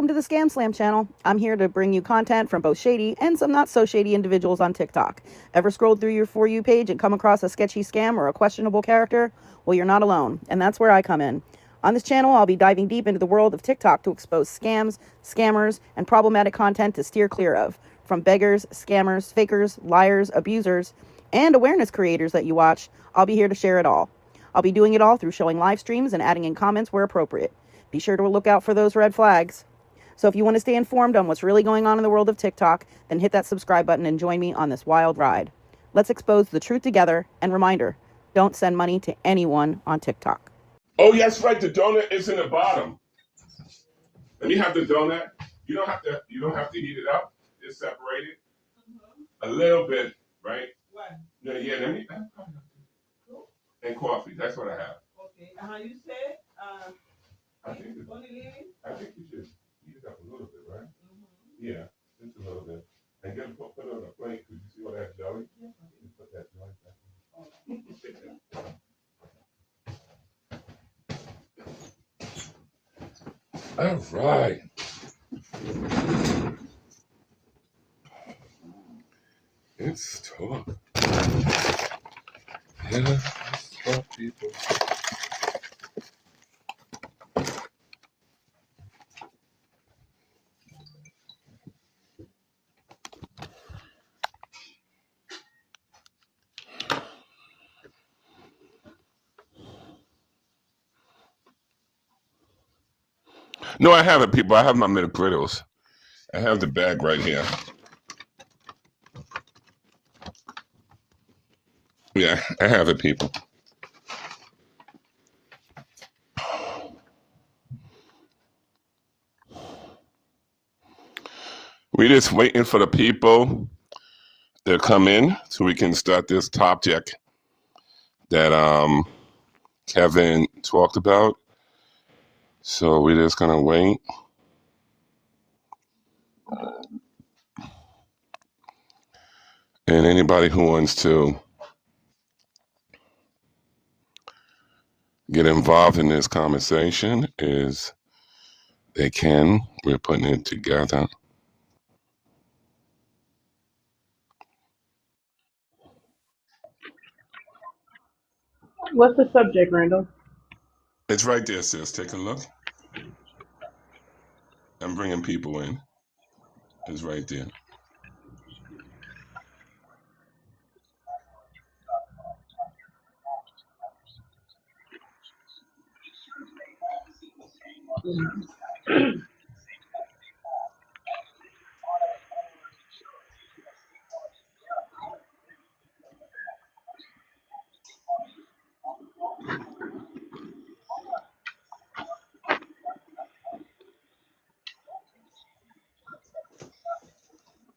to the ScamSlam channel. I'm here to bring you content from both shady and some not so shady individuals on TikTok. Ever scrolled through your For You page and come across a sketchy scam or a questionable character? Well, you're not alone, and that's where I come in. On this channel, I'll be diving deep into the world of TikTok to expose scams, scammers, and problematic content to steer clear of. From beggars, scammers, fakers, liars, abusers, and awareness creators that you watch, I'll be here to share it all. I'll be doing it all through showing live streams and adding in comments where appropriate. Be sure to look out for those red flags. So if you want to stay informed on what's really going on in the world of TikTok, then hit that subscribe button and join me on this wild ride. Let's expose the truth together, and reminder, don't send money to anyone on TikTok. Oh, yes, right. The donut is in the bottom. Let me have the donut. You don't have to heat it up. Just separate it a little bit, right? What? No, yeah, let me. And coffee. That's what I have. Okay. You said I think you should heat it up a little bit, right? Mm-hmm. Yeah, just a little bit. And put it on a plate. Could you see all that jelly? Yes. You put that jelly back. All right. It's talk. Yeah, it's talk, people. No, I have it, people. I have my middle griddles. I have the bag right here. Yeah, I have it, people. We're just waiting for the people to come in so we can start this topic that Kevin talked about. So we're just gonna wait. And anybody who wants to get involved in this conversation they can. We're putting it together. What's the subject, Randall? It's right there, sis. Take a look. I'm bringing people in. It's right there.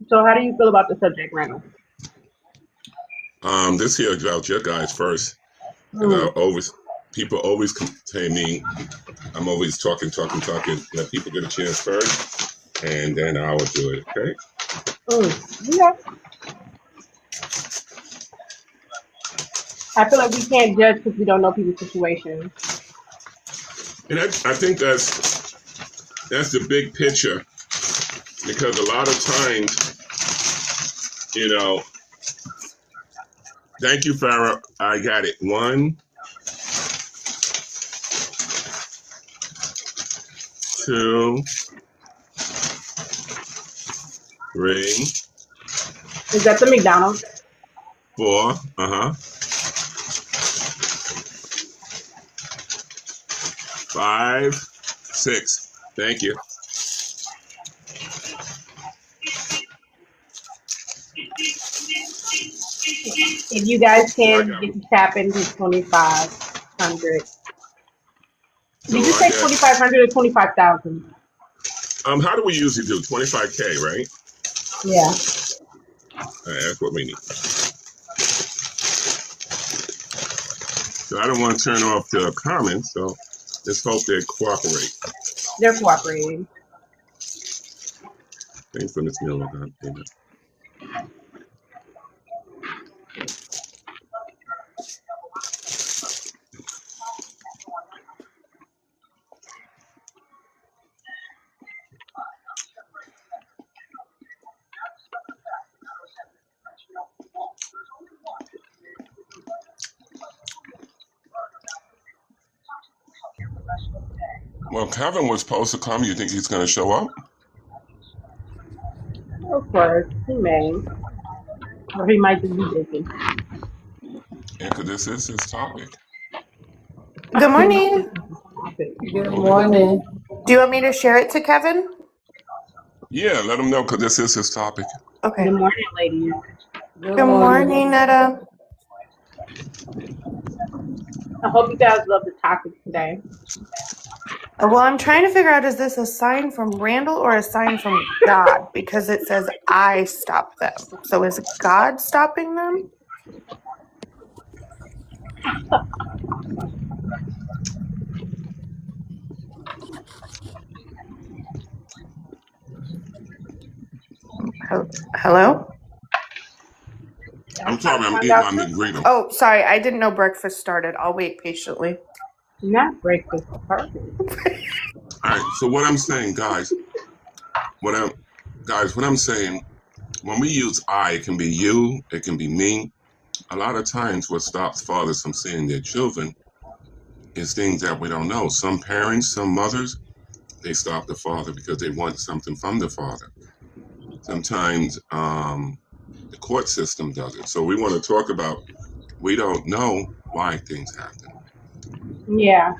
So how do you feel about the subject, Randall? This here about your guys first. And people always say me, I'm always talking. Let people get a chance first, and then I will do it, okay? Yeah. I feel like we can't judge because we don't know people's situation. And I think that's the big picture, because a lot of times, thank you, Farrah. I got it. 1, 2, 3. Is that the McDonald's? 4. 5, 6. Thank you. If you guys can get to tap into 2,500. Did you say 2,500 or 25,000? How do we usually do 25K, right? Yeah. That's what we need. So I don't want to turn off the comments, so let's hope they cooperate. They're cooperating. Thanks for this meal, God. Amen. Well, Kevin was supposed to come. You think he's going to show up? Of course, he may. Or he might just be busy. Yeah, because this is his topic. Good morning. Good morning. Do you want me to share it to Kevin? Yeah, let him know because this is his topic. Okay. Good morning, ladies. Good morning, Netta. I hope you guys love the topic today. Well, I'm trying to figure out, is this a sign from Randall or a sign from God? Because it says I stop them. So is God stopping them? Hello? I'm sorry, I'm eating my McGriddle. Oh, sorry. I didn't know breakfast started. I'll wait patiently. Not breakfast. Perfect. All right, so what I'm saying, guys, what I'm saying, when we use I, it can be you, it can be me. A lot of times what stops fathers from seeing their children is things that we don't know. Some parents, some mothers, they stop the father because they want something from the father. Sometimes the court system does it. So we want to talk about, we don't know why things happen. Yeah.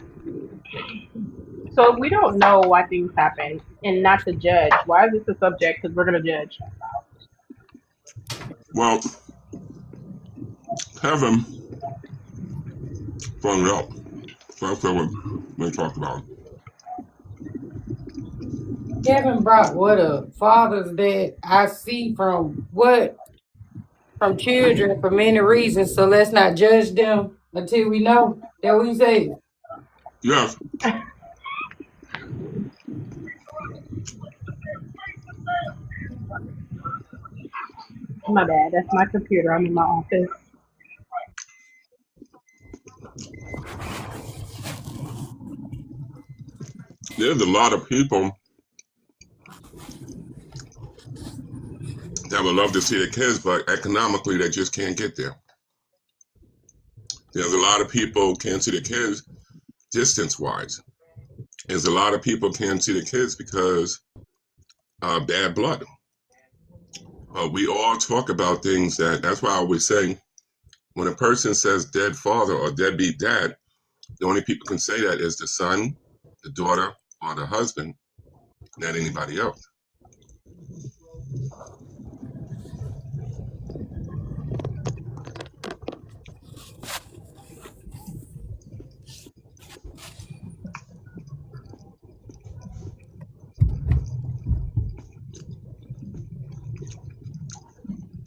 So we don't know why things happen and not to judge. Why is this a subject? Because we're going to judge. Well, Kevin brought it up. So that's what we talked about. Kevin brought what up? Fathers that I see from what? From children for many reasons. So let's not judge them until we know. That what he said. Yes. My bad. That's my computer. I'm in my office. There's a lot of people that would love to see their kids, but economically they just can't get there. There's a lot of people can't see their kids distance-wise. There's a lot of people can't see their kids because bad blood. We all talk about things that's why I always say, when a person says dead father or deadbeat dad, the only people can say that is the son, the daughter, or the husband, not anybody else.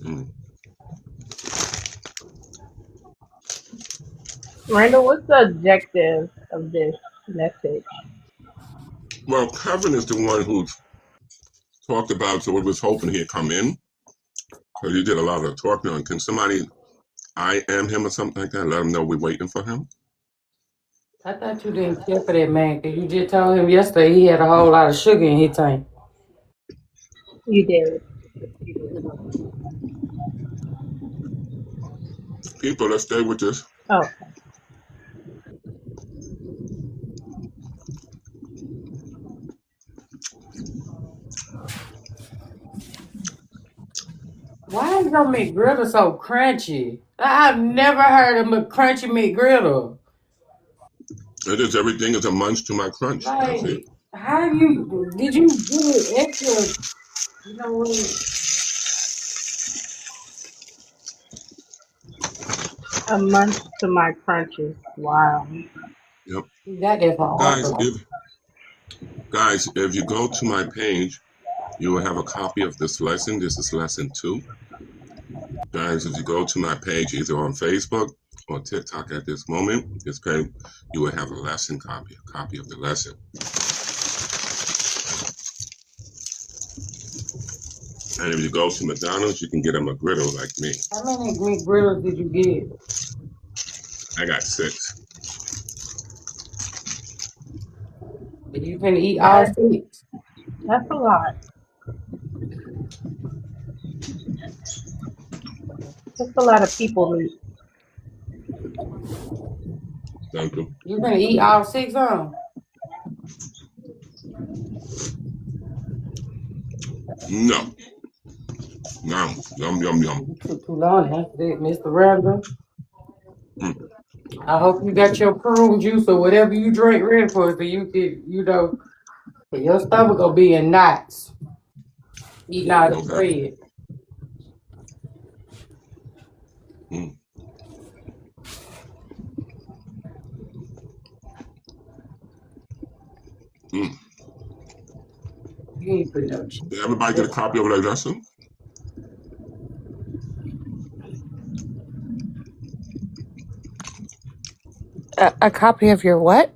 Mm. Randall, what's the objective of this message? Well, Kevin is the one who's talked about, so we was hoping he'd come in, because he did a lot of talking on. Can somebody I am him or something like that? Let him know we're waiting for him. I thought you didn't care for that man because you just told him yesterday he had a whole lot of sugar in his tank. You did. People, let's stay with this. Oh. Why is your McGriddle so crunchy? I've never heard of a crunchy McGriddle. It is everything is a munch to my crunch. That's it. Like, how did you get it extra? You know what? A month to my crunches. Wow. Yep. You got that from Guys, if you go to my page, you will have a copy of this lesson. This is lesson 2. Guys, if you go to my page, either on Facebook or TikTok at this moment, this page, you will have a lesson copy, a copy of the lesson. And if you go to McDonald's, you can get a McGriddle like me. How many McGriddles did you get? I got 6. You can eat all 6. That's a lot. That's a lot of people meat. Thank you. You can eat all 6 of them. No. No. Yum, yum, yum. You took too long to answer that, Mr. Randall. Mm, I hope you got your prune juice or whatever you drink ready for us, so you could, your stomach gonna be in knots eating all the okay. bread. Mm, mm. You ain't put no cheese. Did everybody get a copy of that lesson? A copy of your what?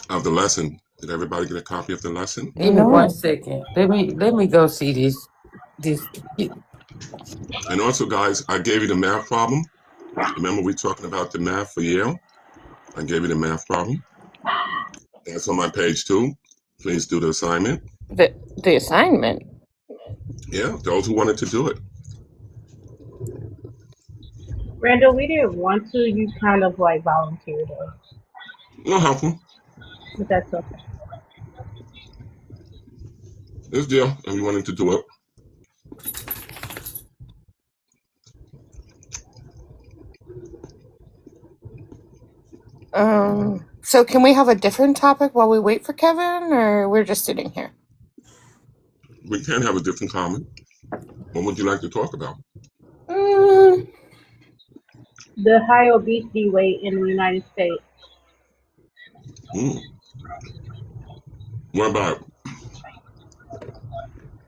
Of the lesson. Did everybody get a copy of the lesson? Give me one No. second. Let me go see this. And also, guys, I gave you the math problem. Remember we talking about the math for Yale? I gave you the math problem. That's on my page too. Please do the assignment. The assignment. Yeah, those who wanted to do it. Randall, we didn't want to. You kind of like volunteered us, No helpful. but that's okay. This deal, and we wanted to do it. So can we have a different topic while we wait for Kevin, or we're just sitting here? We can have a different comment. What would you like to talk about? Mm, The high obesity rate in the United States. Hmm. What about?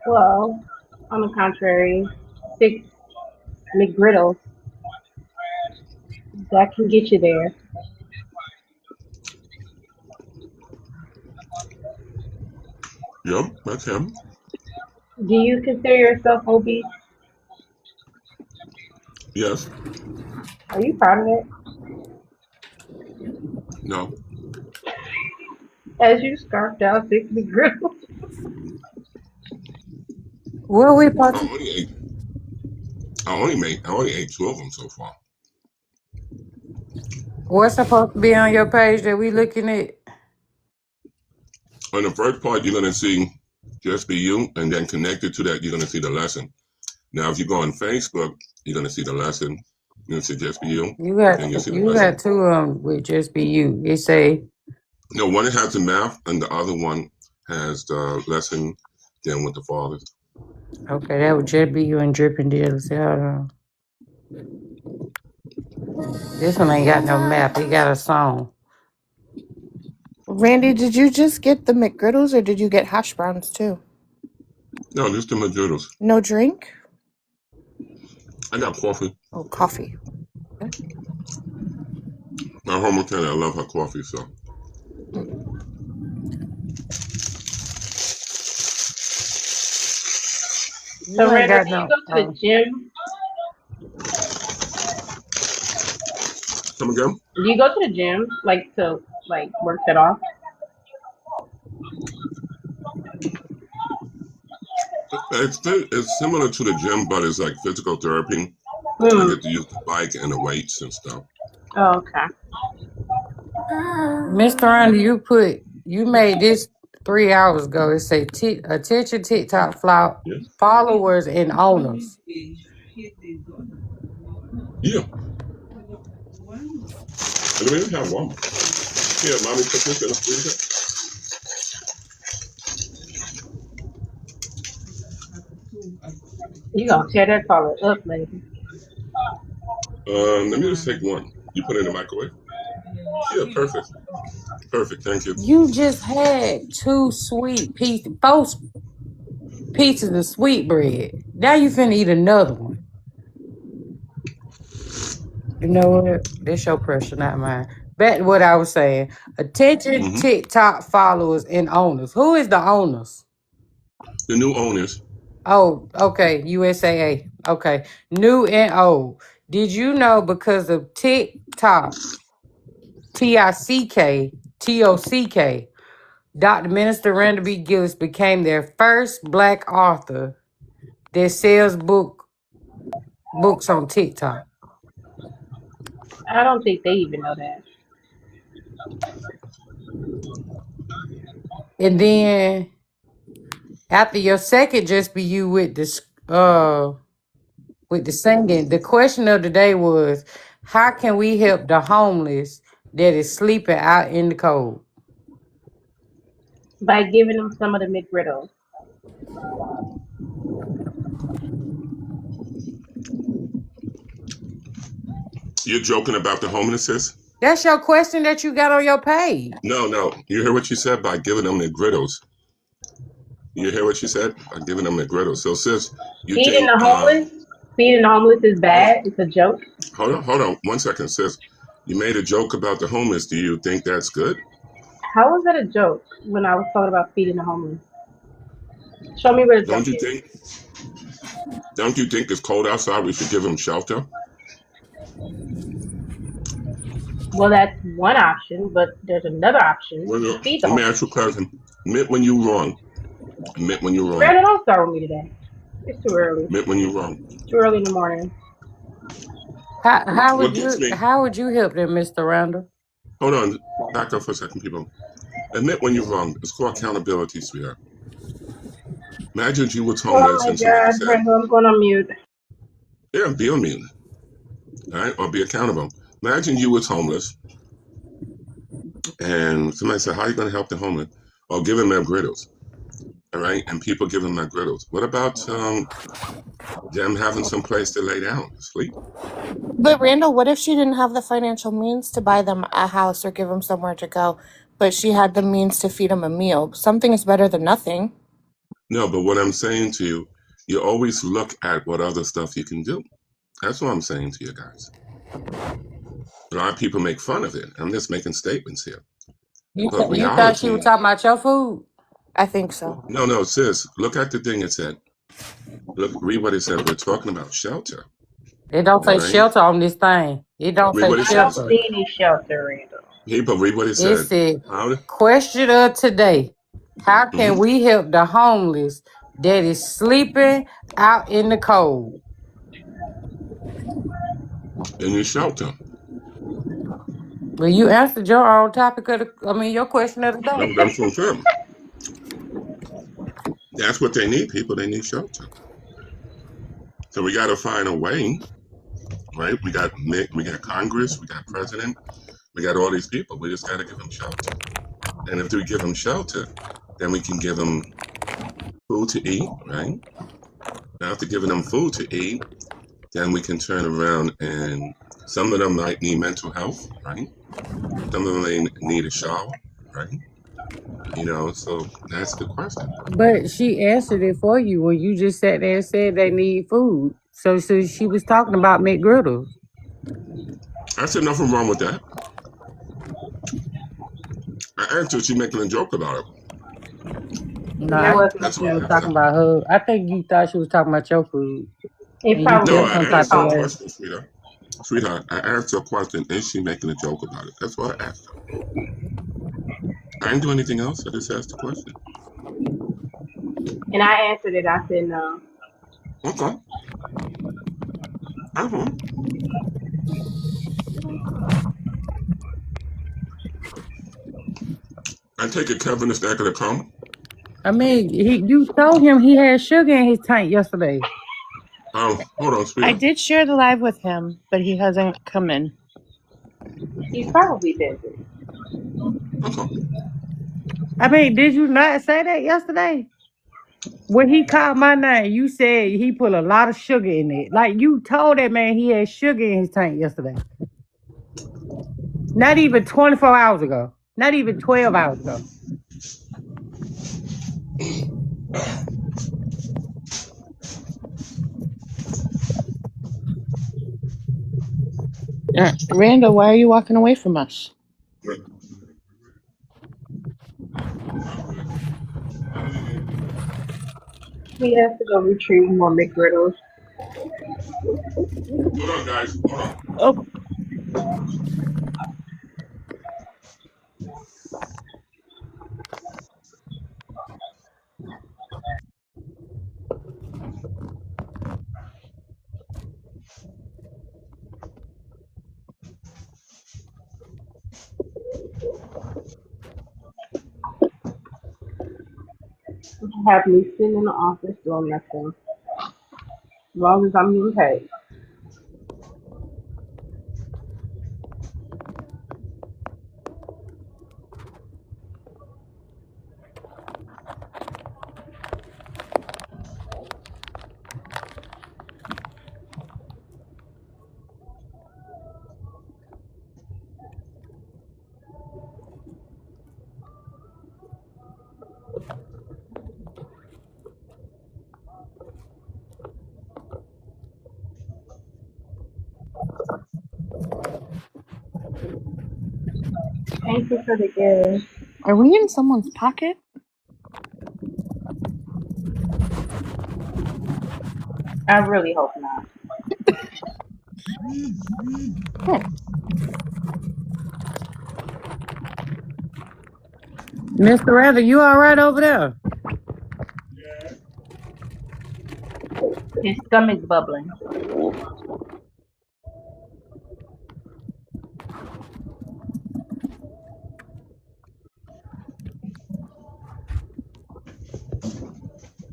Well, on the contrary, 6 McGriddles, that can get you there. Yep, that's him. Do you consider yourself obese? Yes. Are you proud of it? No. As you scarfed out 6 McGriddles. What are we I about to? only ate. I only ate 2 of them so far. What's supposed to be on your page that we looking at? On the first part, you're gonna see just be you, and then connected to that, you're gonna see the lesson. Now, if you go on Facebook, you're gonna see the lesson. You're gonna see just be you, You got then you'll see the you got lesson. two with just be you. It say No, one has the math, and the other one has the lesson dealing with the fathers. okay, that would just be you and dripping deals. Hold on. This one ain't got no map. It got a song. Randy, did you just get the McGriddles, or did you get hash browns too? No, just the Majudos. No drink? I got coffee. Oh, coffee. My home mechanic, I love her coffee, so. You So, ain't Randall, got do you no. go to the gym? Come again? Do you go to the gym, like to work that off? It's similar to the gym, but it's like physical therapy. I Hmm. get to use the bike and the weights and stuff. Oh, okay. Mr. Randy, you made this 3 hours ago. It say attention TikTok Yeah. followers and owners. Yeah. I don't even have one. Here, mommy, put this in the freezer. You gonna tear that collar up, lady. Let me just take one. You put it in the microwave? Yeah, perfect. Perfect, thank you. You just had two sweet pieces, both pieces of sweet bread. Now you finna eat another one. You know what? This your pressure, not mine. Back to what I was saying. Attention Mm-hmm. TikTok followers and owners. Who is the owners? The new owners. Oh, okay. USAA. Okay. New and old. Did you know because of TikTok, TICK, Dr. Minister Randall B Gillis became their first black author that sells books on TikTok. I don't think they even know that. And then after your second, just be you with this with the singing. The question of the day was, how can we help the homeless that is sleeping out in the cold? By giving them some of the McGriddles. You're joking about the homeless, sis? That's your question that you got on your page. No. You hear what you said? By giving them the griddles. You hear what you said? By giving them the griddles. So, sis, you Feeding think, the homeless? Feeding the homeless is bad. It's a joke. hold on 1 second, sis. You made a joke about the homeless. Do you think that's good? How was that a joke when I was talking about feeding the homeless? Show me where the joke Don't you is. think? Don't you think it's cold outside? We should give them shelter. Well, that's one option, but there's another option. Well, Feed the let me homeless. ask you a question. Admit when you're wrong. Admit when you're wrong. Brandon, don't start with me today. It's too early. Admit when you're wrong. Too early in the morning. How What would gets you me? how would you help them, Mr. Randall? Hold on. Back up for a second, people. Admit when you're wrong. It's called accountability, sweetheart. Imagine you was Oh homeless my and somebody God, said, Brandon, I'm going on mute. yeah, be on mute. All right? Or be accountable. Imagine you was homeless and somebody said, how are you going to help the homeless? Or give them their griddles. All right? And people give them their griddles. What about them having some place to lay down, sleep? But Randall, what if she didn't have the financial means to buy them a house or give them somewhere to go, but she had the means to feed them a meal? Something is better than nothing. No, but what I'm saying to you, you always look at what other stuff you can do. That's what I'm saying to you guys. A lot of people make fun of it. I'm just making statements here. You But you thought she reality, was talking about your food? I think so. no, sis, look at the thing it said. Look, read what it said. We're talking about shelter. It don't All say right? shelter on this thing. It don't Read say what it I don't says. shelter. see any shelter, Randall. People, read what it It said. said, How? question of today. How can Mm-hmm. we help the homeless that is sleeping out in the cold? In your shelter. Well, you answered your own topic of your question of the day. That's what I'm saying. That's what they need, people. They need shelter. So we got to find a way, right? We got Congress, we got president, we got all these people. We just got to give them shelter. And if we give them shelter, then we can give them food to eat, right? Now, after giving them food to eat, then we can turn around and some of them might need mental health, right? Some of them may need a shower, right? So that's the question. But she answered it for you when you just sat there and said they need food. So she was talking about McGriddles. I said nothing wrong with that. I answered she making a joke about it. No, There I was think no That's she what was I joke. talking said. about her. I think you thought she was talking about your food. It And you probably No, felt was. I some It's type answered of the fine. way. question, sweetheart. Sweetheart, I asked her a question. Is she making a joke about it? That's what I asked her. I didn't do anything else. I just asked the question. And I answered it. I said no. Okay. Uh-huh. I take it Kevin is not going to come. I mean, you told him he had sugar in his tank yesterday. Hold on, I sweetheart. did share the live with him, but he hasn't come in. He's probably busy. Okay. I mean, did you not say that yesterday? When he called my name, you said he put a lot of sugar in it. Like you told that man he had sugar in his tank yesterday. Not even 24 hours ago. Not even 12 hours ago. Randall, why are you walking away from us? He has to go retrieve more McGriddles. Hold on, guys. Hold on. Oh, Have me sitting in the office doing nothing. As long as I'm getting paid. Thank you for the gift. Are we in someone's pocket? I really hope not. Mr. Randall, you all right over there? His stomach's bubbling.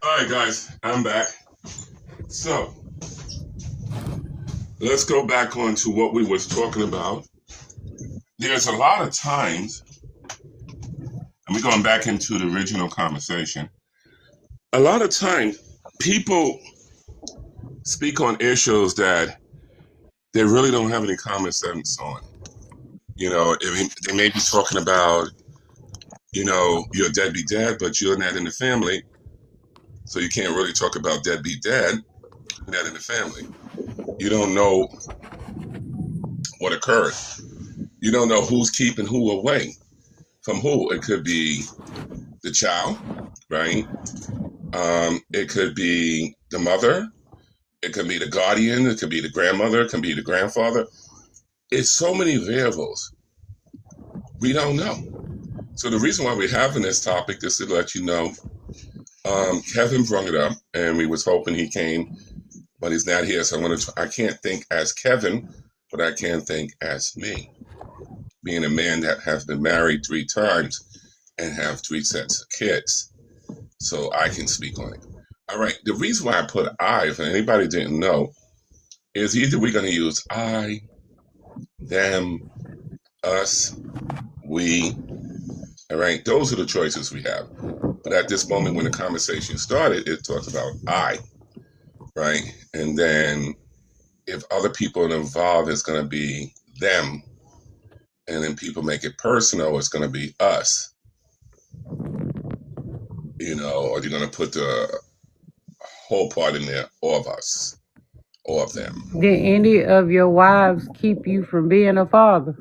All right, guys, I'm back. So let's go back on to what we was talking about. There's a lot of times, and we're going back into the original conversation. A lot of times, people speak on issues that they really don't have any common sense on. You know, they may be talking about, you know, you're a deadbeat dad, but you're not in the family, so you can't really talk about deadbeat dad, not in the family. You don't know what occurred. You don't know who's keeping who away from who. It could be the child, right? It could be the mother. It could be the guardian. It could be the grandmother. It could be the grandfather. It's so many variables. We don't know. So the reason why we're having this topic is to let you know. Kevin brought it up, and we was hoping he came, but he's not here. So I can't think as Kevin, but I can think as me, being a man that has been married 3 times and have 3 sets of kids. So I can speak on it. All right. The reason why I put I, if anybody didn't know, is either we're going to use I, them, us, we. All right. Those are the choices we have. But at this moment, when the conversation started, it talks about I, right? And then if other people are involved, it's going to be them. And then people make it personal, it's going to be us. You know, or you're going to put the whole part in there, all of us, all of them. Did any of your wives keep you from being a father?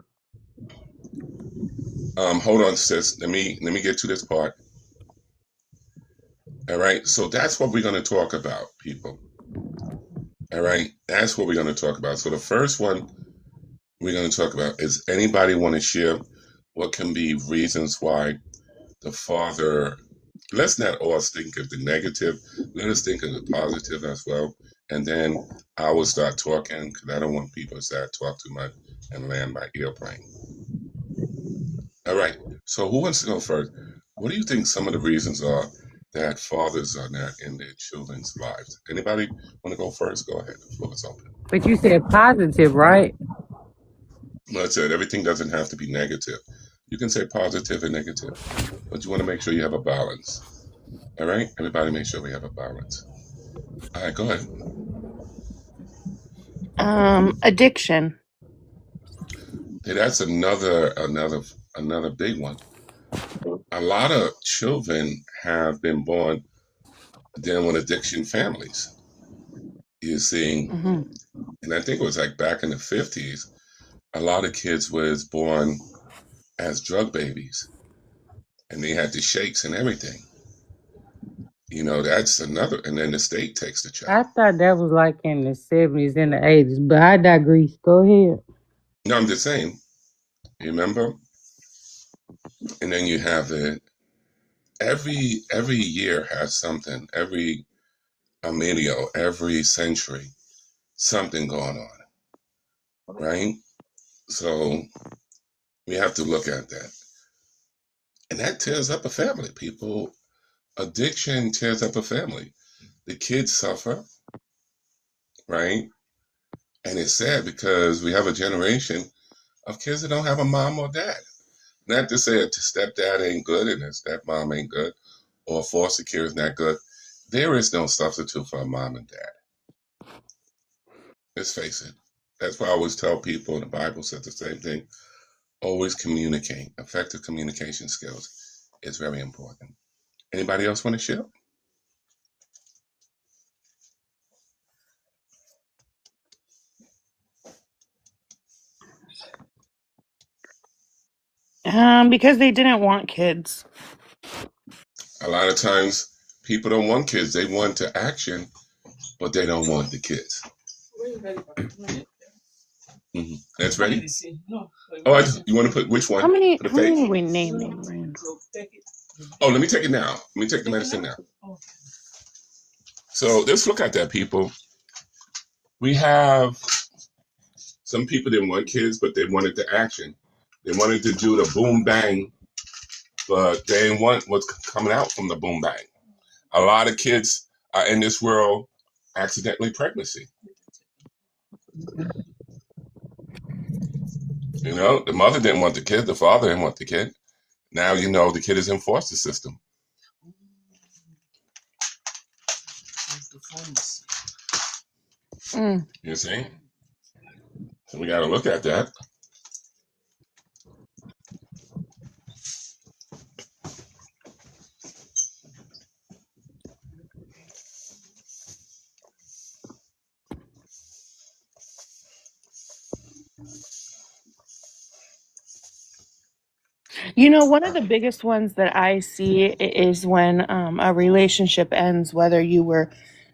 Hold on, sis. Let me get to this part. All right. So that's what we're going to talk about, people. All right. That's what we're going to talk about. So the first one we're going to talk about is, anybody want to share what can be reasons why the father, let's not all think of the negative, let us think of the positive as well. And then I will start talking, because I don't want people to start talk too much and land my airplane. All right. So who wants to go first? What do you think some of the reasons are that fathers are not in their children's lives? Anybody want to go first? Go ahead. The floor is open. But you said positive, right? Well, I said everything doesn't have to be negative. You can say positive and negative, but you want to make sure you have a balance. All right? Everybody make sure we have a balance. All right, go ahead. Addiction. Hey, that's another big one. A lot of children have been born dealing with addiction families. You see, and I think it was like back in the 50s, a lot of kids was born as drug babies, and they had the shakes and everything. You know, that's another, and then the state takes the I child. thought that was like in the 70s and the 80s, but I digress. Go ahead. No, I'm just saying, you remember? And then you have it, every year has something, every millennium, every century, something going on, right? So we have to look at that. And that tears up a family. People addiction tears up a family. The kids suffer, right? And it's sad because we have a generation of kids that don't have a mom or dad. Not to say that stepdad ain't good and his stepmom ain't good, or foster care is not good. There is no substitute for a mom and dad. Let's face it. That's why I always tell people, and the Bible says the same thing, always communicate. Effective communication skills is very important. Anybody else want to share? Because they didn't want kids. A lot of times people don't want kids. They want the action, but they don't want the kids. Mm-hmm. That's ready? Oh, you want to put which one? How many For the page? are we naming, Randall? Oh, let me take it now. Let me take the medicine now. So let's look at that, people. We have some people didn't want kids, but they wanted the action. They wanted to do the boom bang, but they didn't want what's coming out from the boom bang. A lot of kids are in this world accidentally pregnancy. You know, the mother didn't want the kid, the father didn't want the kid. Now you know the kid is in foster system. You see? So we got to look at that. You know, one of the biggest ones that I see is when a relationship ends, whether you were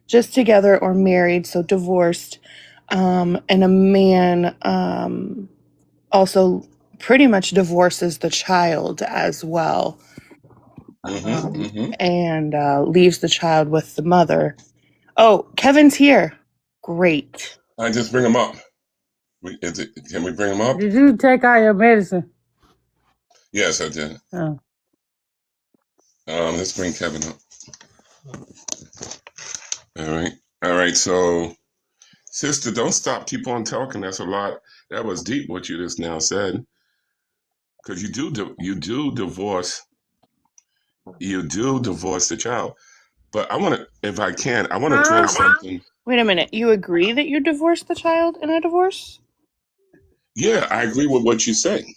just together or married, so divorced, and a man also pretty much divorces the child as well, and leaves the child with the mother. Oh, Kevin's here. Great. I just bring him up. Can we bring him up? Did you take all your medicine? Yes, I did. Oh. Let's bring Kevin up. All right. All right. So, sister, don't stop. Keep on talking. That's a lot. That was deep what you just now said. Because you do divorce. You do divorce the child. But I want to, if I can, I want to throw something. Wait a minute. You agree that you divorced the child in a divorce? Yeah, I agree with what you say.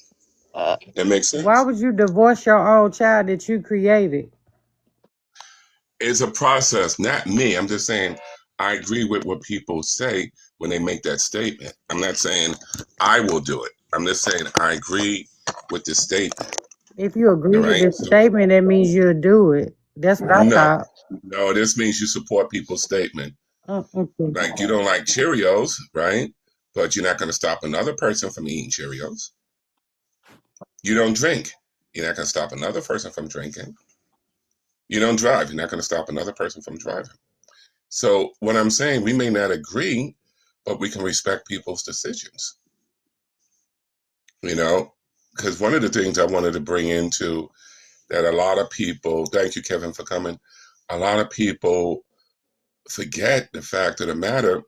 That makes sense. Why would you divorce your own child that you created? It's a process, not me. I'm just saying I agree with what people say when they make that statement. I'm not saying I will do it. I'm just saying I agree with the statement. If you agree Right? with the statement, that means you'll do it. That's what I thought. No, this means you support people's statement. Okay. Like you don't like Cheerios, right? But you're not going to stop another person from eating Cheerios. You don't drink. You're not going to stop another person from drinking. You don't drive. You're not going to stop another person from driving. So what I'm saying, we may not agree, but we can respect people's decisions. You know, because one of the things I wanted to bring into that a lot of people, thank you, Kevin, for coming. A lot of people forget the fact of the matter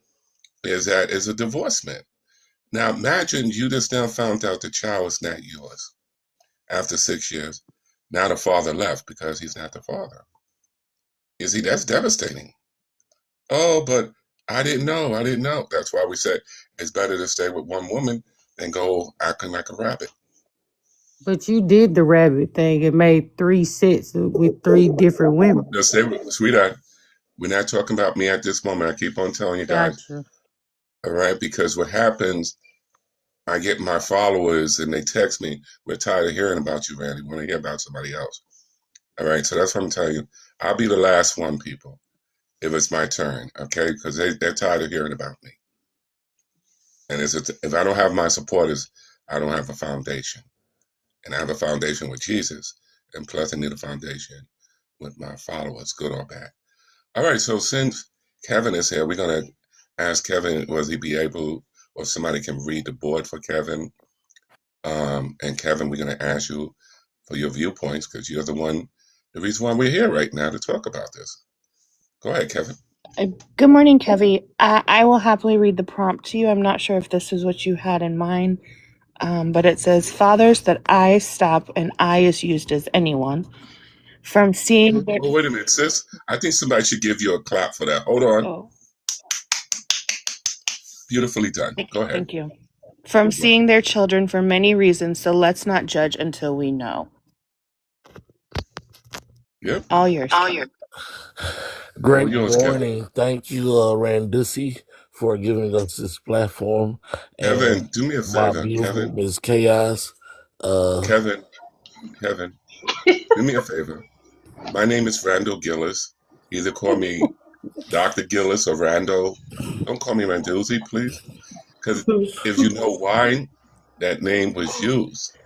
is that it's a divorcement. Now, imagine you just now found out the child is not yours after 6 years. Now the father left because he's not the father. You see, that's devastating. Oh, but I didn't know. I didn't know. That's why we said it's better to stay with one woman than go acting like a rabbit. But you did the rabbit thing and made 3 sets with 3 different women. Just stay with, sweetheart, we're not talking about me at this moment. I keep on telling you guys. Gotcha. All right, because what happens, I get my followers and they text me, we're tired of hearing about you, Randy. We want to hear about somebody else. All right, so that's what I'm telling you. I'll be the last one, people, if it's my turn, okay? Because they're tired of hearing about me. And if I don't have my supporters, I don't have a foundation. And I have a foundation with Jesus. And plus, I need a foundation with my followers, good or bad. All right, so since Kevin is here, we're going to ask Kevin, was he be able, or somebody can read the board for Kevin. And Kevin, we're going to ask you for your viewpoints because you're the one The reason why we're here right now to talk about this. Go ahead, Kevin. Good morning, Kevy. I will happily read the prompt to you. I'm not sure if this is what you had in mind, but it says, fathers, that I stop, and I is used as anyone. From seeing their... Oh, wait a minute, sis. I think somebody should give you a clap for that. Hold on. Oh, Beautifully done. Go ahead. thank you. From seeing their children for many reasons, so let's not judge until we know. Yep. All yours. Great yours, Kevin. morning. Thank you, Randucci, for giving us this platform. Kevin, And do me a my favor. beautiful Kevin, Miss Chaos. Kevin, do me a favor. My name is Randall Gillis. Either call me Dr. Gillis or Randall. Don't call me Randuzzi, please. Because if you know why that name was used,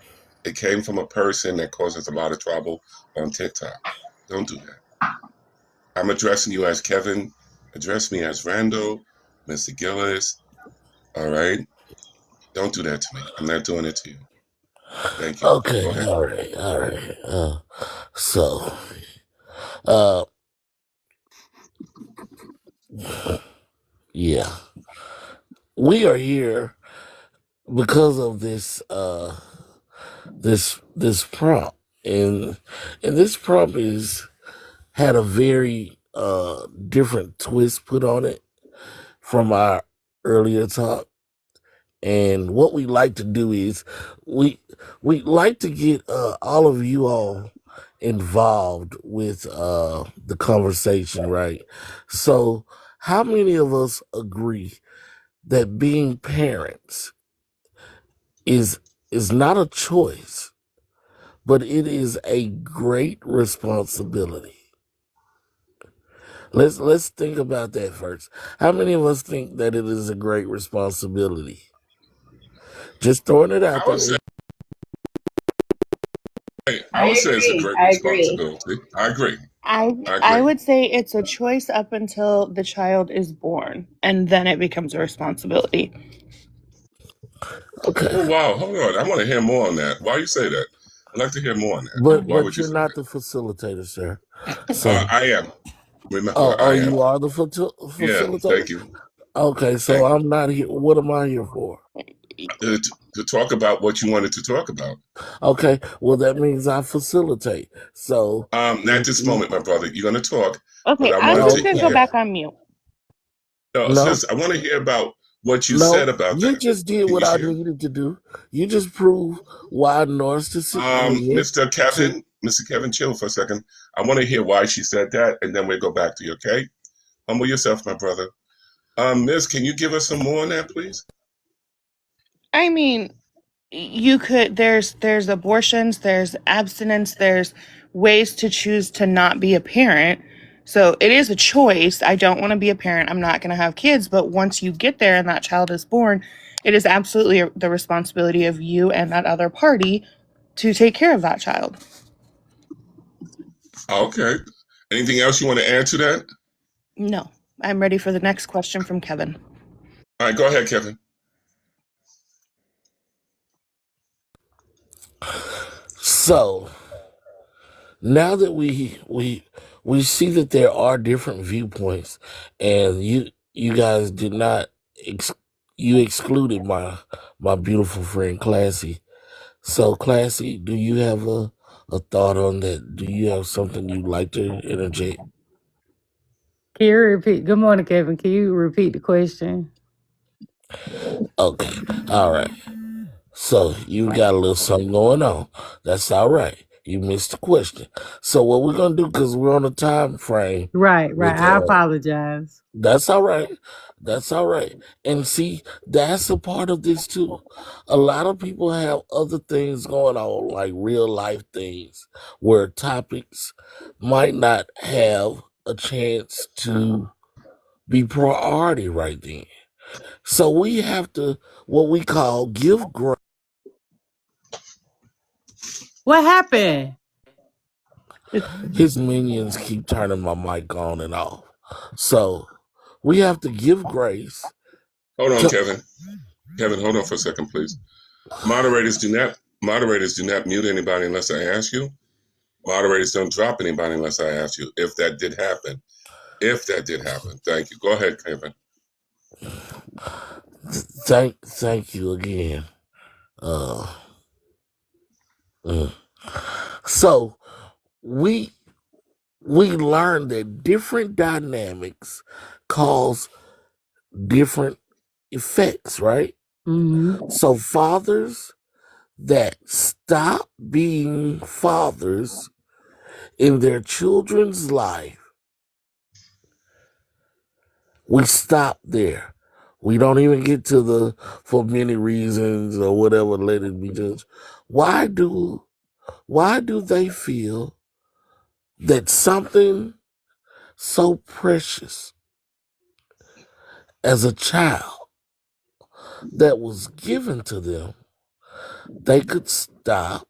it came from a person that causes a lot of trouble on TikTok. Don't do that. I'm addressing you as Kevin. Address me as Randall, Mr. Gillis. All right? Don't do that to me. I'm not doing it to you. Thank you. Okay, Go ahead. all right. So, uh, yeah, we are here because of this prompt, and this prompt is had a very different twist put on it from our earlier talk. And what we like to do is we like to get all of you all involved with the conversation, right? So, how many of us agree that being parents is not a choice, but it is a great responsibility? Let's think about that first. How many of us think that it is a great responsibility? Just throwing it out I would there. say, I it's a agree. great I agree. responsibility. I agree. I would say it's a choice up until the child is born, and then it becomes a responsibility. Okay. Oh, wow. Hold on. I want to hear more on that. Why you say that? I'd like to hear more on that. Why would But you you're say not that? the facilitator, sir. So, I am. Remember, I am. you are the Yeah, facilitator? thank you. Okay, so Thank you. I'm not here. What am I here for? To talk about what you wanted to talk about. Okay, well, that means I facilitate. So, Not this moment, my brother. You're going to talk, but Okay, I I'm wanted just to gonna go hear. back on mute. No, no, sis, I want to hear about what you said no, about you that. just did Can what you I share? needed to do. You just proved why narcissism to Mr. Kevin, chill for a second. I want to hear why she said that, and then we'll go back to you, okay? Humble yourself, my brother. Miss, can you give us some more on that, please? I mean, you could there's abortions, there's abstinence, there's ways to choose to not be a parent. So it is a choice. I don't want to be a parent. I'm not going to have kids, but once you get there and that child is born, it is absolutely the responsibility of you and that other party to take care of that child. Okay. Anything else you want to add to that? No. I'm ready for the next question from Kevin. All right, go ahead, Kevin. So, now that we see that there are different viewpoints, and you guys did not you excluded my beautiful friend Classy. So, Classy, do you have a thought on that? Do you have something you'd like to interject? Can you repeat? Good morning, Kevin. Can you repeat the question? Okay, all right. So you got a little something going on. That's all right. You missed the question. So what we're gonna do, because we're on a time frame Right. with I apologize. that's all right. That's all right. And see, that's a part of this too. A lot of people have other things going on, like real life things, where topics might not have a chance to be priority right then. So we have to, what we call, give grace. What happened? His minions keep turning my mic on and off. So we have to give grace Hold on, to Kevin. Kevin, hold on for a second, please. Moderators do not mute anybody unless I ask you. Moderators don't drop anybody unless I ask you if that did happen. If that did happen. Thank you. Go ahead, Kevin. Thank you again. Uh, mm. So we learned that different dynamics cause different effects, right? Mm-hmm. So fathers that stop being fathers in their children's life, we stop there. We don't even get to the for many reasons or whatever, let it be judged. Why do they feel that something so precious as a child that was given to them, they could stop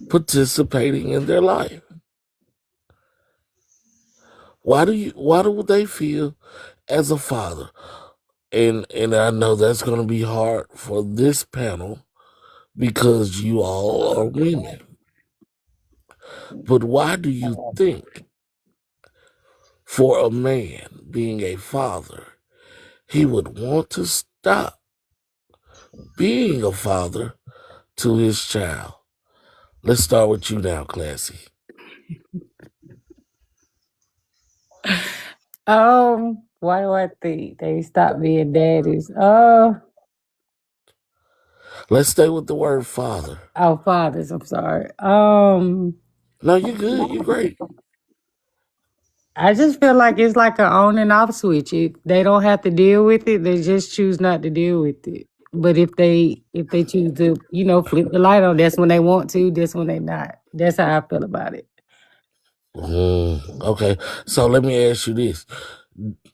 participating in their life? Why do they feel as a father? And I know that's gonna be hard for this panel because you all are women. But why do you think for a man being a father, he would want to stop being a father to his child? Let's start with you now, Classy. Why do I think they stop being daddies? Let's stay with the word father. Oh, fathers. I'm sorry. No, you good. You great. I just feel like it's like an on and off switch. They don't have to deal with it. They just choose not to deal with it. But if they choose to, flip the light on, that's when they want to. That's when they not. That's how I feel about it. Okay. So let me ask you this.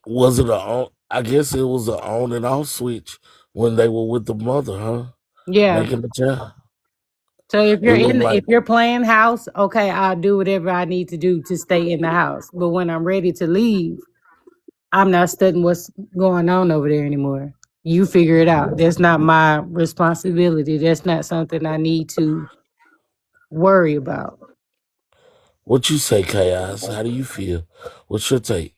Was it a on? I guess it was an on and off switch when they were with the mother, huh? Yeah. Making the child. So if It you're wasn't in, like, if you're playing house, okay, I'll do whatever I need to do to stay in the house. But when I'm ready to leave, I'm not studying what's going on over there anymore. You figure it out. That's not my responsibility. That's not something I need to worry about. what you say, Chaos? How do you feel? What's your take?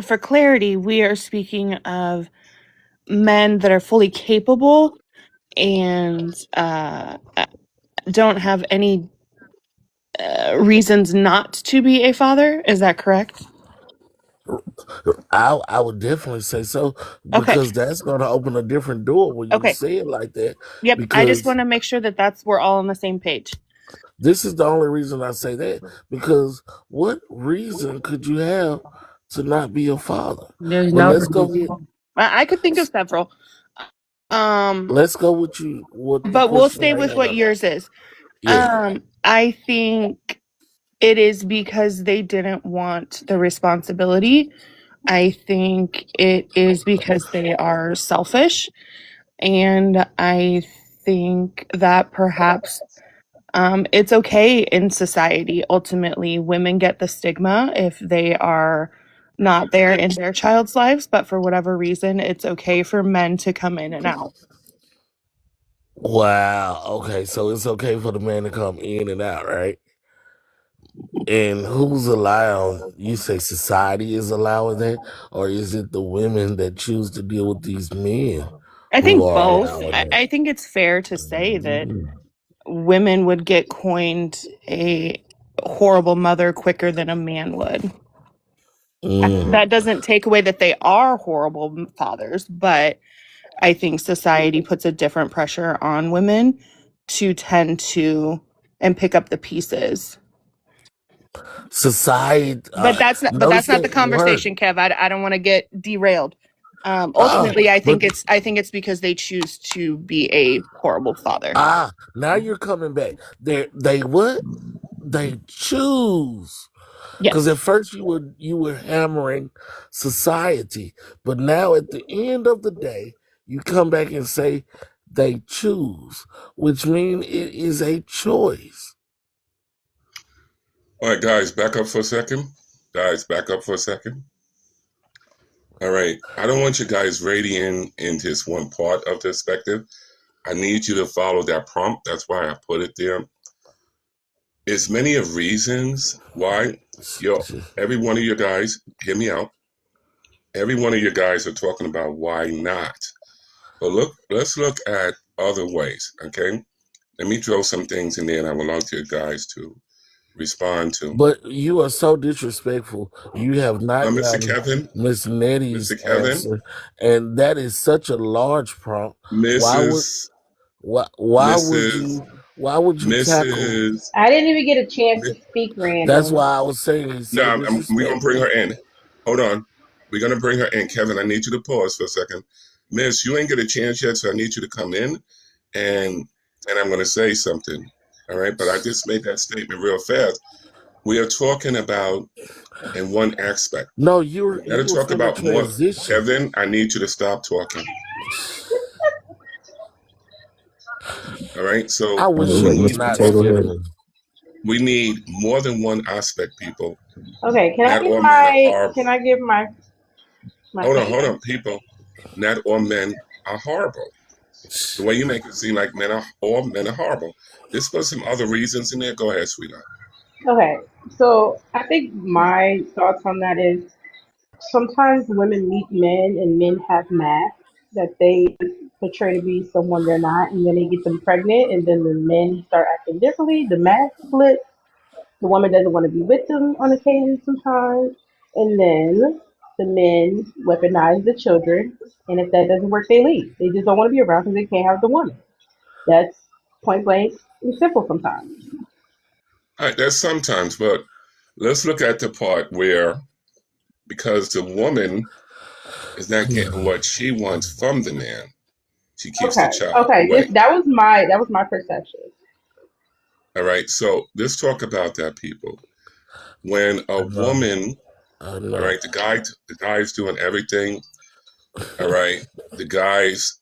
For clarity, we are speaking of men that are fully capable and don't have any reasons not to be a father. Is that correct? I would definitely say so Okay. because that's going to open a different door when you Okay. say it like that. Yep. I just Because want to make sure that we're all on the same page. this is the only reason I say that. Because what reason could you have to not be a father? There's But no let's go reason. with I could think of several. Um, let's go with you. What the but we'll question stay right with what now? yours is. Yeah. I think it is because they didn't want the responsibility. I think it is because they are selfish. And I think that perhaps it's okay in society. Ultimately, women get the stigma if they are not there in their child's lives, but for whatever reason, it's okay for men to come in and out. Wow. Okay. So it's okay for the man to come in and out, right? And who's allowing? You say society is allowing that, or is it the women that choose to deal with these men I who think are both. allowing that? I think it's fair to say that Mm. women would get coined a horrible mother quicker than a man would. Mm. That doesn't take away that they are horrible fathers, but I think society puts a different pressure on women to tend to and pick up the pieces. Society. But that's Notice not the that word. conversation, Kev. I don't want to get derailed. Oh, Ultimately, but I think it's because they choose to be a horrible father. now you're coming back. They what? They choose. Because at Yes. first you were hammering society, but now at the end of the day, you come back and say they choose, which means it is a choice. All right, guys, back up for a second. Guys, back up for a second. All right. I don't want you guys radiating in just one part of the perspective. I need you to follow that prompt. That's why I put it there. It's many of reasons why every one of you guys, hear me out. Every one of you guys are talking about why not. But let's look at other ways, okay? Let me throw some things in there and I would like you guys to respond to. But you are so disrespectful. You have not Mr. gotten Kevin, Miss Nettie's Mr. Kevin, answer, and that is such a large prompt. Why would Mrs. why would Mrs. you tackle? Mrs. I didn't even get a chance to speak, That's Randall. why I was saying he's so No, we're gonna bring disrespectful. her in. Hold on, we're gonna bring her in. Kevin, I need you to pause for a second. Miss, you ain't get a chance yet, so I need you to come in, and I'm gonna say something. All right, but I just made that statement real fast. We are talking about in one aspect. No, you We got to were talk finna about more. transition. Kevin, I need you to stop talking. All right, so I wish you Let would Miss not Potato spit hit on it. me. we need more than one aspect, people. Okay, Not all men are horrible. I give my Hold statement? on, people. Not all men are horrible. The way you make it seem like all men are horrible. There's put some other reasons in there. Go ahead, sweetheart. Okay, so I think my thoughts on that is sometimes women meet men and men have masks that they portray to be someone they're not, and then they get them pregnant, and then the men start acting differently. The mask flips. The woman doesn't want to be with them on occasion sometimes, and then the men weaponize the children, and if that doesn't work, they leave. They just don't want to be around because they can't have the woman. That's point blank and simple sometimes. All right, that's sometimes, but let's look at the part where because the woman is not getting what she wants from the man, she keeps the Okay, child okay, away. that was my perception. All right, so let's talk about that, people. When a woman, I all know. right, the guy's doing everything. All right, the guys,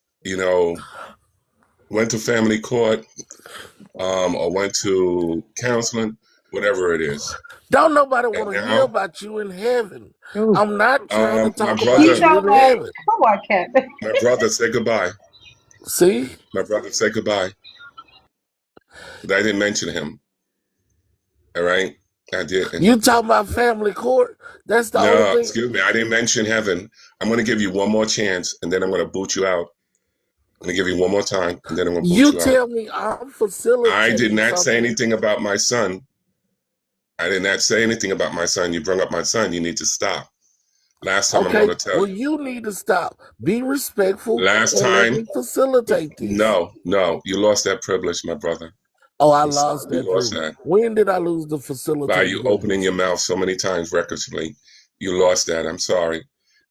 went to family court, or went to counseling, whatever it is. Don't nobody And want to hear now, about you in heaven. Ooh. I'm not trying to my talk You about brother, you sound in like, heaven. come on, Cat. my brother, say goodbye. See? My brother, say goodbye. But I didn't mention him. All right, I didn't. You talking about family court? That's the only No, thing. excuse me, I didn't mention heaven. I'm going to give you one more chance, and then I'm going to boot you out. I'm going to give you one more time, and then I'm going to boot You you out. tell me I'm I did facilitating not say something. anything about my son. I did not say anything about my son. You brought up my son. You need to stop. Last time I'm Okay, going to tell well, you. you need to stop. Be respectful Last and let time, me facilitate this. no, you lost that privilege, my brother. Oh, I I'm sorry, lost you that lost privilege. that. When did I lose the By facilitating you opening privilege? your mouth so many times recklessly, you lost that. I'm sorry.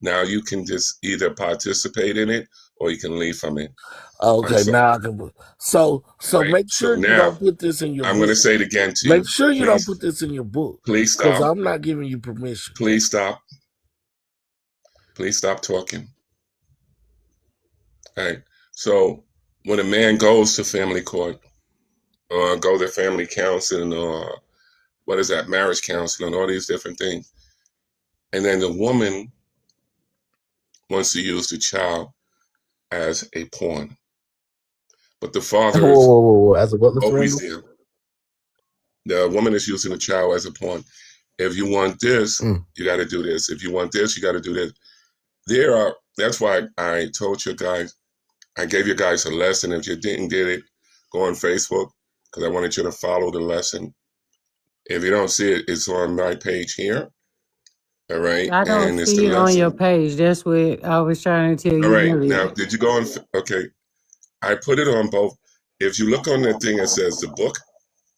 Now you can just either participate in it or you can leave from it. I'm Okay, sorry. now I can. So Right. make So sure you don't now put this in your I'm going book. to say it again to Make you. sure you don't Please, put this in your book please because stop. I'm not giving you permission. Please stop. Please stop talking. All right. So when a man goes to family court or go to family counseling or what is that, marriage counseling, all these different things, and then the woman wants to use the child as a pawn, but the father is Whoa. As a what, Mr. always Randall? there. The woman is using the child as a pawn. If you want this, Mm. you got to do this. If you want this, you got to do this. That's why I told you guys, I gave you guys a lesson. If you didn't get it, go on Facebook because I wanted you to follow the lesson. If you don't see it, it's on my page here. All right. I don't And it's the see it on your lesson. page. That's what I was trying to tell All you right. earlier. Now, did you go on? Okay. I put it on both. If you look on the thing that says the book,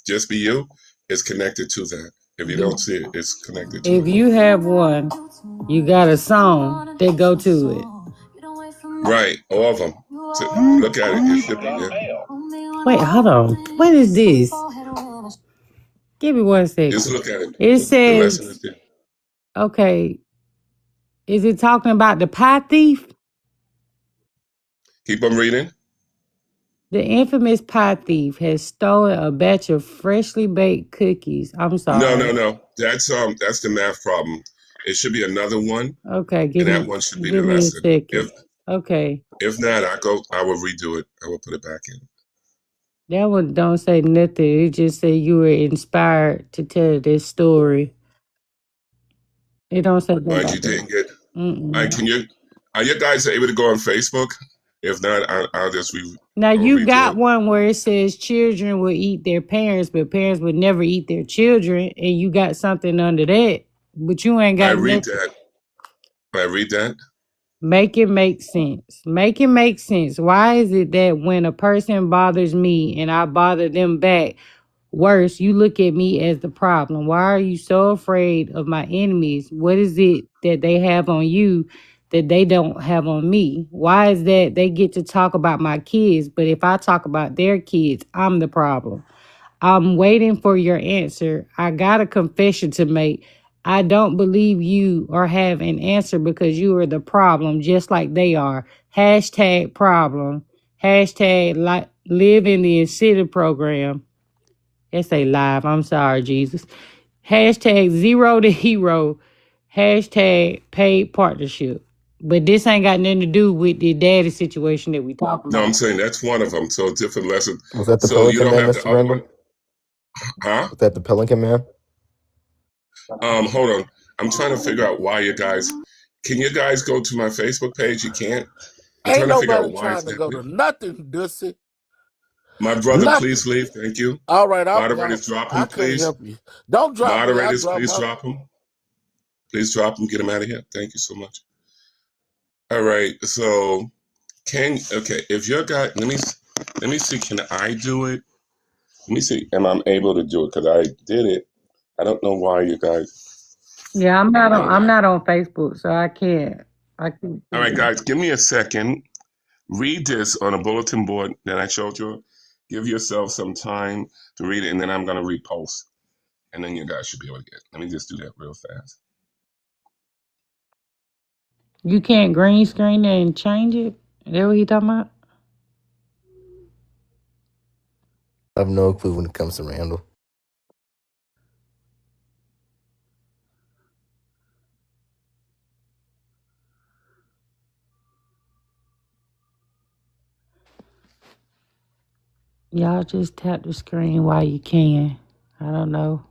Just Be You, it's connected to that. If you don't see it, it's connected to If it. you have one, you got a song that go to it. Right. All of them. So look at it. It should be there. Wait, hold on. What is this? Give me 1 Just second. look at it. It The lesson is says, there. okay, is it talking about the pie thief? Keep on reading. The infamous pie thief has stolen a batch of freshly baked cookies. I'm No, sorry. no, no. That's the math problem. It should be another one, Okay, and that one should be the give me a lesson. If second. Okay. If not, I will redo it. I will put it back in. That one don't say nothing. It just say you were inspired to tell this story. It don't say nothing All right, about you that. didn't get. All right, Mm-mm. are you guys able to go on Facebook? If not, Now I will you redo got it. one where it says children will eat their parents, but parents would never eat their children, and you got something under that, but you ain't I got read nothing. that. I read that. Make it make sense. Make it make sense. Why is it that when a person bothers me and I bother them back, worse, you look at me as the problem? Why are you so afraid of my enemies? What is it that they have on you that they don't have on me? Why is that they get to talk about my kids, but if I talk about their kids, I'm the problem? I'm waiting for your answer. I got a confession to make. I don't believe you or have an answer because you are the problem, just like they are. Hashtag problem. Hashtag live in the incentive program. Let's say live. I'm sorry, Jesus. Hashtag zero to hero. Hashtag paid partnership. But this ain't got nothing to do with the daddy situation that we talking No, I'm about. saying that's one of them. So different lesson. Was that the So you Pelican don't Man, have the Mr. other one, Randall? huh? Was that the Pelican Man? Hold on. I'm trying to figure out why you guys. Can you guys go to my Facebook page? You can't. I'm Ain't trying to figure nobody out why trying to go exactly. to nothing, Dussy. My brother, please Nothing. leave. Thank you. All right, Moderators, drop I him, couldn't please. help you. Don't drop me. I Moderators, drop please my. drop him. Please drop him. Get him out of here. Thank you so much. All right. So if your guy, let me see. Can I do it? Let me see. Am I able to do it? Because I did it. I don't know why you guys. Yeah, I'm not on Hang I'm on. not on Facebook, so I can't. I can't All see right, it. guys, give me a second. Read this on a bulletin board that I showed you. Give yourself some time to read it, and then I'm going to repost. And then you guys should be able to get it. Let me just do that real fast. You can't green screen it and change it? Is that what he talking about? I have no clue when it comes to Randall. Y'all just tap the screen while you can. I don't know.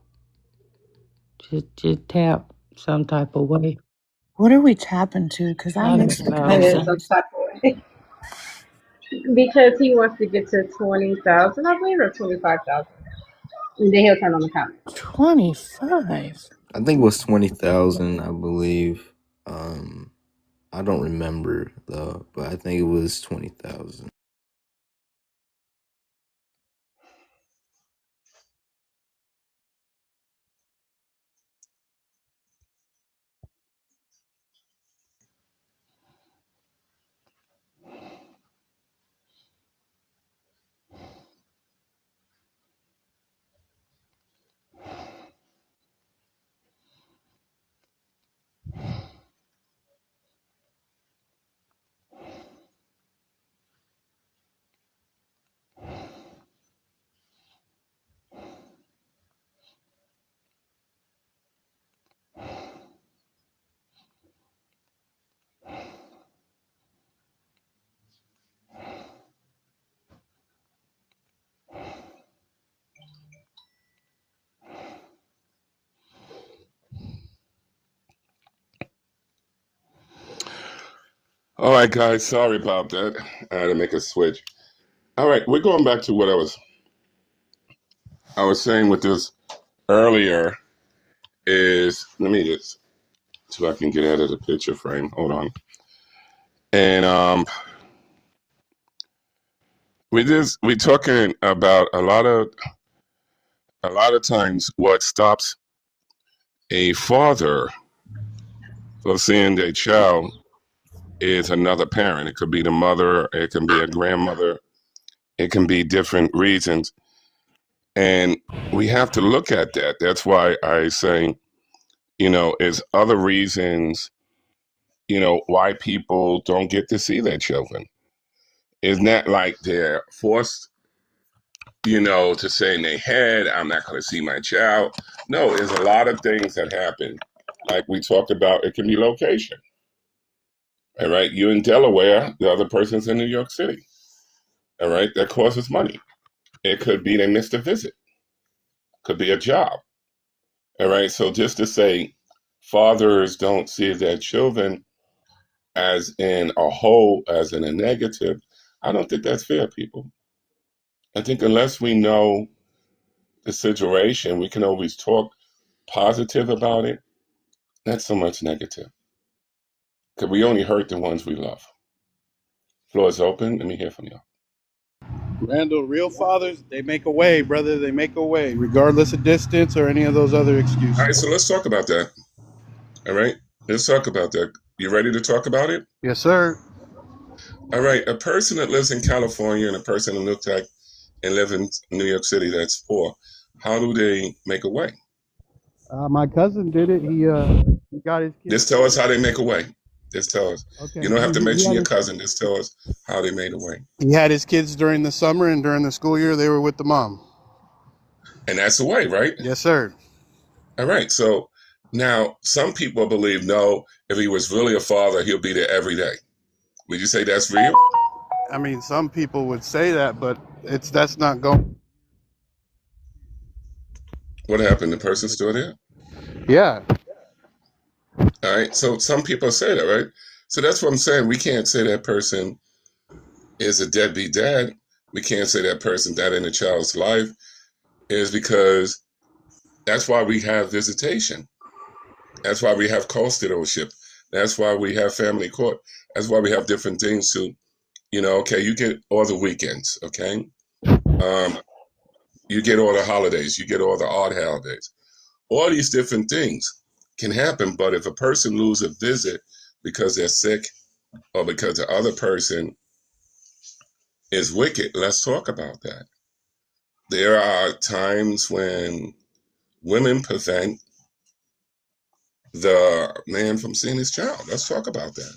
Just tap some type of way. What are we tapping to? Because I I missed don't the And know. then some conversation. type of way. Because he wants to get to 20,000, I believe, or 25,000. And then he'll turn on the camera. 25. I think it was 20,000, I believe. I don't remember though, but I think it was 20,000. All right, guys. Sorry about that. I had to make a switch. All right, we're going back to what I was saying with this earlier is let me just so I can get out of the picture frame. Hold on. And we're talking about a lot of times what stops a father from seeing their child is another parent. It could be the mother, it can be a grandmother, it can be different reasons. And we have to look at that. That's why I say, is other reasons, why people don't get to see their children. It's not like they're forced, to say in their head, I'm not going to see my child. No, there's a lot of things that happen. Like we talked about, it can be location. All right, you in Delaware, the other person's in New York City. All right, that costs money. It could be they missed a visit, could be a job. All right, so just to say fathers don't see their children as in a whole, as in a negative, I don't think that's fair, people. I think unless we know the situation, we can always talk positive about it, not so much negative. Because we only hurt the ones we love. Floor is open. Let me hear from you. Randall, real fathers, they make a way, brother. They make a way, regardless of distance or any of those other All right, excuses. so let's talk about that. All right, let's talk about that. You ready to talk about it? Yes, sir. All right, a person that lives in California and a person that looks like and lives in New York City that's poor, how do they make a way? My cousin did it. He got his kids. Just tell us how they make a way. Just tell us. Okay. You don't have to He mention had your his, cousin. Just tell us how they made a way. he had his kids during the summer, and during the school year, they were with the mom. And that's the way, right? Yes, sir. All right. So now some people believe, no, if he was really a father, he'll be there every day. Would you say that's real? I mean, some people would say that, but that's not going. What happened? The person's still there? Yeah. All right. So some people say that, right? So that's what I'm saying. We can't say that person is a deadbeat dad. We can't say that person died in a child's life is because that's why we have visitation. That's why we have custodianship. That's why we have family court. That's why we have different things to, okay, you get all the weekends, okay? You get all the holidays. You get all the odd holidays. All these different things can happen, but if a person loses a visit because they're sick or because the other person is wicked, let's talk about that. There are times when women prevent the man from seeing his child. Let's talk about that.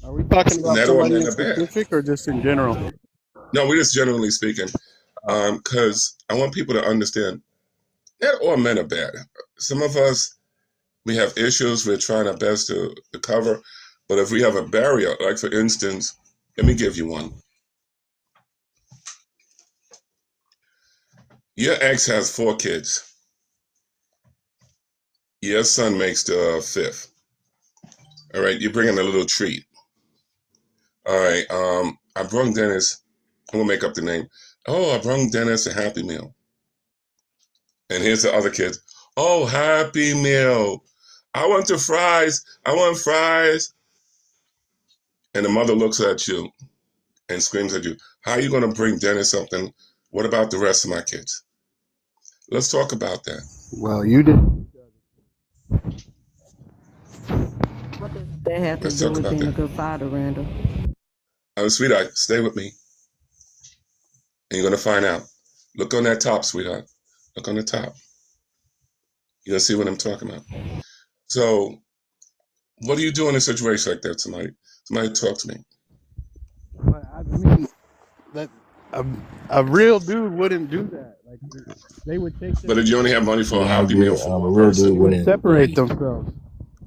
Are we talking about Not all somebody men in are bad. specific or just in general? No, we're just generally speaking, because I want people to understand not all men are bad. Some of us, we have issues we're trying our best to cover, but if we have a barrier, like for instance, let me give you one. Your ex has 4 kids. Your son makes the 5th. All right, you bring him a little treat. All right, I brought Dennis, I'm gonna make up the name. Oh, I brought Dennis a Happy Meal. And here's the other kids. Oh, Happy Meal. I want the fries. I want fries. And the mother looks at you and screams at you. How are you going to bring Dennis something? What about the rest of my kids? Let's talk about that. Well, you did. What does that have to Let's do talk with about being a that. good father, Randall? Oh, sweetheart, stay with me. And you're going to find out. Look on that top, sweetheart. Look on the top. You're going to see what I'm talking about. So, what do you do in a situation like that? Somebody talk to me. But I mean, that a, a real dude wouldn't do that. Like they would take But their if you only have money for a Yeah, I Happy Meal agree. for A one real dude person, would wouldn't. separate themselves.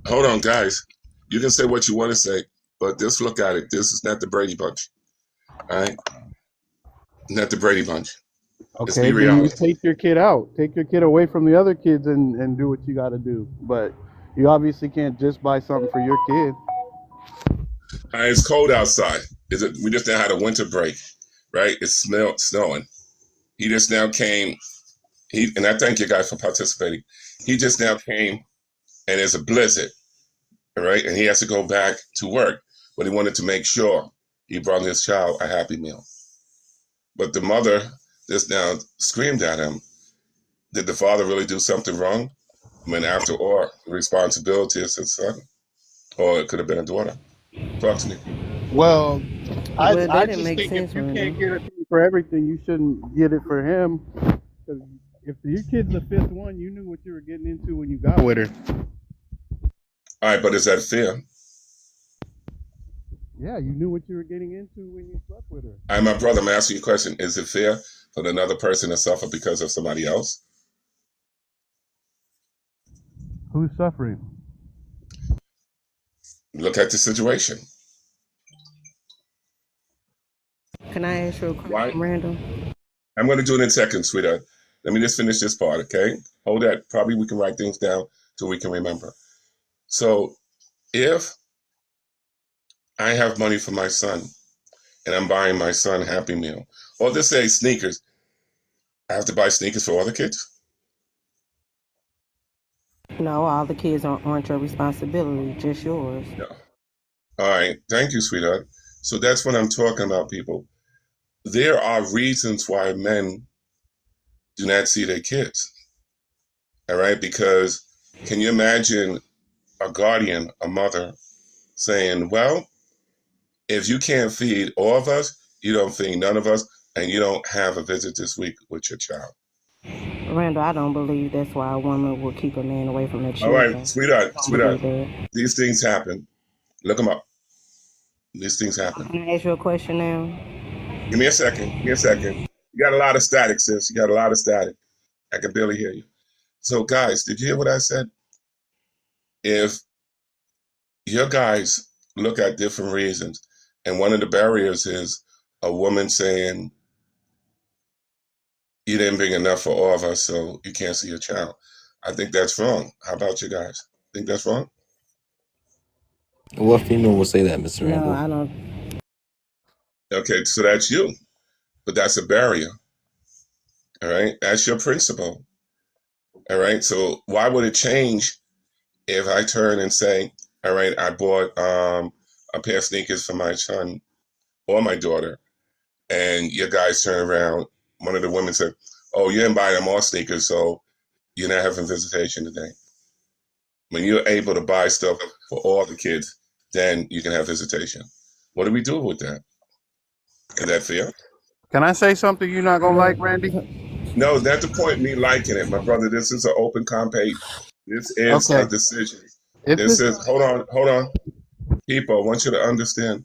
hold on, guys. You can say what you want to say, but just look at it. This is not the Brady Bunch. All right? Not the Brady Bunch. Let's be Okay, then you reality. take your kid out. Take your kid away from the other kids and do what you got to do. But you obviously can't just buy something for your kid. All right, it's cold outside. We just now had a winter break, right? It's snowing. He just now came. And I thank you guys for participating. He just now came, and there's a blizzard, all right? And he has to go back to work, but he wanted to make sure he brought his child a Happy Meal. But the mother just now screamed at him. Did the father really do something wrong? I mean, after all, the responsibility is his son, or it could have been a daughter. Talk to me. Well, Well, I that didn't just make think if sense, you Randall. can't get it for everything, you shouldn't get it for him. Because if your kid's the 5th one, you knew what you were getting into when you got with her. All right, but is that fair? Yeah, you knew what you were getting into when you slept with her. All right, my brother, I'm asking you a question. Is it fair for another person to suffer because of somebody else? Who's suffering? Look at the situation. Can I ask you a Why? question, Randall? I'm going to do it in a second, sweetheart. Let me just finish this part, okay? Hold that. Probably we can write things down so we can remember. So if I have money for my son and I'm buying my son Happy Meal, or just say sneakers, I have to buy sneakers for all the kids? No, all the kids aren't your responsibility, just yours. No. All right. Thank you, sweetheart. So that's what I'm talking about, people. There are reasons why men do not see their kids. All right. Because can you imagine a guardian, a mother, saying, well, if you can't feed all of us, you don't feed none of us, and you don't have a visit this week with your child. Randall, I don't believe that's why a woman will keep a man away from their All right, children. sweetheart, I don't sweetheart. believe that. These things happen. Look them up. These things happen. Can I ask you a question now? Give me a second. Give me a second. You got a lot of static, sis. You got a lot of static. I can barely hear you. So, guys, did you hear what I said? If your guys look at different reasons, and one of the barriers is a woman saying, you didn't bring enough for all of us, so you can't see your child. I think that's wrong. How about you guys? Think that's wrong? What female would say that, Mr. No, Randall? I don't. Okay, so that's you, but that's a barrier. All right, that's your principle. All right, so why would it change if I turn and say, all right, I bought a pair of sneakers for my son or my daughter, and your guys turn around, one of the women said, oh, you didn't buy them all sneakers, so you're not having visitation today. When you're able to buy stuff for all the kids, then you can have visitation. What do we do with that? Is that fair? Can I say something you're not gonna like, Well, Randy? No, that's the point. Me liking it, my brother. This is an open campaign. This is a Okay. decision. If This this is hold on. People, I want you to understand.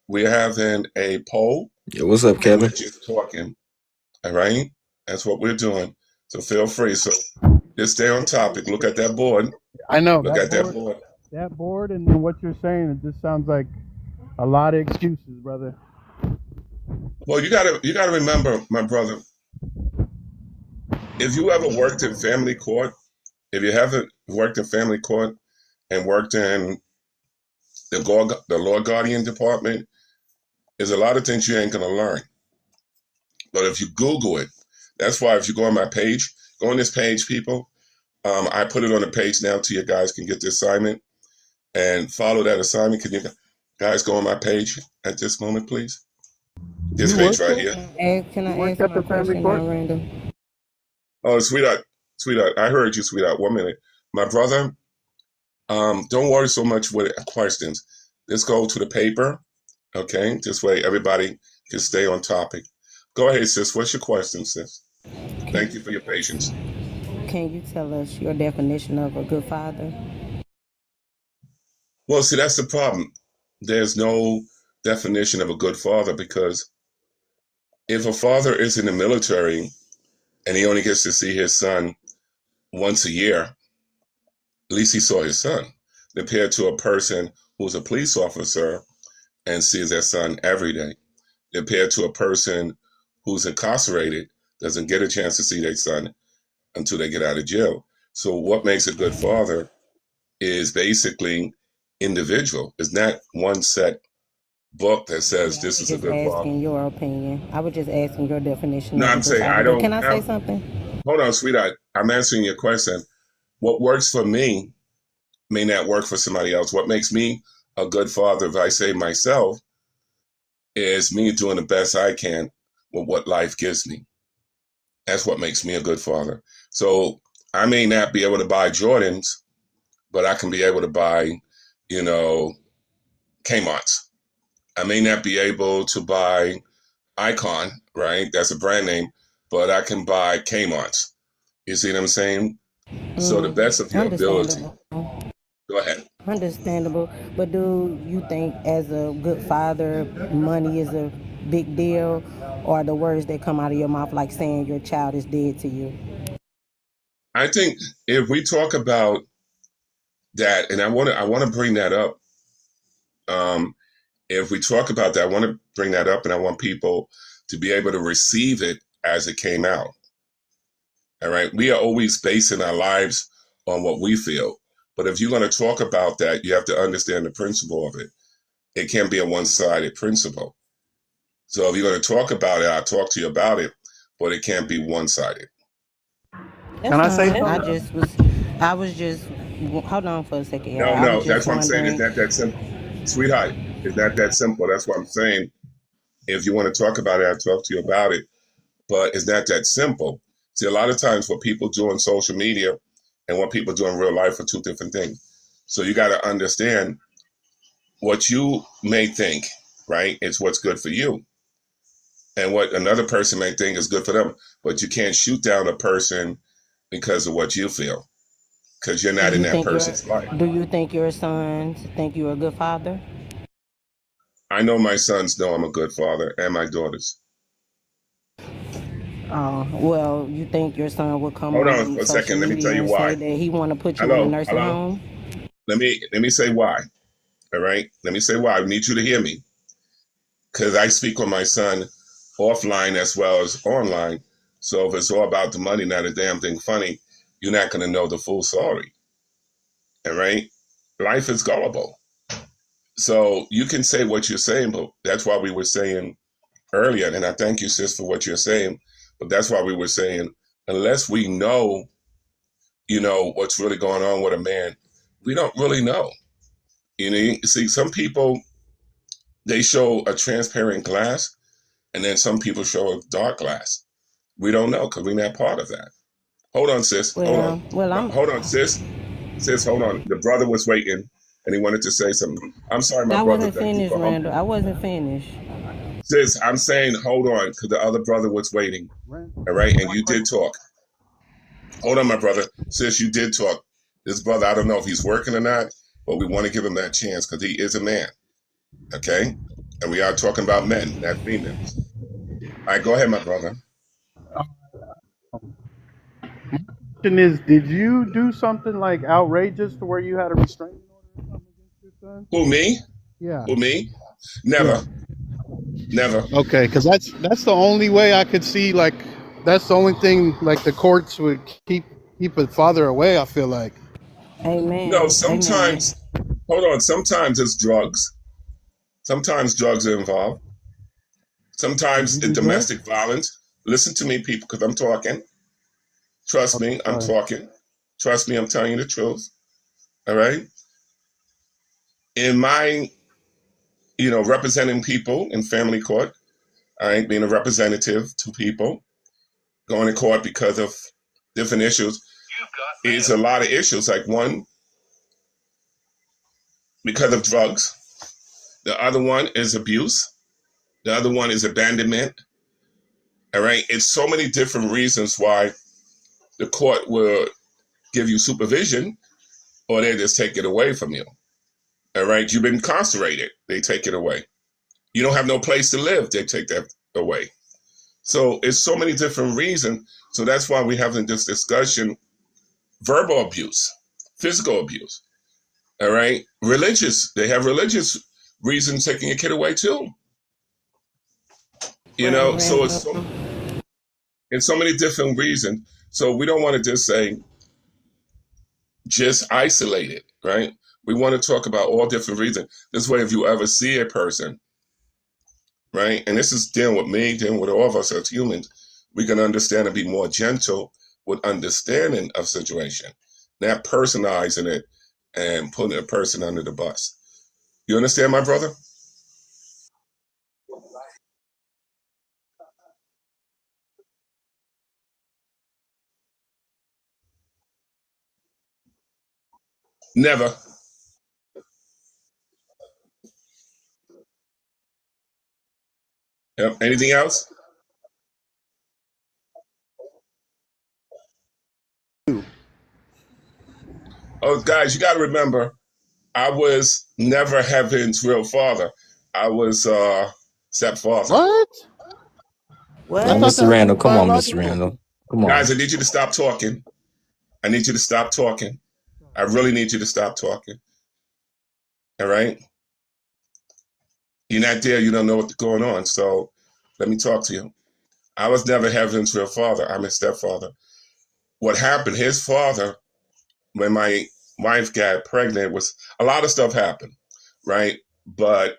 We're having a poll, Yo, what's up, and we're Kevin? just talking. All right, that's what we're doing. So feel free. So just stay on topic. Look at that board. I know Look at that board. that board and then what you're saying, it just sounds like a lot of excuses, brother. Well, you gotta remember, my brother. If you ever worked in family court, if you haven't worked in family court and worked in the law guardian department, there's a lot of things you ain't gonna learn. But if you Google it, that's why if you go on my page, go on this page, people. I put it on the page now so you guys can get the assignment and follow that assignment. Can you guys go on my page at this moment, please? This You page worked right there? here. Can You I worked ask at my the family question court? now, Randall? Oh, sweetheart, I heard you, sweetheart. 1 minute. My brother, don't worry so much with questions. Let's go to the paper, okay? This way everybody can stay on topic. Go ahead, sis. What's your question, sis? Thank you for your patience. Can you tell us your definition of a good father? Well, see, that's the problem. There's no definition of a good father because if a father is in the military and he only gets to see his son once a year, at least he saw his son, compared to a person who's a police officer and sees their son every day, compared to a person who's incarcerated, doesn't get a chance to see their son until they get out of jail. So what makes a good father is basically individual. It's not one set book that says Yeah, I this was is a just good father. asking your opinion. I was just asking your definition No, of a I'm good saying father. I But don't can I say have, something? hold on, sweetheart. I'm answering your question. What works for me may not work for somebody else. What makes me a good father, if I say myself, is me doing the best I can with what life gives me. That's what makes me a good father. So I may not be able to buy Jordans, but I can be able to buy, you know, Kmart's. I may not be able to buy Icon, right? That's a brand name, but I can buy Kmart's. You see what I'm saying? So the best of your ability. Understandable. Go ahead. Understandable. But do you think, as a good father, money is a big deal, or the words that come out of your mouth, like saying your child is dead to you? I think if we talk about that, and I want to bring that up If we talk about that, I want to bring that up, and I want people to be able to receive it as it came out. All right. We are always basing our lives on what we feel. But if you're going to talk about that, you have to understand the principle of it. It can't be a one-sided principle. So if you're going to talk about it, I'll talk to you about it, but it can't be one-sided. That's Can I say fine. something? I was just, hold on for a second, y'all. No, I was no, just that's what I'm saying. It's wondering. not that simple. Sweetheart, it's not that simple. That's what I'm saying. If you want to talk about it, I'll talk to you about it. But it's not that simple. See, a lot of times what people do on social media and what people do in real life are two different things. So you got to understand what you may think, right? It's what's good for you. And what another person may think is good for them. But you can't shoot down a person because of what you feel, because you're Do not in you that think person's life. your sons think you're a good father? I know my sons know I'm a good father, and my daughters. Well, you think your son will come Hold on on for a social second. Let me tell media you and say why. that he want to put you in a Hello, nursing hello. home? Let me say why. All right. Let me say why. I need you to hear me, because I speak with my son offline as well as online. So if it's all about the money, not a damn thing funny, you're not going to know the full story. All right. Life is gullible. So you can say what you're saying, but that's why we were saying earlier, and I thank you, sis, for what you're saying. But that's why we were saying, unless we know, what's really going on with a man, we don't really know. You see, some people, they show a transparent glass, and then some people show a dark glass. We don't know because we're not part of that. Hold on, sis. Hold on. I'm. Hold on, sis. Sis, hold on. The brother was waiting, and he wanted to say something. I'm sorry, my I brother. wasn't Thank you finished, for Randall. I wasn't finished. sis. I'm saying hold on because the other brother was waiting. All right, and you did talk. Hold on, my brother. Sis, you did talk. This brother, I don't know if he's working or not, but we want to give him that chance because he is a man. Okay? And we are talking about men, not females. All right, go ahead, my brother. Question is, did you do something like outrageous to where you had a restraining order or something against your son? Who, me? Yeah, Who, me? yeah. Never. Never. Okay, because that's the only way I could see. Like, that's the only thing. Like, the courts would keep a father away. I feel like. No, Amen. Amen. sometimes, hold on, sometimes it's drugs. Sometimes drugs are involved. Did Sometimes you it's do drugs? domestic violence. Listen to me, people, because I'm talking. Trust Okay, me, I'm sorry. talking. Trust me, I'm telling you the truth. All right? In my, representing people in family court, all right, being a representative to people, going to court because of different issues, it's a lot of issues. Like one, because of drugs. The other one is abuse. The other one is abandonment. All right. It's so many different reasons why the court will give you supervision or they just take it away from you. All right. You've been incarcerated. They take it away. You don't have no place to live. They take that away. So it's so many different reasons. So that's why we're having this discussion. Verbal abuse, physical abuse. All right. Religious. They have religious reasons taking a kid away too. So Randall. it's so many different reasons. So we don't want to just say just isolate it, right? We want to talk about all different reasons. This way, if you ever see a person, right, and this is dealing with me, dealing with all of us as humans, we can understand and be more gentle with understanding of situation, not personalizing it and putting a person under the bus. You understand, my brother? Never. Yep. Anything else? Oh, guys, you got to remember, I was never Heaven's real father. I was stepfather. What? I Hey, What? thought Mr. that was Randall, his come on, Mr. biological. Randall. Come Guys, on. I need you to stop talking. I need you to stop talking. I really need you to stop talking. All right? You're not there. You don't know what's going on. So let me talk to you. I was never Heaven's real father. I'm his stepfather. What happened, his father, when my wife got pregnant, was a lot of stuff happened, right? But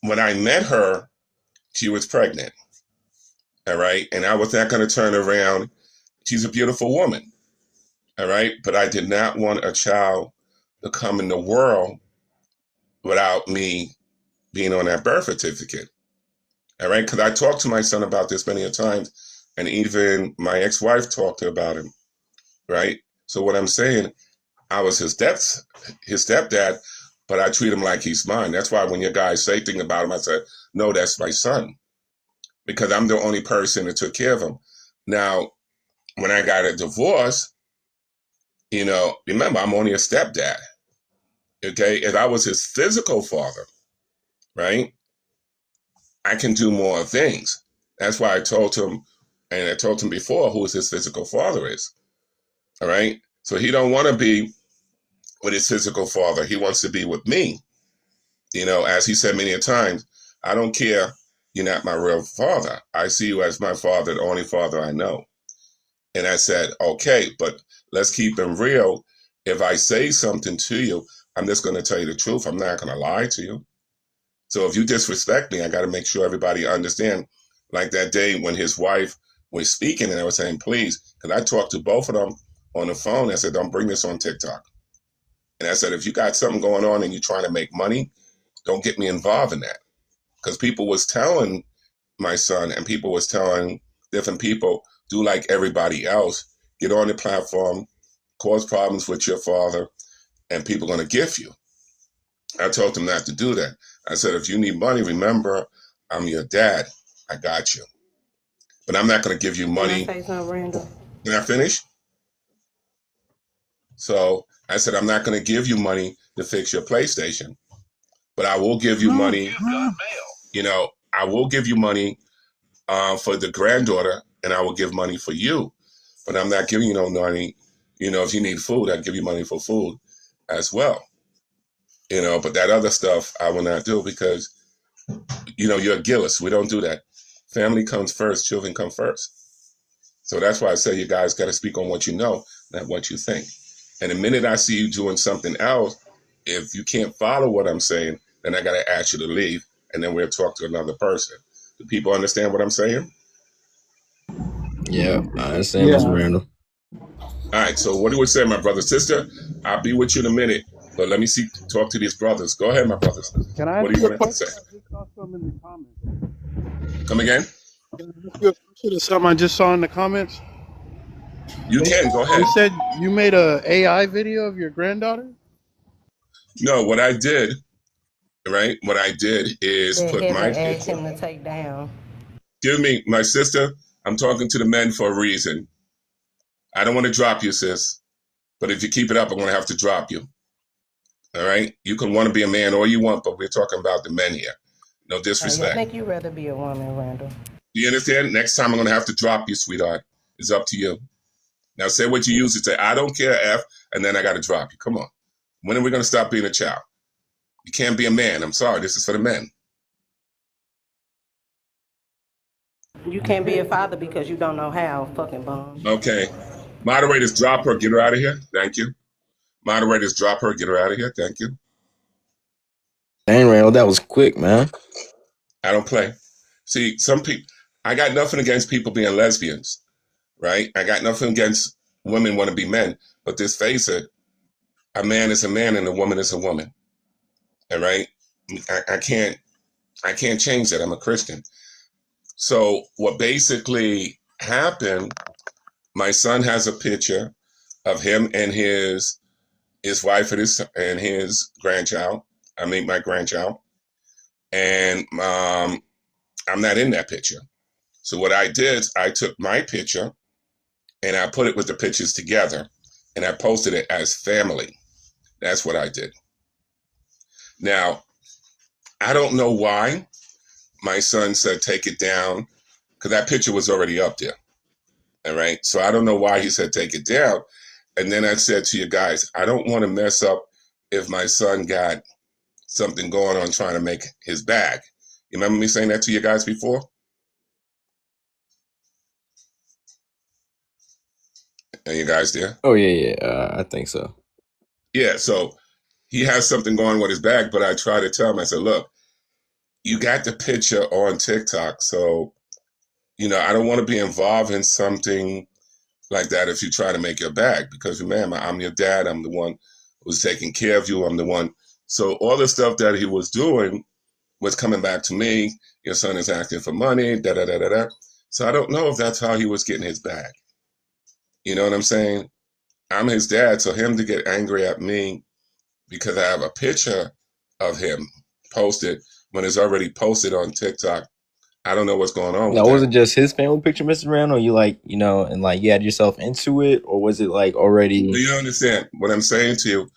when I met her, she was pregnant, all right? And I was not going to turn around. She's a beautiful woman, all right? But I did not want a child to come in the world without me being on that birth certificate, all right? Because I talked to my son about this many a times, and even my ex-wife talked about him, right? So what I'm saying, I was his stepdad, but I treat him like he's mine. That's why when your guys say things about him, I said, no, that's my son, because I'm the only person that took care of him. Now, when I got a divorce, remember, I'm only a stepdad. Okay, if I was his physical father, right, I can do more things. That's why I told him, and I told him before who his physical father is. All right, so he don't want to be with his physical father. He wants to be with me. As he said many a times, I don't care. You're not my real father. I see you as my father, the only father I know. And I said, okay, but let's keep it real. If I say something to you, I'm just going to tell you the truth. I'm not going to lie to you. So if you disrespect me, I got to make sure everybody understand. Like that day when his wife was speaking and I was saying, please, because I talked to both of them on the phone. I said, don't bring this on TikTok. And I said, if you got something going on and you're trying to make money, don't get me involved in that. Because people was telling my son and people was telling different people, do like everybody else, get on the platform, cause problems with your father, and people are going to gift you. I told them not to do that. I said, if you need money, remember, I'm your dad. I got you. But I'm not going to give you money. Can I say something, Randall? Can I finish? So I said, I'm not going to give you money to fix your PlayStation, but I will give you money. I will give you money for the granddaughter, and I will give money for you. But I'm not giving you no money. If you need food, I'll give you money for food as well. But that other stuff I will not do because, you're a Gillis. We don't do that. Family comes first, children come first. So that's why I say you guys got to speak on what you know, not what you think. And the minute I see you doing something else, if you can't follow what I'm saying, then I got to ask you to leave, and then we'll talk to another person. Do people understand what I'm saying? Yeah, I understand, Mr. Yeah. Randall. All right, so what do we say, my brother, sister? I'll be with you in a minute, but let me talk to these brothers. Go ahead, my brothers. Can I What ask do you you a want to question? say? I just saw some in the comments. Come again? Can I ask you a question of something I just saw in the comments? You They can, go they ahead. said you made a AI video of your granddaughter. No, what I did, right? What I did is That put my Heaven asked picture. him to take down. Give me, my sister, I'm talking to the men for a reason. I don't want to drop you, sis, but if you keep it up, I'm going to have to drop you. All right? You can want to be a man all you want, but we're talking about the men here. No Yeah, I disrespect. think you'd rather be a woman, Randall. Do you understand? Next time I'm going to have to drop you, sweetheart. It's up to you. Now say what you use to say, I don't care, F, and then I got to drop you. Come on. When are we going to stop being a child? You can't be a man. I'm sorry. This is for the men. You can't be a father because you don't know how, fucking bum. Okay. Moderators, drop her. Get her out of here. Thank you. Moderators, drop her. Get her out of here. Thank you. Dang, Randall, that was quick, man. I don't play. See, some people, I got nothing against people being lesbians, right? I got nothing against women want to be men. But just face it, a man is a man and a woman is a woman. All right? I can't change that. I'm a Christian. So what basically happened, my son has a picture of him and his wife and his grandchild. I mean my grandchild. And I'm not in that picture. So what I did, I took my picture and I put it with the pictures together and I posted it as family. That's what I did. Now, I don't know why my son said take it down because that picture was already up there. All right. So I don't know why he said take it down. And then I said to you guys, I don't want to mess up if my son got something going on trying to make his bag. You remember me saying that to you guys before? Are you guys there? Oh yeah, I think so. Yeah, so he has something going with his bag, but I try to tell him, I said, look, you got the picture on TikTok, so, I don't want to be involved in something like that if you try to make your bag, because remember, I'm your dad, I'm the one who's taking care of you, I'm the one. So all the stuff that he was doing was coming back to me. Your son is asking for money, da da da da da. So I don't know if that's how he was getting his bag. You know what I'm saying? I'm his dad, so him to get angry at me because I have a picture of him posted when it's already posted on TikTok. I don't know what's going on with Now, was that. it just his family picture, Mr. Randall? Or you and like you had yourself into it, or was it like Do already? you understand what I'm saying to you?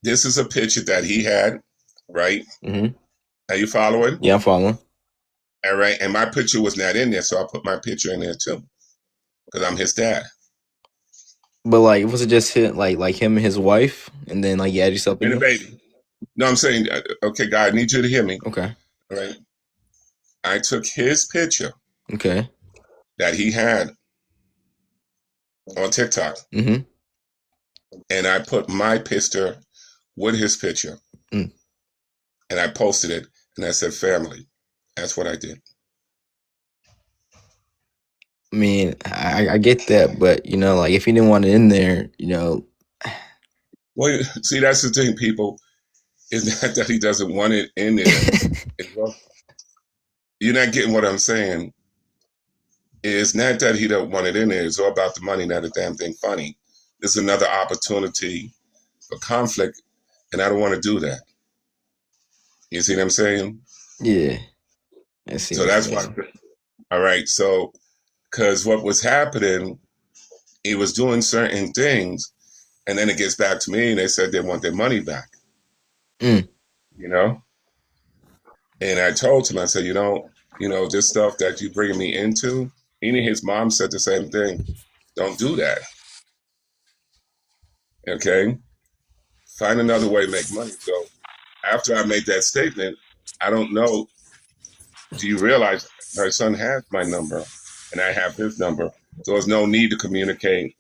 This is a picture that he had, right? Mm-hmm. Are you following? Yeah, I'm following. All right. And my picture was not in there, so I put my picture in there too because I'm his dad. But like, was it just him, like him and his wife, and then like you had yourself And in the it? baby. No, I'm saying, okay, God, I need you to hear me. Okay. All right. I took his picture Okay. that he had on TikTok Mm-hmm. and I put my picture with his picture Mm. and I posted it and I said, family. That's what I did. I mean, I get that, but like if you didn't want it in there, Well, see, that's the thing, people. It's not that he doesn't want it in there. You're not getting what I'm saying. It's not that he don't want it in there. It's all about the money, not a damn thing funny. This is another opportunity for conflict, and I don't want to do that. You see what I'm saying? yeah, I see So what that's you why. mean. All right. So, because what was happening, he was doing certain things, and then it gets back to me, and they said they want their money back. Mm. You know, and I told him, I said, this stuff that you bringing me into. Even his mom said the same thing. Don't do that. Okay, find another way to make money. So after I made that statement, I don't know. Do you realize my son has my number, and I have his number, so there's no need to communicate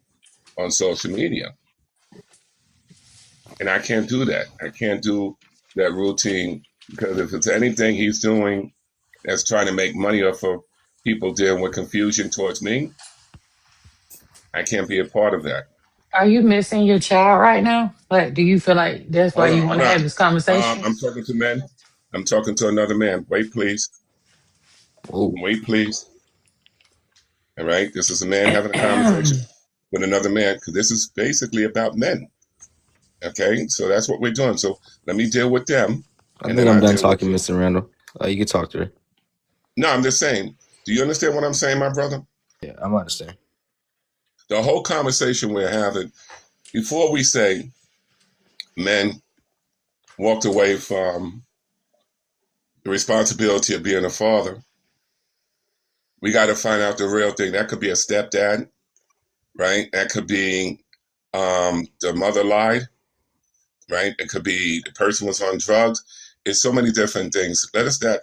on social media. And I can't do that. I can't do that routine because if it's anything he's doing that's trying to make money off of people dealing with confusion towards me, I can't be a part of that. Are you missing your child right now? Like, do you feel like that's why you want Hold to on. have this conversation? I'm talking to men. I'm talking to another man. Wait, please. Oh, Wait, please. All right. This is a man having a conversation with another man because this is basically about men. Okay. So that's what we're doing. So let me deal with them I and think then I'm I'll done deal with talking, you. Mr. Randall. You can talk to her. No, I'm just saying. Do you understand what I'm saying, my brother? Yeah, I'm understand. The whole conversation we're having, before we say men walked away from the responsibility of being a father, we got to find out the real thing. That could be a stepdad, right? That could be the mother lied, right? It could be the person was on drugs. It's so many different things. Let us not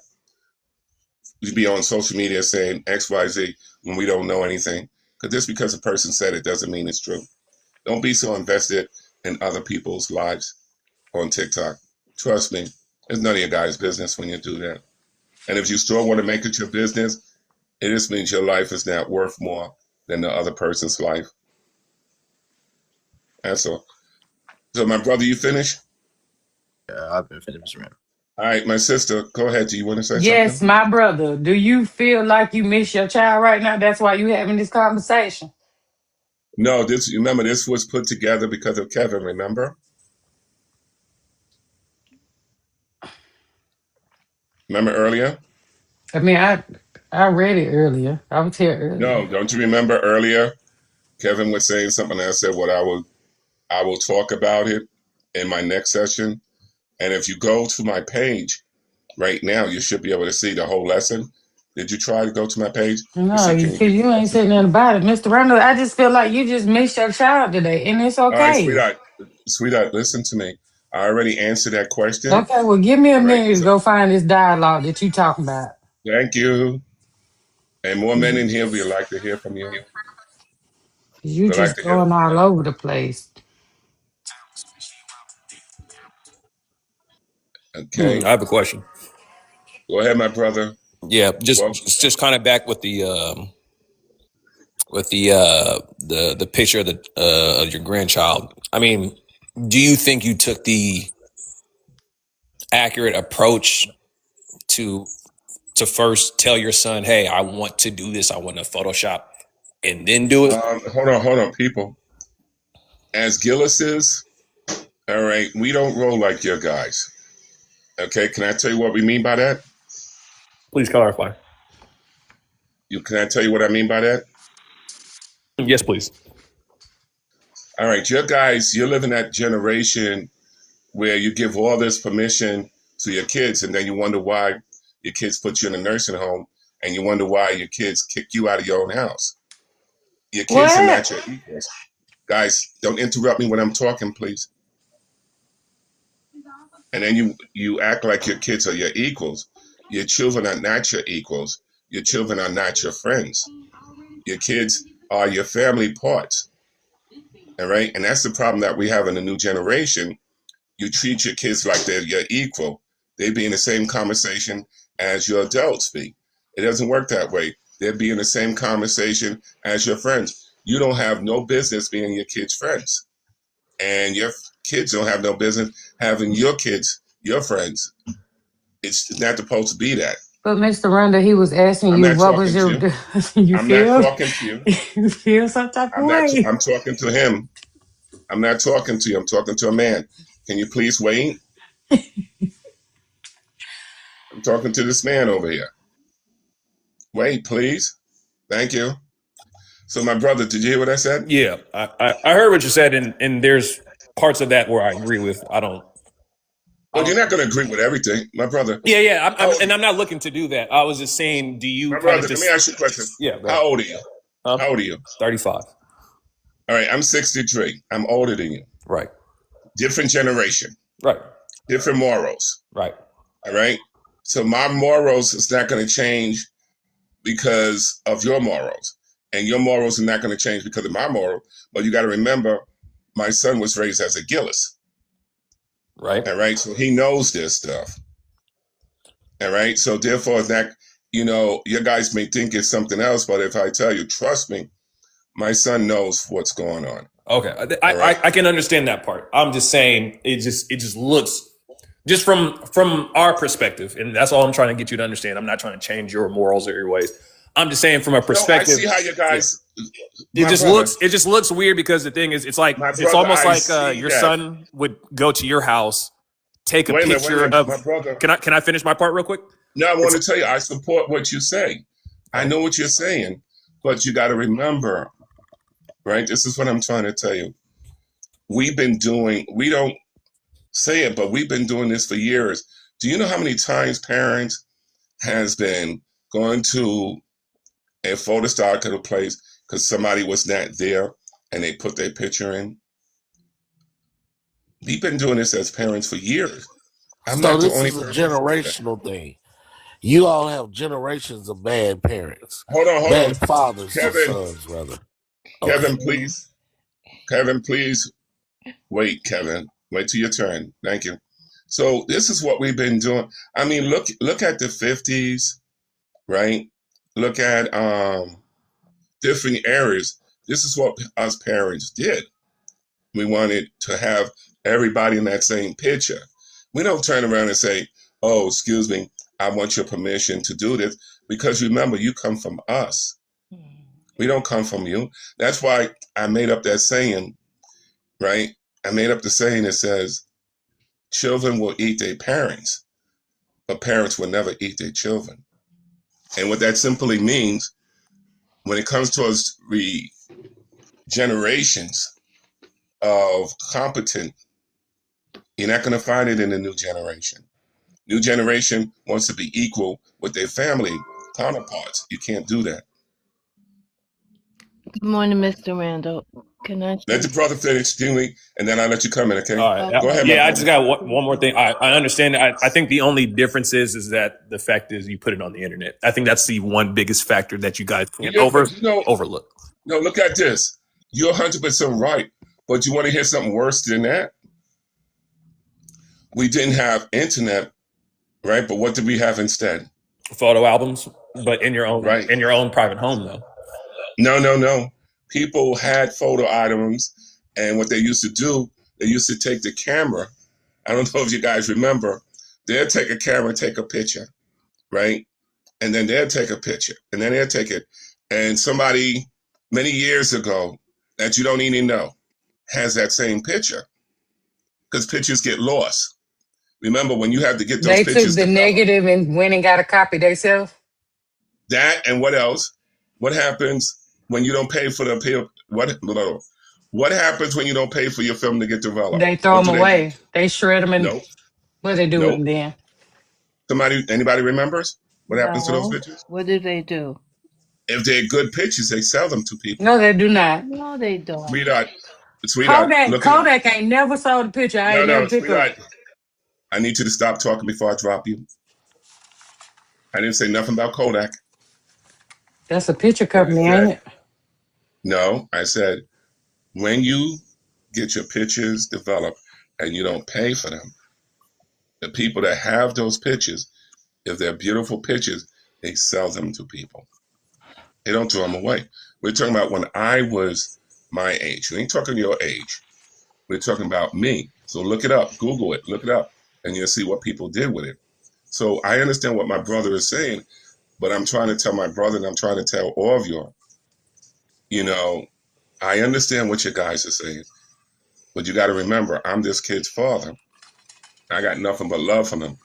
be on social media saying X, Y, Z when we don't know anything. Because just because a person said it doesn't mean it's true. Don't be so invested in other people's lives on TikTok. Trust me, it's none of your guys' business when you do that. And if you still want to make it your business, it just means your life is not worth more than the other person's life. That's all. So, my brother, you finish? Yeah, I've been finished, Mr. Randall. All right, my sister, go ahead. Do you want to say Yes, something? my brother. Do you feel like you miss your child right now? That's why you having this conversation. No, remember this was put together because of Kevin, remember? Remember earlier? I mean, I read it earlier. I was here No, earlier. don't you remember earlier? Kevin was saying something. And I said, "What I will talk about it in my next session." And if you go to my page right now, you should be able to see the whole lesson. Did you try to go to my page and No, see? Can you because read you the ain't lesson? saying nothing about it, Mr. Randall. I just feel like you just missed your child today, and it's All right, okay. sweetheart, listen to me. I already answered that question. Okay, well, give me a All right. minute to So go find this dialogue that you talking about. thank you. And more men in here, we'd like to hear from you. You We'd like just to hear going from all over the place. you. Okay. I have a question. Go ahead, my brother. Yeah, Well, just kind of back with the picture of your grandchild. I mean, do you think you took the accurate approach to first tell your son, "Hey, I want to do this. I want to Photoshop," and then do it? hold on, people. As Gillises, all right, we don't roll like your guys. Okay, can I tell you what we mean by that? Please clarify. Can I tell you what I mean by that? Yes, please. All right, your guys, you live in that generation where you give all this permission to your kids, and then you wonder why your kids put you in a nursing home, and you wonder why your kids kick you out of your own house. Your kids are What? not your equals. Guys, don't interrupt me when I'm talking, please. And then you act like your kids are your equals. Your children are not your equals. Your children are not your friends. Your kids are your family parts. All right. And that's the problem that we have in the new generation. You treat your kids like they're your equal. They be in the same conversation as your adults be. It doesn't work that way. They'll be in the same conversation as your friends. You don't have no business being your kids' friends. And your kids don't have no business having your kids, your friends. It's not supposed to be that. But Mr. Randall, he was asking I'm you not what was talking to your you. you I'm not feel talking to you. you feel some type of way. I'm talking to him. I'm not talking to you. I'm talking to a man. Can you please wait? I'm talking to this man over here. Wait, please. Thank you. So, my brother, did you hear what I said? Yeah, I heard what you said, and there's parts of that where I agree with. I Well, you're don't. not going to agree with everything, my brother. Yeah, yeah. How old are I'm you? not looking to do that. I was just saying, do you My kind of brother, let me just? ask you a question. Yeah, go ahead. How old are you? Huh? How old are you? 35. All right, I'm 63. I'm older than you. Right. Different generation, Right. different morals. Right. All right. So, my morals is not going to change because of your morals. And your morals are not going to change because of my moral. But you got to remember, my son was raised as a Gillis. Right. All right. So he knows this stuff. All right. So therefore, that, your guys may think it's something else. But if I tell you, trust me, my son knows what's going on. Okay. All right. I can understand that part. I'm just saying it just looks just from our perspective, and that's all I'm trying to get you to understand. I'm not trying to change your morals or your ways. I'm just saying from a No, I perspective. see how you Yeah. guys, my brother, It just looks weird because the thing is my it's brother, almost I like see your that. son would go to your house, take a Wait a picture minute, my of. brother. Can I finish my part real quick? No, I want It's to tell you, I support what you say. I oh, know what you're saying, but you got to remember, right? This is what I'm trying to tell you. We don't say it, but we've been doing this for years. Do you know how many times parents has been going to a photostatical place because somebody was not there and they put their picture in? We've been doing this as parents for years. I'm So not the this only is a person that does that. generational thing. You all have generations of bad parents, Hold on. bad fathers to Kevin, sons, rather. Okay. Kevin, please. Kevin, please wait, Kevin. Wait till your turn. Thank you. So this is what we've been doing. I mean, look at the 50s, right? Look at different areas. This is what us parents did. We wanted to have everybody in that same picture. We don't turn around and say, "Oh, excuse me, I want your permission to do this," because remember, you come from us. We don't come from you. That's why I made up that saying, right? I made up the saying that says, "Children will eat their parents, but parents will never eat their children." And what that simply means, when it comes towards generations of competent, you're not going to find it in the new generation. New generation wants to be equal with their family counterparts. You can't do that. Good morning, Mr. Randall. Can I Let the say? brother finish, Stingley, and then I'll let you come in, okay? All right. Go ahead, my Yeah, I just brother. got one more thing. I understand. I think the only difference is that the fact is you put it on the internet. I think that's the one biggest factor that you guys can't Yeah, but you know, overlook. no, look at this. You're 100% right. But you want to hear something worse than that? We didn't have internet, right? But what did we have instead? Photo albums, but Right. in your own private home though. No, no, no. People had photo items, and what they used to do, they used to take the camera. I don't know if you guys remember. They'd take a camera, take a picture, right? And then they'd take a picture, and then they'd take it. And somebody many years ago that you don't even know has that same picture because pictures get lost. Remember when you had to get those They took pictures the developed? negative and went and got a copy themselves. That and what else? What happens when you don't pay for the appeal? What happens when you don't pay for your film to get developed? They throw What them do they do? away. They shred them and Nope. what they do with Nope. them then? Anybody remembers what happens to those No. pictures? What do they do? If they're good pictures, they sell them to people. No, they do not. No, they don't. Sweetheart, sweetheart, Kodak, look it up. Kodak ain't never sold a picture. I No, ain't never no, pick up. sweetheart, I need you to stop talking before I drop you. I didn't say nothing about Kodak. That's a picture What I company, ain't said, it? no, I said, when you get your pictures developed and you don't pay for them, the people that have those pictures, if they're beautiful pictures, they sell them to people. They don't throw them away. We're talking about when I was my age. We ain't talking your age. We're talking about me. So look it up, Google it, look it up, and you'll see what people did with it. So I understand what my brother is saying, but I'm trying to tell my brother and I'm trying to tell all of you, you know, I understand what you guys are saying, but you got to remember, I'm this kid's father. I got nothing but love for him.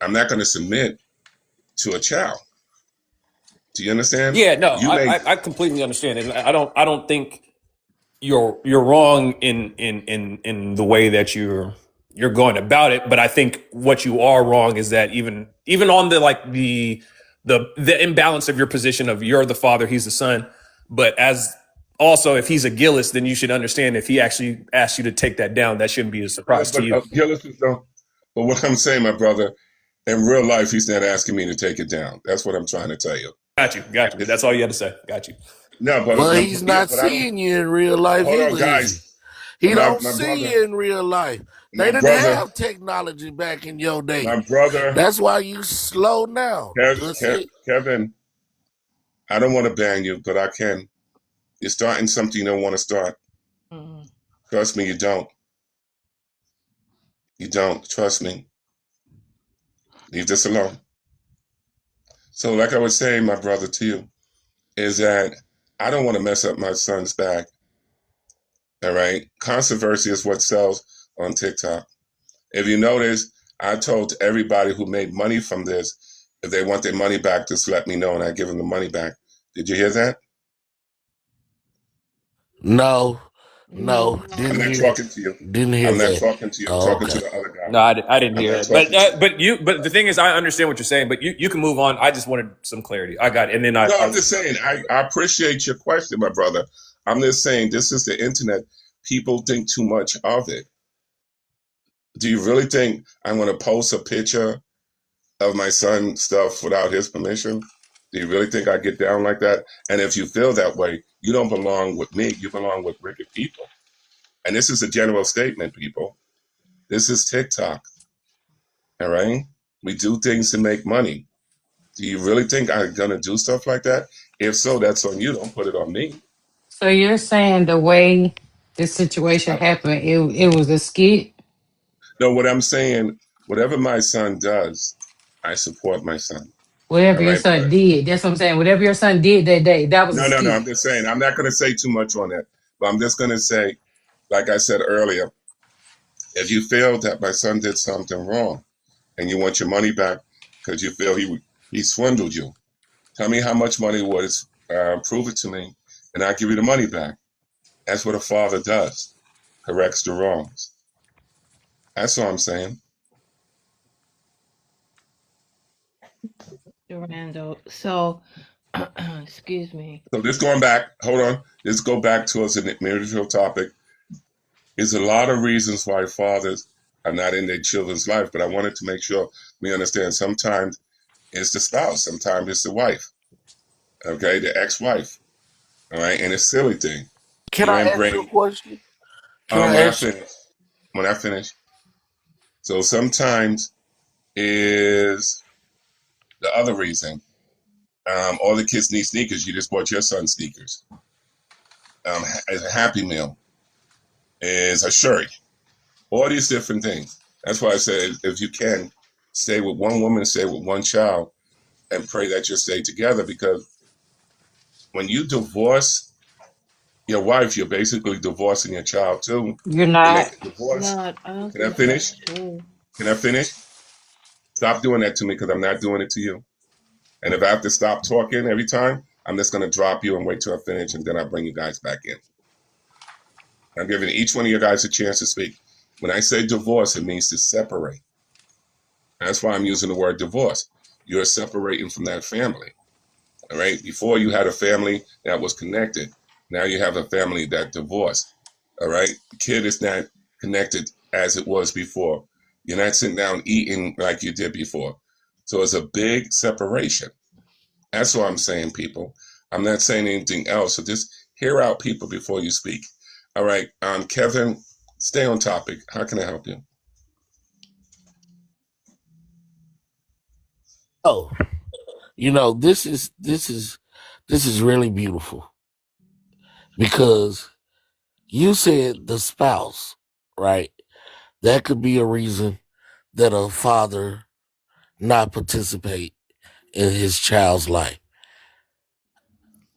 I'm not going to submit to a child. Do you understand? Yeah, no, You may, I completely understand, and I don't think you're wrong in the way that you're going about it. But I think what you are wrong is that even on the like the imbalance of your position of you're the father, he's the son, but as also if he's a Gillis, then you should understand if he actually asked you to take that down, that shouldn't be a yeah, surprise to but you. Gillis is no. But what I'm saying, my brother, in real life, he's not asking me to take it down. That's what I'm trying to tell you. Got you. That's all you had to say. Got you. No, But he's not but I don't. seeing you in real life Hold on, either, is he? guys. He don't My see brother, you in real life. They my didn't brother, have technology back in your day. my brother, That's why you slow now, pussy. Kevin. I don't want to ban you, but I can. You're starting something you don't want to start. Mm. Trust me, you don't. You don't. Trust me. Leave this alone. So, like I was saying, my brother, to you, is that I don't want to mess up my son's back. All right. Controversy is what sells on TikTok. If you notice, I told everybody who made money from this, if they want their money back, just let me know and I give them the money back. Did you hear that? No, No. I'm didn't not hear, talking to you. didn't hear I'm not that. talking to you. I'm Oh, talking to okay. the other guy. No, I didn't I'm hear not it. talking to you. But the thing is, I understand what you're saying. But you can move on. I just wanted some clarity. I got it. And then No, I'm just saying, I appreciate your question, my brother. I'm just saying, this is the internet. People think too much of it. Do you really think I'm going to post a picture of my son stuff without his permission? Do you really think I get down like that? And if you feel that way, you don't belong with me. You belong with wicked people. And this is a general statement, people. This is TikTok. All right? We do things to make money. Do you really think I'm going to do stuff like that? If so, that's on you. Don't put it on me. So you're saying the way this situation happened, it was a skit? No, what I'm saying, whatever my son does, I support my son. Whatever All your right? son But did, that's what I'm saying. Whatever your son did that day, that was a no. skit. I'm just saying, I'm not going to say too much on that. But I'm just going to say, like I said earlier, if you feel that my son did something wrong and you want your money back because you feel he swindled you, tell me how much money it was, prove it to me, and I'll give you the money back. That's what a father does, corrects the wrongs. That's all I'm saying. Randall. So, excuse me. So just going back, hold on. Let's go back towards the individual topic. There's a lot of reasons why fathers are not in their children's life, but I wanted to make sure we understand. Sometimes it's the spouse, sometimes it's the wife, okay, the ex-wife, all right, and it's a silly thing. Can You I ain't ask you a bring. question? Can I When I ask? finish, when I finish. So sometimes is the other reason. All the kids need sneakers. You just bought your son sneakers. As a Happy Meal is a shirt. All these different things. That's why I said if you can stay with one woman, stay with one child, and pray that you stay together. Because when you divorce your wife, you're basically divorcing your child too. You're And that not. divorce. No, I don't Can I think finish? that's true. Can I finish? Stop doing that to me because I'm not doing it to you. And if I have to stop talking every time, I'm just going to drop you and wait till I finish, and then I'll bring you guys back in. I'm giving each one of you guys a chance to speak. When I say divorce, it means to separate. That's why I'm using the word divorce. You're separating from that family. All right. Before you had a family that was connected. Now you have a family that divorced. All right. The kid is not connected as it was before. You're not sitting down eating like you did before. So it's a big separation. That's what I'm saying, people. I'm not saying anything else. So just hear out people before you speak. All right. Kevin, stay on topic. How can I help you? Oh, this is really beautiful because you said the spouse, right? That could be a reason that a father not participate in his child's life.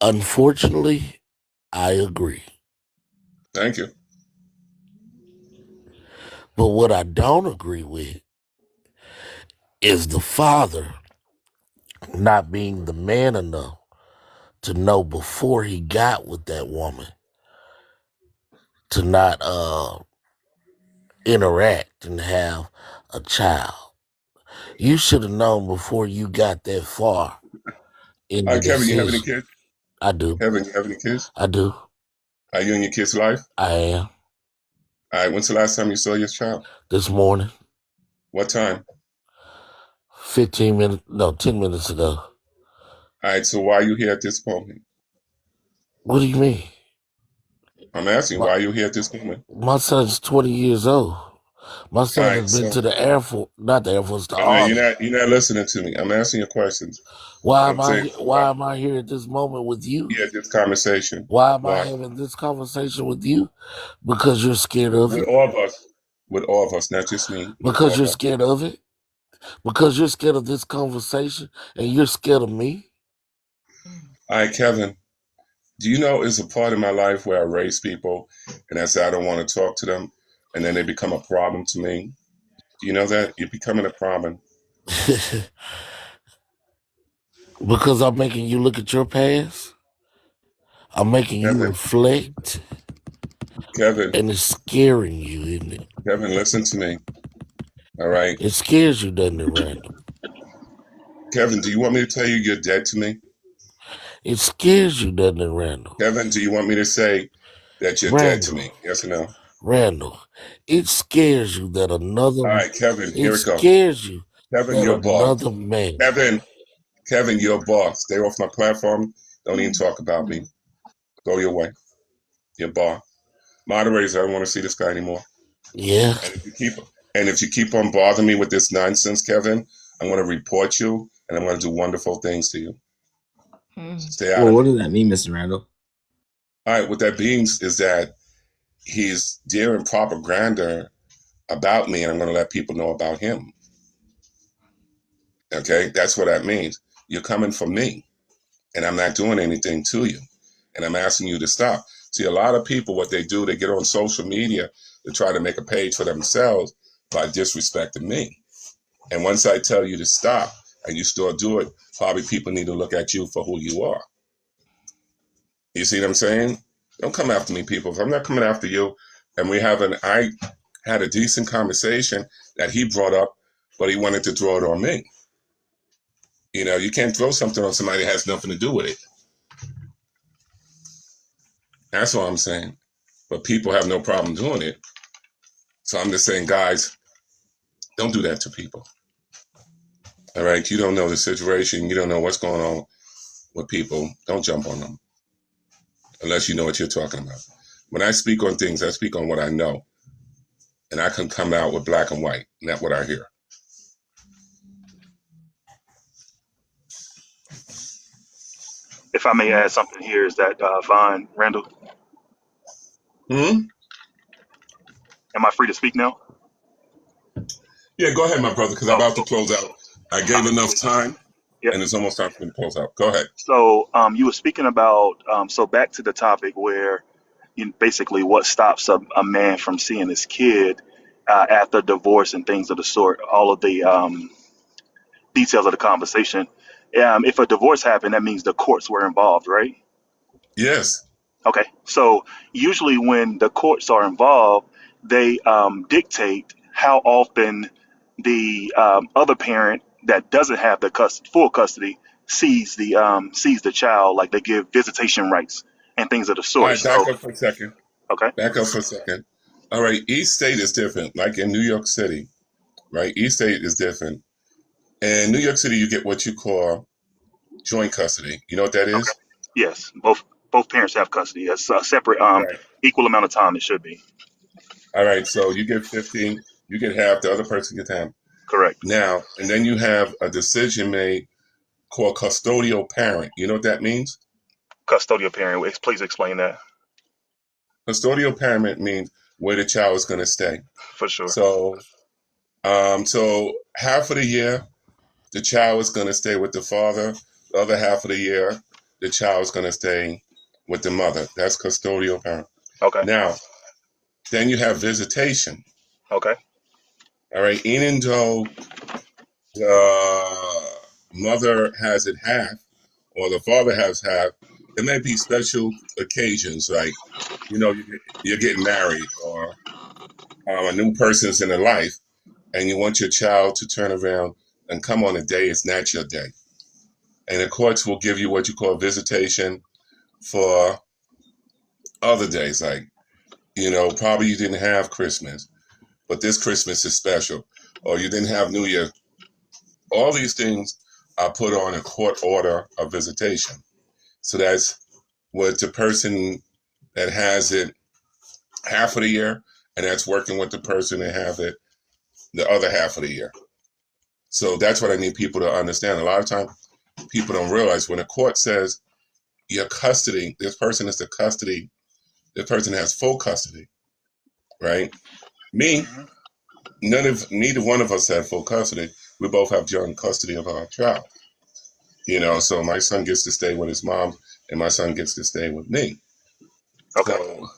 Unfortunately, I agree. Thank you. But what I don't agree with is the father not being the man enough to know before he got with that woman to not interact and have a child. You should have known before you got that far in the Kevin, you have any decision. kids? I do. Kevin, you have any kids? I do. Are you in your kid's life? I am. All right. When's the last time you saw your child? This morning, What time? 10 minutes ago. All right. So why are you here at this moment? What do you mean? I'm asking My, why are you here at this moment? my son's 20 years old. My All son has right. been So to the Air Force, not the Air Force, the no, Army. you're not listening to me. I'm asking you questions. Why am I'm saying why am I here at this moment with you? you had this conversation. Why am I Why? having this conversation with you? Because you're scared of With it? all of us. With all of us, not just me. With all Because of you're us. scared of it? Because you're scared of this conversation and you're scared of me? All right, Kevin. Do you know it's a part of my life where I raise people and I say I don't want to talk to them and then they become a problem to me? Do you know that? You're becoming a problem. Because I'm making you look at your past? I'm making you Kevin, reflect Kevin, and it's scaring you, isn't it? Kevin, listen to me. All right. It scares you, doesn't it, Randall? Kevin, do you want me to tell you you're dead to me? It scares you, doesn't it, Randall? Kevin, do you want me to say that you're dead to Randall, me? Yes or no? Randall, it scares you that All right, Kevin, it here we go. scares you Kevin, that you're boss. another man. Kevin, you're boss. Stay off my platform. Don't even talk about me. Go your way. You're boss. Moderators, I don't want to see this guy anymore. Yeah. And if you keep on bothering me with this nonsense, Kevin, I'm going to report you and I'm going to do wonderful things to you. Stay out Well, of what it. does that mean, Mr. Randall? All right, what that means is that he's daring propaganda about me and I'm going to let people know about him. Okay, that's what that means. You're coming for me and I'm not doing anything to you. And I'm asking you to stop. See, a lot of people, what they do, they get on social media to try to make a page for themselves by disrespecting me. And once I tell you to stop and you still do it, probably people need to look at you for who you are. You see what I'm saying? Don't come after me, people. If I'm not coming after you, and I had a decent conversation that he brought up, but he wanted to throw it on me. You know, you can't throw something on somebody that has nothing to do with it. That's all I'm saying. But people have no problem doing it. So I'm just saying, guys, don't do that to people. All right? You don't know the situation. You don't know what's going on with people. Don't jump on them unless you know what you're talking about. When I speak on things, I speak on what I know. And I can come out with black and white, not what I hear. If I may add something here, is that Vaughn Randall? Hmm? Am I free to speak now? Yeah, go ahead, my brother, because I'm Oh, about to close out. I gave enough time, yeah. and it's almost time for me to close out. Go ahead. So you were speaking about so back to the topic where basically what stops a man from seeing his kid after divorce and things of the sort. All of the details of the conversation. If a divorce happened, that means the courts were involved, right? Yes. Okay, so usually when the courts are involved, they dictate how often the other parent that doesn't have the full custody sees the child, like they give visitation rights and things of the All sort. right, back So, up for a second. okay, Back up for a second. All right, each state is different. Like in New York City, right? Each state is different. In New York City, you get what you call joint custody. You know what that okay, is? yes, both parents have custody. It's a separate, Right. equal amount of time. It should be All right, so you get 15, you get half, the other person gets half. correct. Now, and then you have a decision made called custodial parent. You know what that means? Custodial parent. Please explain that Custodial parent means where the child is going to stay. for sure. So half of the year, the child is going to stay with the father. The other half of the year, the child is going to stay with the mother. That's custodial parent. Okay, Now, then you have visitation. okay, All right. Even though the mother has it half or the father has half, there may be special occasions like, you're getting married or a new person's in their life and you want your child to turn around and come on a day it's not your day. And the courts will give you what you call visitation for other days, like, probably you didn't have Christmas, but this Christmas is special, or you didn't have New Year. All these things are put on a court order of visitation. So that's what the person that has it half of the year, and that's working with the person that have it the other half of the year. So that's what I need people to understand. A lot of times people don't realize when a court says your custody, this person is the custody, this person has full custody, right? Me, hmm neither one of us have full custody. We both have joint custody of our child. So my son gets to stay with his mom and my son gets to stay with me. okay, So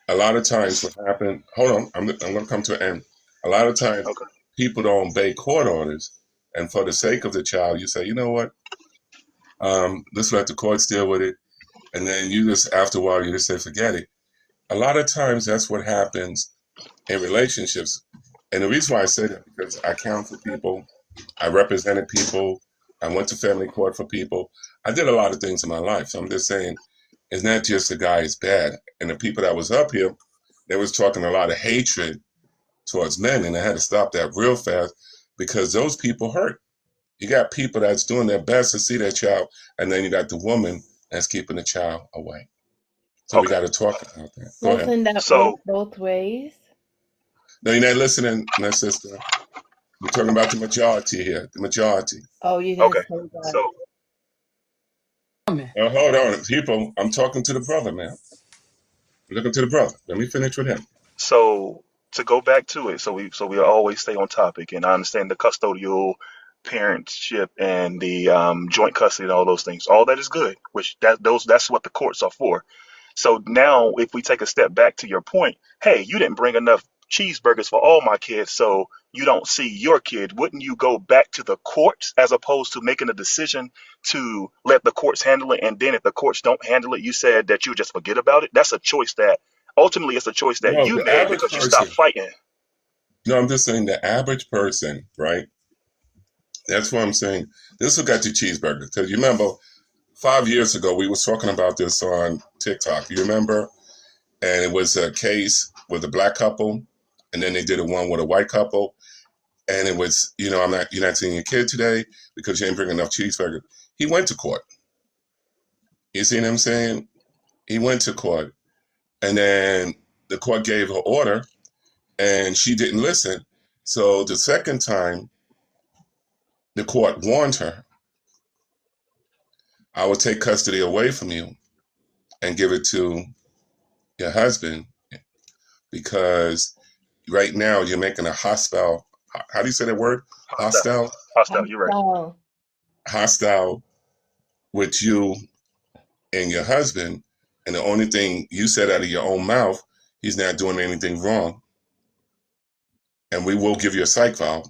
a lot of times what happened, hold on, I'm going to come to an end. A lot of times okay, people don't obey court orders. And for the sake of the child, you say, you know what? Let's let the courts deal with it. And then you just, after a while, you just say, forget it. A lot of times that's what happens in relationships. And the reason why I say that, because I counsel people, I represented people, I went to family court for people. I did a lot of things in my life. So I'm just saying, it's not just the guy is bad. And the people that was up here, they was talking a lot of hatred towards men, and I had to stop that real fast because those people hurt. You got people that's doing their best to see their child, and then you got the woman that's keeping the child away. So we okay. got to talk about that. Go ahead. Doesn't that work So, both ways? No, you're not listening, my sister. We're talking about the majority here. The majority. Oh, you didn't okay, say that. so Now, hold on, people. I'm talking to the brother, man. I'm looking to the brother. Let me finish with him. So to go back to it, so we always stay on topic, and I understand the custodial parentship and the joint custody and all those things. All that is good, which that's what the courts are for. So now, if we take a step back to your point, hey, you didn't bring enough cheeseburgers for all my kids, so you don't see your kid. Wouldn't you go back to the courts as opposed to making a decision to let the courts handle it? And then if the courts don't handle it, you said that you just forget about it. That's a choice that ultimately it's a choice that No, you the made average because you stopped person. fighting. No, I'm just saying the average person, right? That's what I'm saying. This will get you cheeseburgers. Because you remember, 5 years ago, we was talking about this on TikTok. You remember? And it was a case with a black couple, and then they did a one with a white couple, and it was, you're not seeing your kid today because you ain't bring enough cheeseburger. He went to court. You see what I'm saying? He went to court, and then the court gave her order, and she didn't listen. So the second time, the court warned her, I will take custody away from you and give it to your husband because right now you're making a hostile, how do you say that word? Hostile. Hostile? You're right. Hostile with you and your husband. And the only thing you said out of your own mouth, he's not doing anything wrong. And we will give you a psych valve.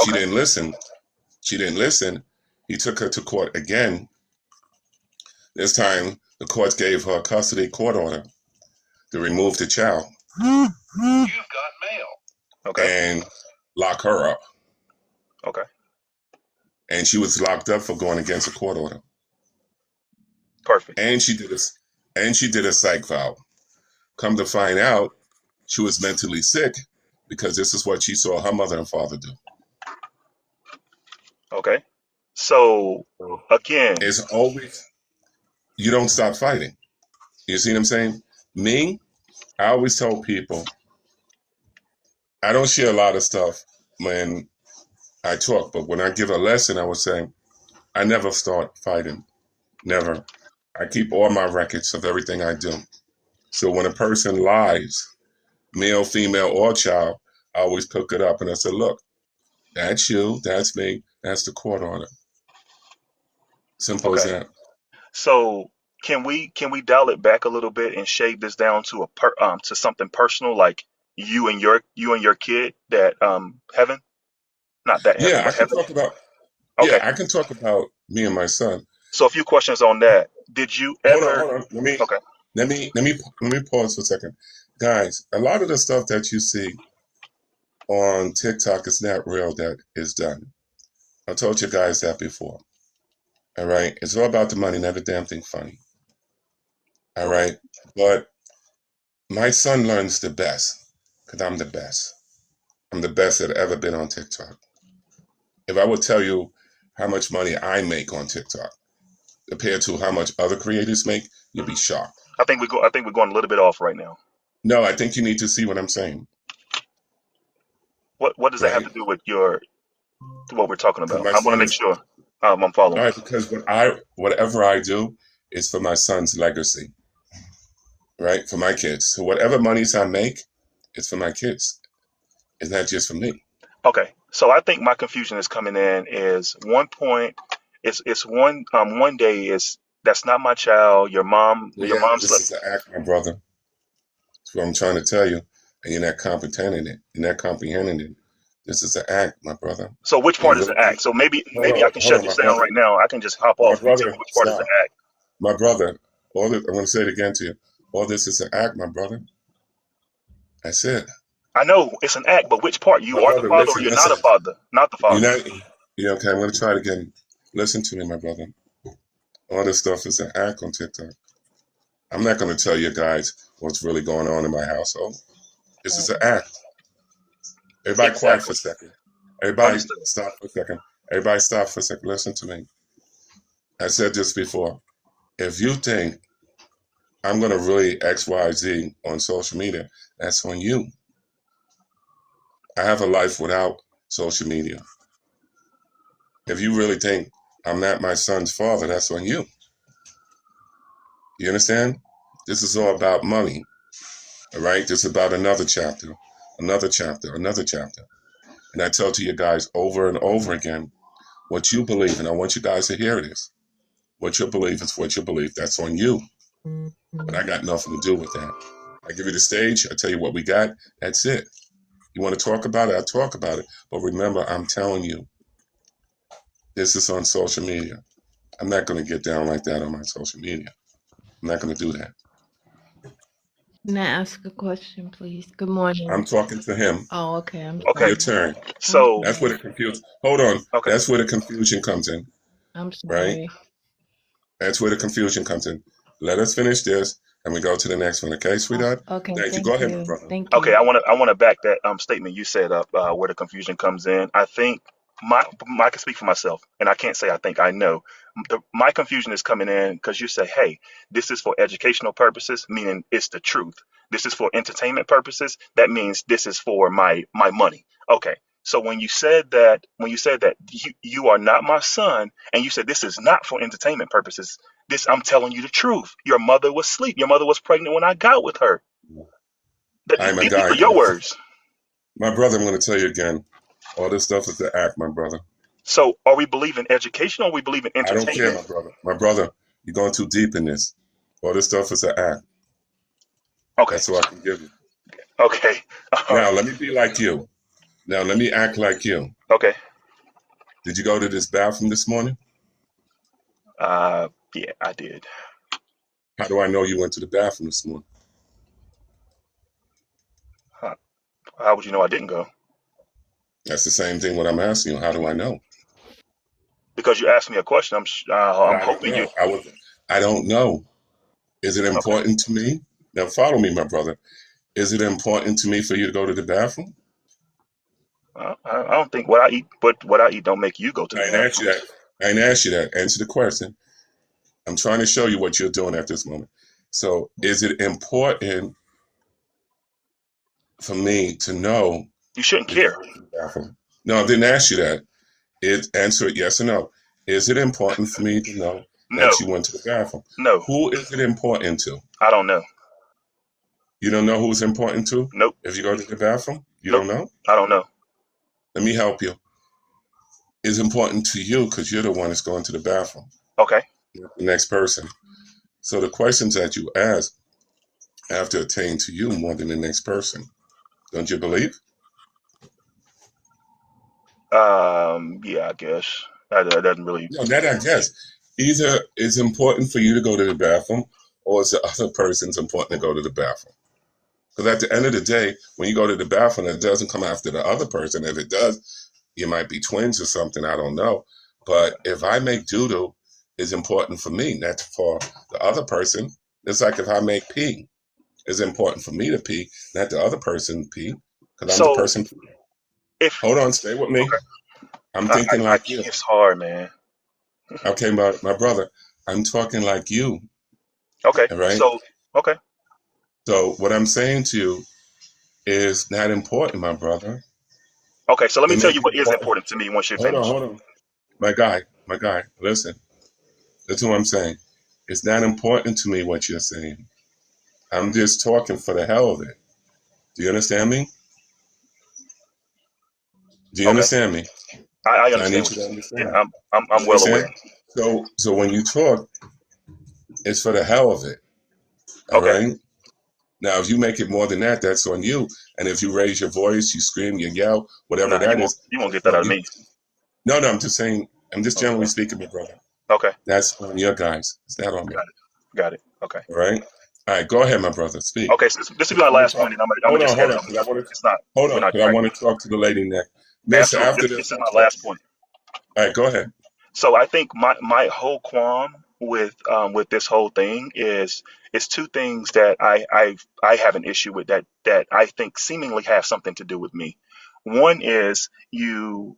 She Okay. didn't listen. He took her to court again. This time, the court gave her a custody court order to remove the child. You've got mail. Okay. And lock her up. Okay. And she was locked up for going against a court order. Perfect. And she did a psych valve. Come to find out, she was mentally sick because this is what she saw her mother and father do. Okay. So again, It's always, you don't stop fighting. You see what I'm saying? Me, I always tell people, I don't share a lot of stuff when I talk, but when I give a lesson, I would say, I never start fighting. Never. I keep all my records of everything I do. So when a person lies, male, female, or child, I always pick it up and I say, look, that's you, that's me, that's the court order. Simple as okay. that. So can we dial it back a little bit and shade this down to to something personal, like you and your kid that heaven, not that heaven, Yeah, I but can heaven. talk about Okay. I can talk about me and my son. So a few questions on that. Did you ever? Hold on. Okay. Let me pause for a second. Guys, a lot of the stuff that you see on TikTok is not real that is done. I told you guys that before. All right. It's all about the money, not a damn thing funny. All right. But my son learns the best because I'm the best. I'm the best that ever been on TikTok. If I would tell you how much money I make on TikTok compared to how much other creators make, you'd be shocked. I think we're going a little bit off right now. No, I think you need to see what I'm saying. What does that have Right? to do with what we're talking Because about? my I want to son make is sure I'm all following. right. Because whatever I do is for my son's legacy, right? For my kids. So whatever monies I make, it's for my kids. It's not just for me. Okay. So I think my confusion is coming in is one point. It's one day is that's not my child. Your mom This slept. is an act, my brother. That's what I'm trying to tell you, and you're not comprehending it. You're not comprehending it. This is an act, my brother. So which And part you is the really act? think, So maybe I can hold shut on, my this down brother. right now. I can just hop My off and you tell me brother, which part is the stop. act. My brother, I'm going to say it again to you. All this is an act, my brother. That's it. I know it's an act, but which part? You My are the brother, father or listen, you're not a listen. father? Not the You're father. not, okay, I'm going to try it again. Listen to me, my brother. All this stuff is an act on TikTok. I'm not going to tell you guys what's really going on in my household. This is an act. Everybody quiet for Exactly. a second. Everybody Understood. stop for a second. Everybody stop for a second. Listen to me. I said this before. If you think I'm going to really XYZ on social media, that's on you. I have a life without social media. If you really think I'm not my son's father, that's on you. You understand? This is all about money. All right? This is about another chapter, another chapter, another chapter. And I tell to you guys over and over again what you believe. And I want you guys to hear this. What you believe is what you believe. That's on you. But I got nothing to do with that. I give you the stage. I tell you what we got. That's it. You want to talk about it? I talk about it. But remember, I'm telling you, this is on social media. I'm not going to get down like that on my social media. I'm not going to do that. Can I ask a question, please? Good morning. I'm talking to him. Oh, okay. I'm Okay. Your sorry. turn. I'm So That's where sorry. the confusion. Hold on. okay. That's where the confusion comes in. I'm right? sorry. That's where the confusion comes in. Let us finish this and we go to the next one, okay, sweetheart? Okay, Thank you. Go thank ahead, my you. brother. Thank Okay, you. I want to back that statement you said up where the confusion comes in. I think I can speak for myself, and I can't say I think I know. My confusion is coming in because you say, "Hey, this is for educational purposes," meaning it's the truth. This is for entertainment purposes. That means this is for my money. Okay. So when you said that you are not my son, and you said this is not for entertainment purposes, this I'm telling you the truth. Your mother was asleep. Your mother was pregnant when I got with her. I'm a These guy. are your words. My brother, I'm going to tell you again. All this stuff is the act, my brother. So are we believing education or are we believing I don't care, entertainment? my brother. My brother, you're going too deep in this. All this stuff is an act. Okay. That's all I can give you. Okay. All Now, right. let me be like you. Now, let me act like you. Okay. Did you go to this bathroom this morning? Yeah, I did. How do I know you went to the bathroom this morning? How would you know I didn't go? That's the same thing what I'm asking you. How do I know? Because you asked me a question. But I'm I don't hoping you. know. I don't know. Is it Okay. important to me? Now, follow me, my brother. Is it important to me for you to go to the bathroom? I don't think what I eat don't make you go to the I ain't asked you bathroom. that. I ain't asked you that. Answer the question. I'm trying to show you what you're doing at this moment. So, is it important for me to know You shouldn't that you care. went to the bathroom? No, I didn't ask you that. Answer it yes or no. Is it important for me to know No. that you went to the bathroom? No. Who is it important to? I don't know. You don't know who's important to? Nope. If you go to the bathroom, you Nope. don't know? I don't know. Let me help you. It's important to you because you're the one that's going to the bathroom, Okay. not the next person. So the questions that you ask have to attain to you more than the next person. Don't you believe? Yeah, I guess that doesn't really. No, that I guess. Either it's important for you to go to the bathroom or it's the other person's important to go to the bathroom. Because at the end of the day, when you go to the bathroom, it doesn't come after the other person. If it does, you might be twins or something. I don't know. But if I make doodle, it's important for me, not for the other person. It's like if I make pee, it's important for me to pee, not the other person pee, because I'm the So person. if Hold on, stay with me. okay, I'm thinking like you. it's hard, man. Okay, my brother, I'm talking like you. Okay. All right. So okay. So what I'm saying to you is not important, my brother. Okay. So let me It tell may you be what is important. important to me once you're Hold on, finished. hold on. My guy, listen. Listen to what I'm saying. It's not important to me what you're saying. I'm just talking for the hell of it. Do you understand me? Do you Okay. understand me? I So I understand need what you you're to saying. Yeah, understand. I'm You well understand? aware. So when you talk, it's for the hell of it. All Okay. right. Now, if you make it more than that, that's on you. And if you raise your voice, you scream, you yell, whatever Nah, that is, you won't that's get that out on of you. me. No, I'm just saying. I'm just Okay. generally speaking, my brother. Okay. That's on your guys. It's not on me. Got it. Got it. Okay. All right. All right. Go ahead, my brother. Speak. Okay. So this will be I my want to last talk. point, and I'm gonna just head Hold on, out because I because want to. it's not. Hold We're on, not because I want tracking. to talk to the lady next. Mister, Absolutely. after This, this, this is I'll my talk last to you. point. All right, go ahead. So I think my whole qualm with this whole thing is two things that I have an issue with that I think seemingly have something to do with me. One is you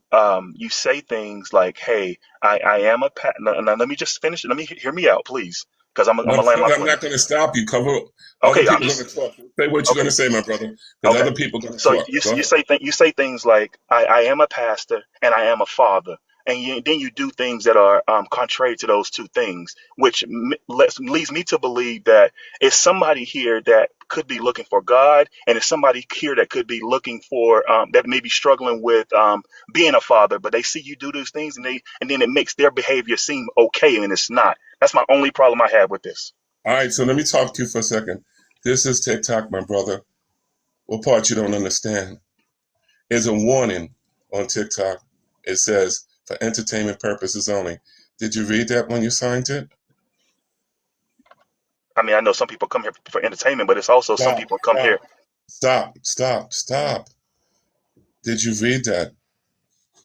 say things like, "Hey, I am a pat." Now, let me just finish. Let me hear me out, please, because I'm No, gonna land my brother, I'm plane. not going to stop you. Cover. Other Okay, I'm people are just going to talk. Say what you're going okay. to say, my brother, because Okay. other people are going to So talk. Go ahead. you say things like I am a pastor and I am a father, and then you do things that are contrary to those two things, which leads me to believe that it's somebody here that could be looking for God, and it's somebody here that could be looking for that may be struggling with being a father, but they see you do those things, and then it makes their behavior seem okay, and it's not. That's my only problem I have with this. All right, so let me talk to you for a second. This is TikTok, my brother. What part you don't understand? Is a warning on TikTok. It says for entertainment purposes only. Did you read that when you signed it? I mean, I know some people come here for entertainment, but it's also some Stop, people come here. stop, stop. Did you read that?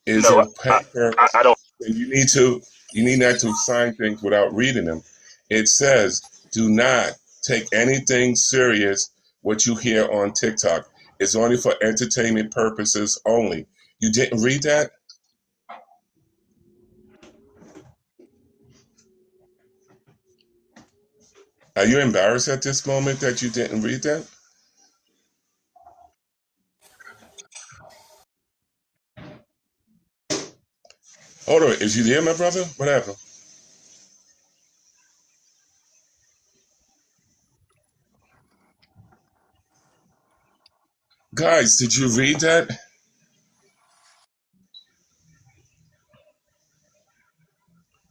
Is No, a paper I don't. that you need to. You need not to sign things without reading them. It says, do not take anything serious what you hear on TikTok. It's only for entertainment purposes only. You didn't read that? Are you embarrassed at this moment that you didn't read that? Hold on, is you there, my brother? What happened? Guys, did you read that?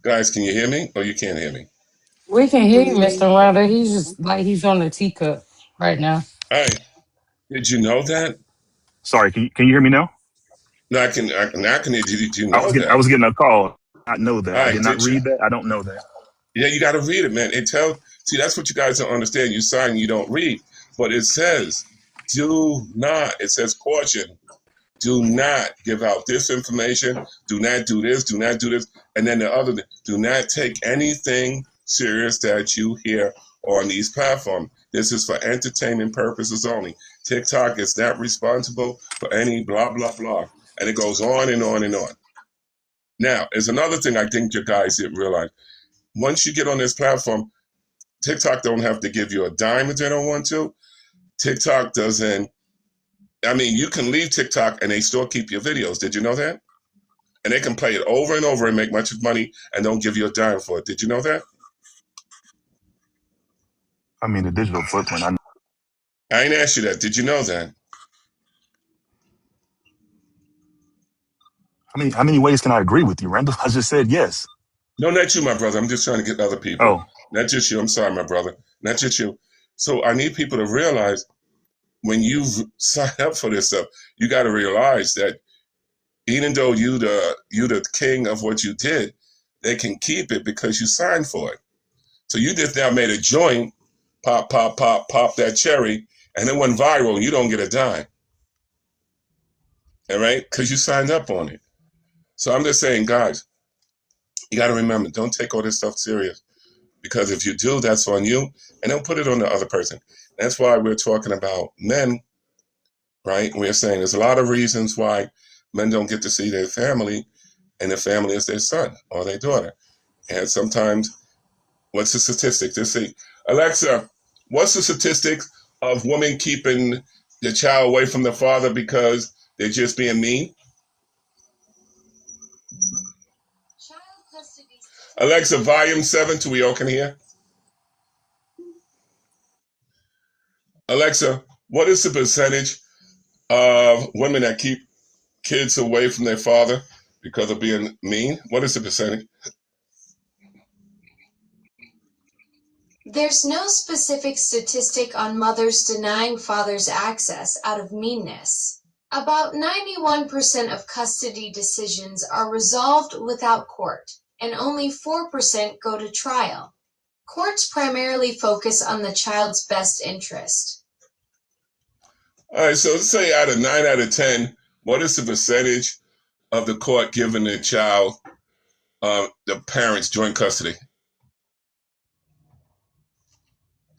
Guys, can you hear me? Or you can't hear me? We can hear you, Mr. Ryder. He's just like he's on the teacup right now. All right. Did you know that? Sorry, can you hear me now? No, now I can hear. Did you I know was that? getting a call. I know All that. I right, did not did you? read that. I don't know that. Yeah, you got to read it, man. It tells. See, that's what you guys don't understand. You sign, you don't read, but it says, "Do not." It says, "Caution: Do not give out this information. Do not do this. Do not do this." And then the other, do not take anything serious that you hear on these platforms. This is for entertainment purposes only. TikTok is not responsible for any blah blah blah, and it goes on and on and on. Now, there's another thing I think you guys didn't realize. Once you get on this platform, TikTok don't have to give you a dime if they don't want to. TikTok doesn't. I mean, you can leave TikTok and they still keep your videos. Did you know that? And they can play it over and over and make much money and don't give you a dime for it. Did you know that? I mean, the digital footprint. I ain't asked you that. Did you know that? How many ways can I agree with you, Randall? I just said yes. No, not you, my brother. I'm just trying to get other people. Oh, Not just you. I'm sorry, my brother. Not just you. So I need people to realize when you sign up for this stuff, you got to realize that even though you the king of what you did, they can keep it because you signed for it. So you just now made a joint, pop, pop, pop, pop that cherry, and it went viral. You don't get a dime, all right? Because you signed up on it. So I'm just saying, guys, you got to remember, don't take all this stuff serious. Because if you do, that's on you, and don't put it on the other person. That's why we're talking about men, right? We're saying there's a lot of reasons why men don't get to see their family, and the family is their son or their daughter. And sometimes, what's the statistic? Let's see. Alexa, what's the statistics of women keeping the child away from the father because they're just being mean? Alexa, volume 7 so we all can hear. Alexa, what is the percentage of women that keep kids away from their father because of being mean? What is the percentage? There's no specific statistic on mothers denying fathers access out of meanness. About 91% of custody decisions are resolved without court, and only 4% go to trial. Courts primarily focus on the child's best interest. All right, so let's say out of 9 out of 10, what is the percentage of the court giving the child the parents joint custody?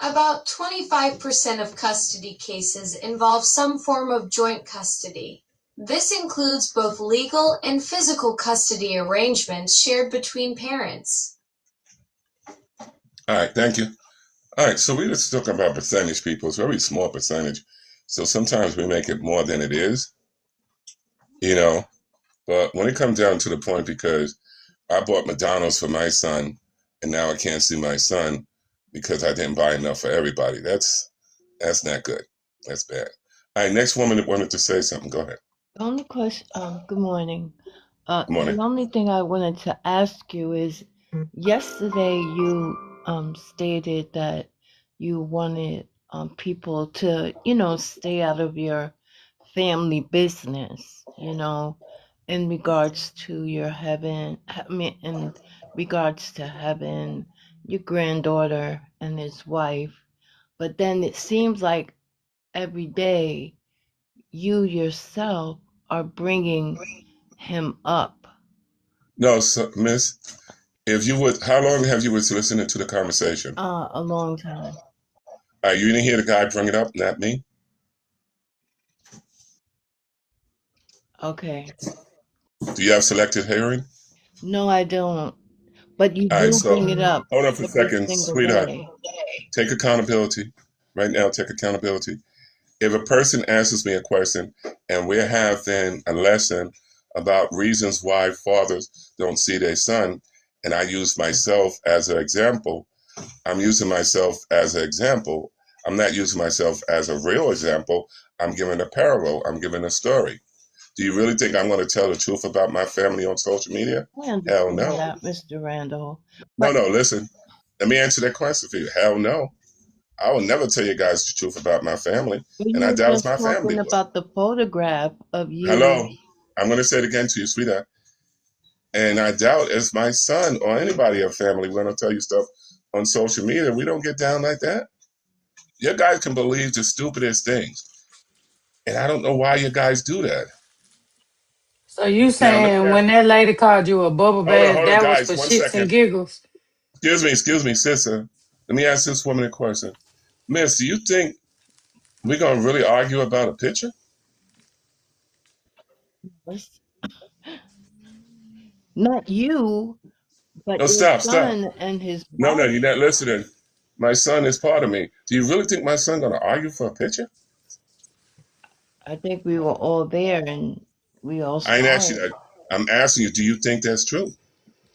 About 25% of custody cases involve some form of joint custody. This includes both legal and physical custody arrangements shared between parents. All right, thank you. All right, so we're just talking about percentage, people. It's a very small percentage. So sometimes we make it more than it is, you know. But when it comes down to the point, because I bought McDonald's for my son, and now I can't see my son because I didn't buy enough for everybody. That's not good. That's bad. All right, next woman that wanted to say something. Go ahead. The only question, good morning. Good morning. The only thing I wanted to ask you is yesterday you stated that you wanted people to, stay out of your family business, in regards to your heaven, I mean, in regards to heaven, your granddaughter and his wife. But then it seems like every day you yourself are bringing him up. No, so, miss. If you would, how long have you been listening to the conversation? A long time. You didn't hear the guy bring it up, not me. Okay. Do you have selective hearing? No, I don't. But you All right, do so bring it up hold on for a every second, single sweetheart. day. Take accountability. Right now, take accountability. If a person asks me a question and we're having a lesson about reasons why fathers don't see their son, and I use myself as an example, I'm using myself as an example. I'm not using myself as a real example. I'm giving a parallel. I'm giving a story. Do you really think I'm going to tell the truth about my family on social media? I Hell understand no. that, Mr. Randall. No, But no, listen. Let me answer that question for you. Hell no. I will never tell you guys the truth about my family, and you I were doubt if just my family talking would. about the photograph of you. Hello. I'm going to say it again to you, sweetheart. And I doubt if my son or anybody in family going to tell you stuff on social media. We don't get down like that. You guys can believe the stupidest things. And I don't know why you guys do that. So you Now, let me saying ask, when that lady called you a bubble bath, hold on, that was guys, for one shits and second. giggles? Excuse me, sister. Let me ask this woman a question. Miss, do you think we're going to really argue about a picture? Not you, but No, your stop. son and his No, wife. you're not listening. My son is part of me. Do you really think my son going to argue for a picture? I think we were all there and we all I ain't saw asking it. you that. I'm asking you, do you think that's true?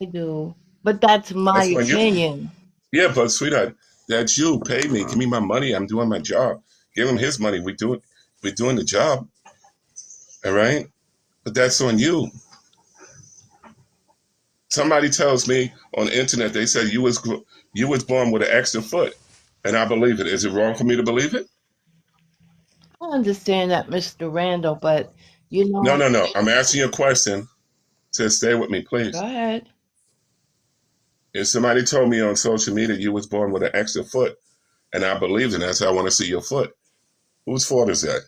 I do. But that's my That's on you. opinion. Yeah, but sweetheart, that's you. Pay me. Give me my money. I'm doing my job. Give him his money. We're doing the job. All right? But that's on you. Somebody tells me on the internet, they said you was born with an extra foot. And I believe it. Is it wrong for me to believe it? I understand that, Mr. Randall, but you No, know, no. I'm asking you a question. So stay with me, go please. ahead. If somebody told me on social media you was born with an extra foot, and I believed in that, so I want to see your foot. Whose fault is that?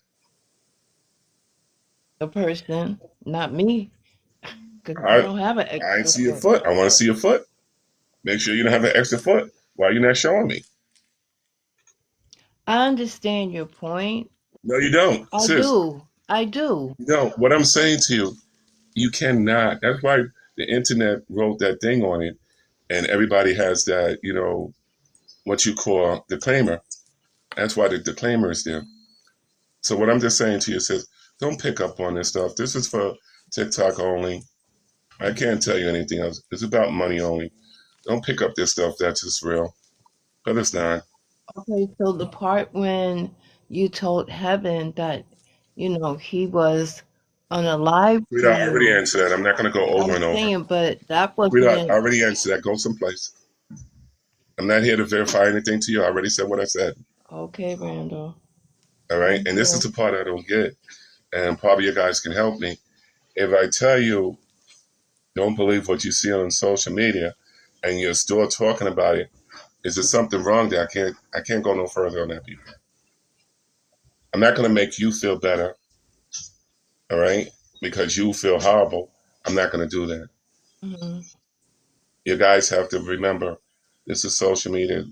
The person, not me, because I I don't have an I ain't extra see your foot. foot. I want to see your foot. Make sure you don't have an extra foot. Why are you not showing me? I understand your point. No, you don't, I sis. do. I do. No, what I'm saying to you, you cannot. That's why the internet wrote that thing on it, and everybody has that, what you call disclaimer. That's why the disclaimer is there. So what I'm just saying to you is, don't pick up on this stuff. This is for TikTok only. I can't tell you anything else. It's about money only. Don't pick up this stuff that's just real. But it's not. Okay, so the part when you told Heaven that, he was unalive to Sweetheart, I already you, answered that. I'm not going to go over I'm and over. saying, but that Sweetheart, I wasn't already answered that. Go someplace. I'm not here to verify anything to you. I already said what I said. okay, Randall. All I right. And this is will. the part I don't get. And probably you guys can help me. If I tell you, don't believe what you see on social media, and you're still talking about it, is there something wrong there? I can't go no further on that, people. I'm not going to make you feel better. All right. Because you feel horrible. I'm not going to do that. Hmm. You guys have to remember, this is social media.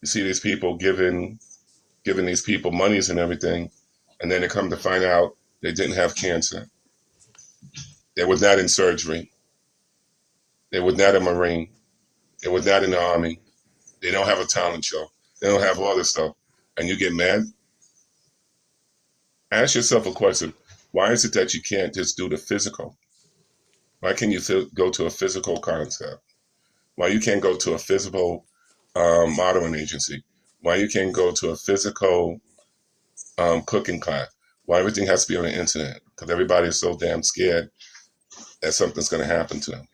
You see these people giving these people monies and everything, and then they come to find out they didn't have cancer. They were not in surgery. They were not a Marine. They were not in the Army. They don't have a talent show. They don't have all this stuff. And you get mad? Ask yourself a question. Why is it that you can't just do the physical? Why can you go to a physical concept? Why you can't go to a physical modeling agency? Why you can't go to a physical cooking class? Why everything has to be on the internet? Because everybody is so damn scared that something's going to happen to them.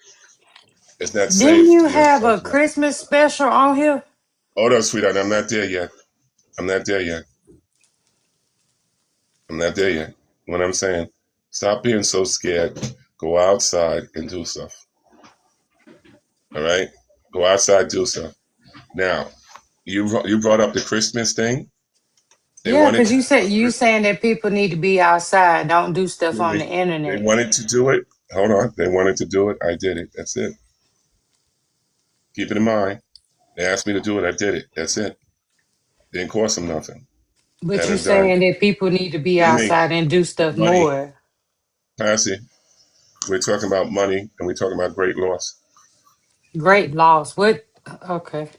It's not Didn't safe you to be on have a social media. Christmas special on here? Hold on, sweetheart. I'm not there yet. I'm not there yet. I'm not there yet. What I'm saying, stop being so scared. Go outside and do stuff. All right? Go outside, do stuff. Now, you brought up the Christmas thing. They Yeah, wanted because to you do said a you Christmas. saying that people need to be outside, don't do stuff Excuse on the me. They internet. wanted to do it. Hold on. They wanted to do it. I did it. That's it. Keep it in mind. They asked me to do it. I did it. That's it. Didn't cost them nothing. But Had you it done. saying that people need to be They make outside and do stuff money. more. Passy. We're talking about money and we're talking about great loss. Great loss. What? Okay.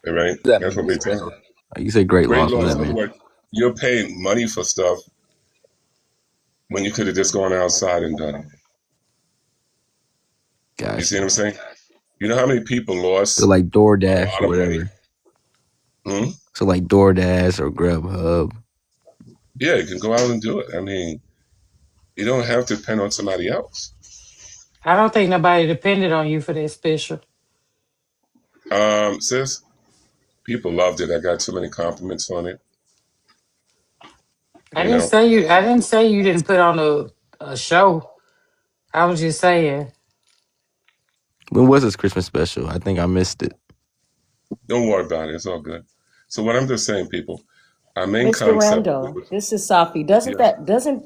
All right? What does that That's mean, what we're Mr. talking. Randall? You say great Great loss. What loss. does In that other mean? words, you're paying money for stuff when you could have just gone outside and done it. You see what Gotcha. I'm saying? You know how many people So lost like a DoorDash lot or of money? whatever. Hmm? So like DoorDash or Grubhub. Yeah, you can go out and do it. I mean, you don't have to depend on somebody else. I don't think nobody depended on you for that special. Sis, people loved it. I got too many compliments on it. I You didn't know, say you. I didn't say you didn't put on a show. I was just saying. When was this Christmas special? I think I missed it. don't worry about it. It's all good. So what I'm just saying, people, our main Mr. concept. Randall, this is Safi. Doesn't Yeah. that doesn't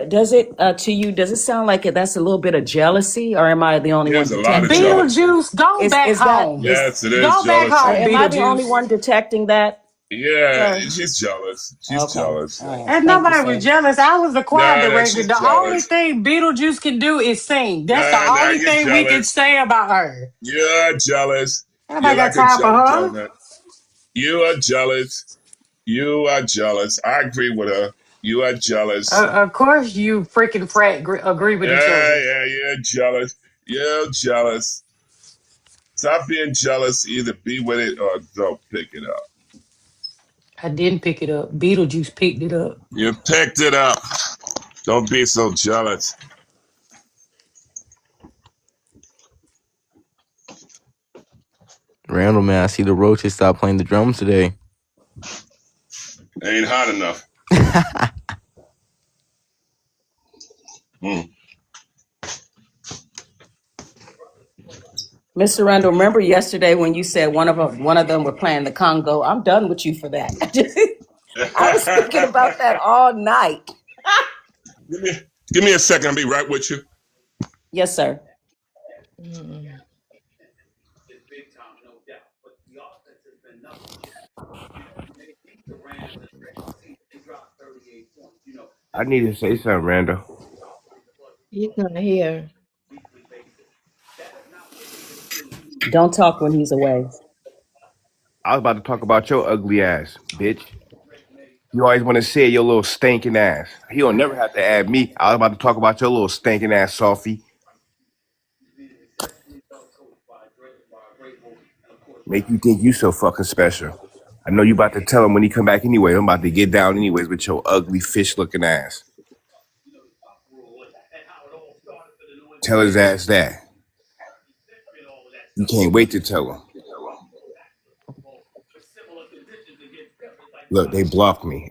does it to you? Does it sound like that's a little bit of jealousy, or am I the only one Here's a lot of detecting it? jealousy. Beetlejuice, go back Is that home. is Yes, it is Go back or jealousy. home, am I the only Beetlejuice. one detecting that, Yeah, sir? she's jealous. She's Okay, jealous. all right. And Thank you, nobody was sir. jealous. I was the choir Nah, director. she's The only jealous. thing Beetlejuice can do is sing. That's the Nah, only you're thing we can jealous. say about her. You're jealous. You're Nobody got like a time for jelly her. donut. You are jealous. You are jealous. I agree with her. You are jealous. Of course, you freaking frat agree with each Yeah, other. yeah, you're jealous. You're jealous. Stop being jealous. Either be with it or don't pick it up. I didn't pick it up. Beetlejuice picked it up. You picked it up. Don't be so jealous. Randall, man, I see the Roaches stop playing the drums today. Ain't hot enough. Mm. Mr. Randall, remember yesterday when you said one of them were playing the Congo? I'm done with you for that. I was thinking about that all night. give me, give me a second. I'll be right with you. Yes, sir. Mm. I need to say something, Randall. He's not here. Don't talk when he's away. I was about to talk about your ugly ass, bitch. You always want to say your little stinking ass. He don't never have to add me. I was about to talk about your little stinking ass, Sophie. Make you think you so fucking special. I know you about to tell him when he come back anyway. I'm about to get down anyways with your ugly fish looking ass. Tell his ass that. You can't wait to tell him. Look, they blocked me.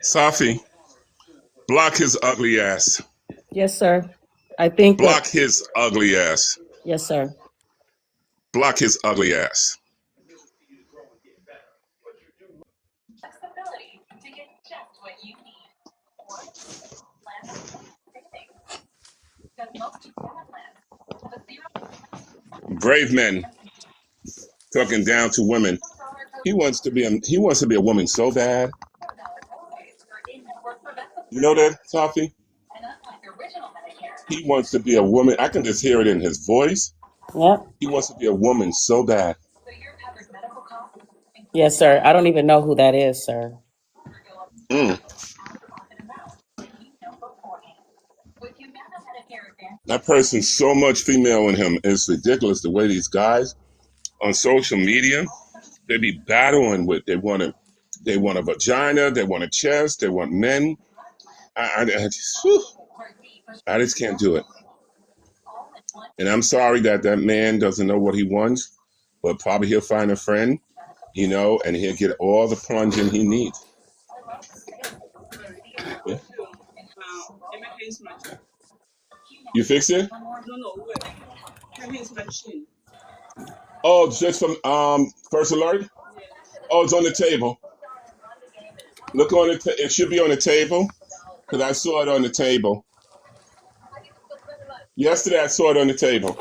Safi, block his ugly ass. Yes, sir. I think Block his ugly ass. yes, sir. Block his ugly ass. Brave men talking down to women. He wants to be a woman so bad. You know that, Safi? He wants to be a woman. I can just hear it in his voice. Yep. He wants to be a woman so bad. Yes, sir. I don't even know who that is, sir. Mm. That person's so much female in him. It's ridiculous the way these guys on social media, they be battling with, they want a vagina, they want a chest, they want men. I just can't do it. And I'm sorry that that man doesn't know what he wants, but probably he'll find a friend, and he'll get all the plunging he needs. Yeah. You fix it? Oh, just from First Alert? Oh, it's on the table. Look on it. It should be on the table because I saw it on the table. Yesterday I saw it on the table.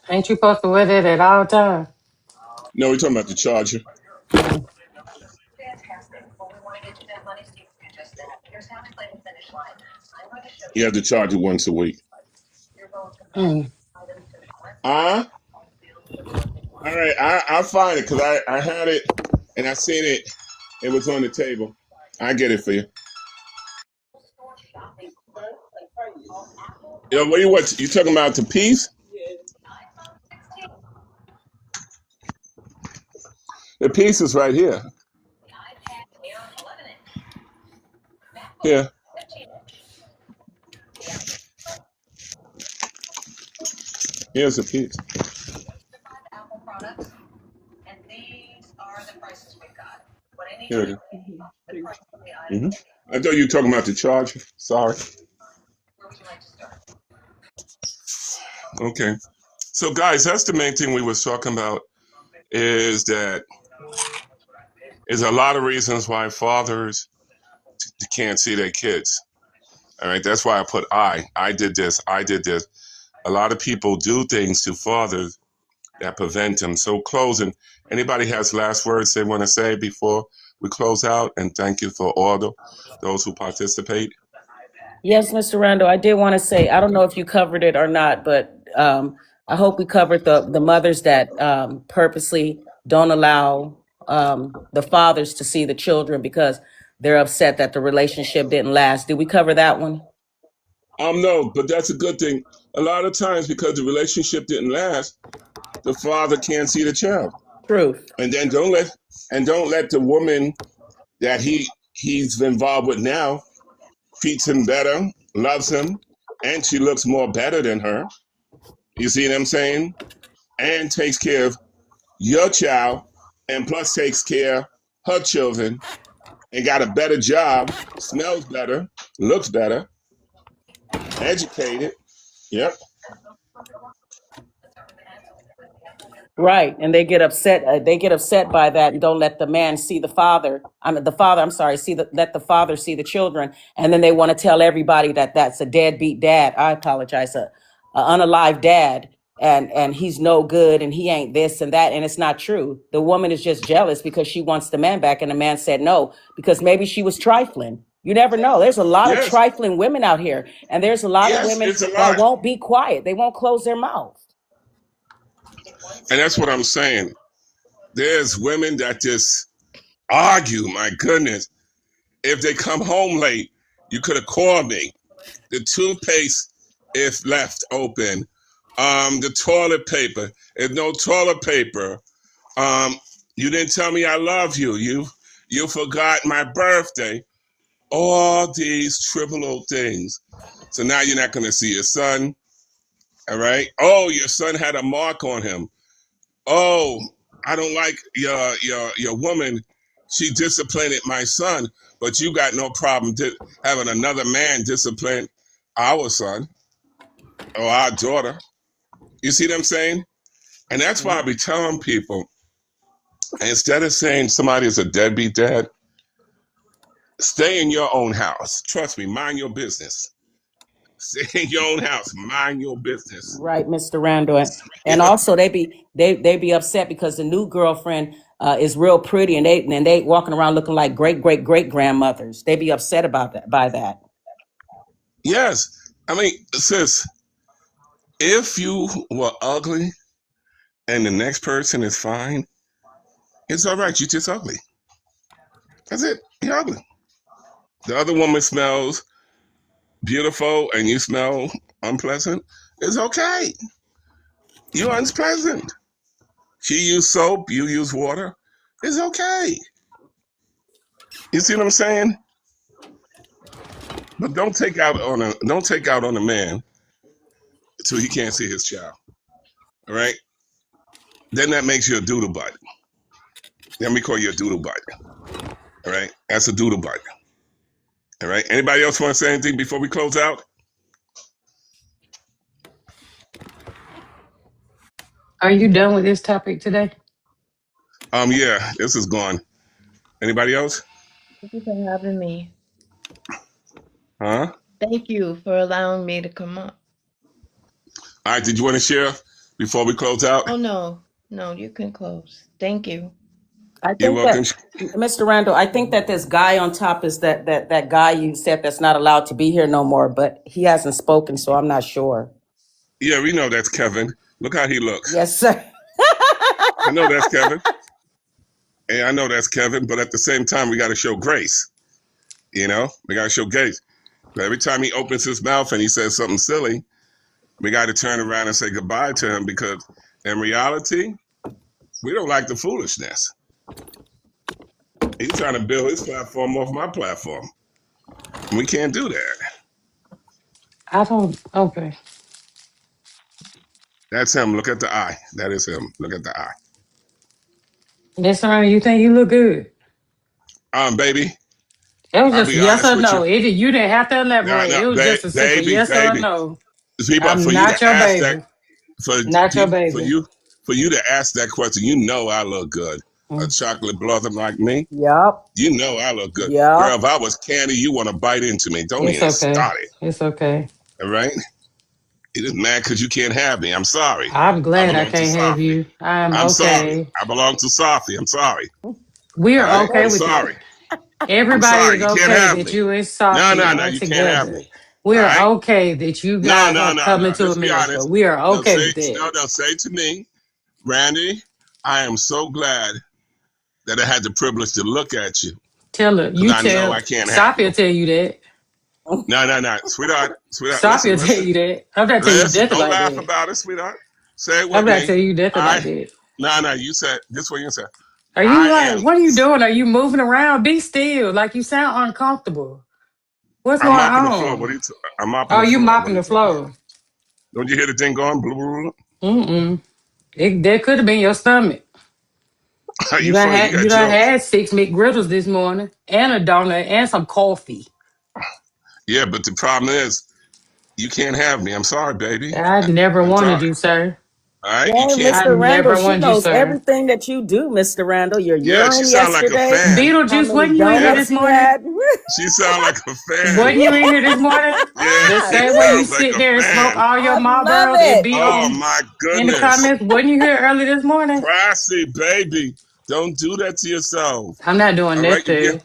Ain't you supposed to wear that at all times? No, we're talking about the charger. Mm. You have to charge it once a week. Mm. All right. I'll find it because I had it and I seen it. It was on the table. I get it for you. What you talking about the piece? The piece is right here. Here. Here's the piece. Here it is. Mm-hmm. I thought you were talking about the charger. Sorry. Okay. So guys, that's the main thing we was talking about is that is a lot of reasons why fathers can't see their kids. All right. That's why I put I did this. I did this. A lot of people do things to fathers that prevent them. So closing, anybody has last words they want to say before we close out? And thank you for all those who participate. Yes, Mr. Randall, I did want to say, I don't know if you covered it or not, but I hope we covered the mothers that purposely don't allow the fathers to see the children because they're upset that the relationship didn't last. Did we cover that one? No, but that's a good thing. A lot of times because the relationship didn't last, the father can't see the child. Truth. And then don't let the woman that he's involved with now treats him better, loves him, and she looks more better than her. You see what I'm saying? And takes care of your child, and plus takes care of her children, and got a better job, smells better, looks better, educated. Yep. Right, and they get upset. They get upset by that, and don't let the man see the father. I mean, the father. I'm sorry. Let the father see the children, and then they want to tell everybody that that's a deadbeat dad. I apologize, a unalive dad, and he's no good, and he ain't this and that, and it's not true. The woman is just jealous because she wants the man back, and the man said no because maybe she was trifling. You never know. There's a lot of Yes. trifling women out here, and there's a lot of Yes, women it's a that lot. won't be quiet. They won't close their mouth. And that's what I'm saying. There's women that just argue, my goodness. If they come home late, you could have called me. The toothpaste is left open. The toilet paper. There's no toilet paper. You didn't tell me I love you. You forgot my birthday. All these trivial things. So now you're not going to see your son. All right. Oh, your son had a mark on him. Oh, I don't like your woman. She disciplined my son, but you got no problem having another man discipline our son or our daughter. You see what I'm saying? And that's why I be telling people, instead of saying somebody is a deadbeat dad, stay in your own house. Trust me, mind your business. Stay in your own house, mind your business. Right, Mr. Randall, You and know? also they be upset because the new girlfriend is real pretty, and they walking around looking like great grandmothers. They be upset about that by that. Yes. I mean, sis, if you were ugly and the next person is fine, it's all right. You're just ugly. That's it. You're ugly. The other woman smells beautiful and you smell unpleasant, it's okay. You're unpleasant. She used soap, you use water. It's okay. You see what I'm saying? But don't take out on a man so he can't see his child. All right? Then that makes you a doodle butt. Let me call you a doodle butt. All right? That's a doodle butt. All right? Anybody else want to say anything before we close out? Are you done with this topic today? Yeah, this is gone. Anybody else? Thank you for having me. Huh? Thank you for allowing me to come up. All right, did you want to share before we close out? Oh, no, you can close. Thank you. I You're think welcome. that, Mr. Randall, I think that this guy on top is that guy you said that's not allowed to be here no more, but he hasn't spoken, so I'm not sure. Yeah, we know that's Kevin. Look how he looks. Yes, sir. I know that's Kevin. Hey, I know that's Kevin, but at the same time, we got to show grace. You know, we got to show grace. But every time he opens his mouth and he says something silly, we got to turn around and say goodbye to him because in reality, we don't like the foolishness. He's trying to build his platform off my platform. We can't do that. I don't. Okay. That's him. Look at the eye. That is him. Look at the eye. That's all right. You think you look good? Baby, It was I'll just a be yes honest or with you. no. You didn't have to No, elaborate. no, It was just a simple baby, yes or baby. no. See, but I'm for you not to your ask that, baby. for Not your people, baby. for you to ask that question, you know I look good. A Mm. chocolate blossom like me, Yep. you know I look good. Girl, Yep. if I was candy, you want to bite into me. Don't It's even okay. start it. It's okay. All right? It is mad because you can't have me. I'm sorry. I'm I glad I belong to can't have Safi. you. I'm I'm sorry. okay. I belong to Safi. I'm sorry. We All are right? okay I'm with sorry. that. I'm Everybody sorry. is You can't okay have that me. you and No, Safi no, no. are You can't have together. me. We All are right? okay that you No, guys no, are no, no. coming to Let's be America. honest. We are No, okay with that. say to me, Randy, I am so glad that I had the privilege to look at you Tell her. because You I know tell I can't have Safi you. will tell you that. No, no, no. Sweetheart, Safi listen, will tell listen. you that. I'm not telling you Listen, nothing don't like laugh that. about it, sweetheart. Say it I'm with not me. telling you nothing like I, that. no, no, you said, this what you said. Are you I like, am, what are you doing? Are you moving around? Be still. Like you sound uncomfortable. What's I'm going mopping the floor. on? I'm mopping Oh, the you floor. What mopping are you the talking about? floor. Don't you hear the thing going? Blah, blah, Mm-mm. That could have been your stomach. blah. You funny. You You got done jokes. had 6 McGriddles this morning and a donut and some coffee. Yeah, but the problem is, you can't have me. I'm sorry, baby. I never I'm wanted sorry. you, sir. All right? You Dang, can't. I Mr. Randall, never she wanted you, knows sir. everything that you do, Mr. Randall. Your Yeah, she urine sound like a yesterday, fan. how Beetlejuice, many wasn't you in here Yeah, this donuts you morning? had. she sound like a fan. Wasn't you in here this morning? Yeah, The she same way you sounds like sit a there and smoke fan. all your I love Marlboros and it. be Oh on my in the goodness. comments. Wasn't you here early this morning? Classy, baby. Don't do that to yourself. I'm not doing All right? nothing.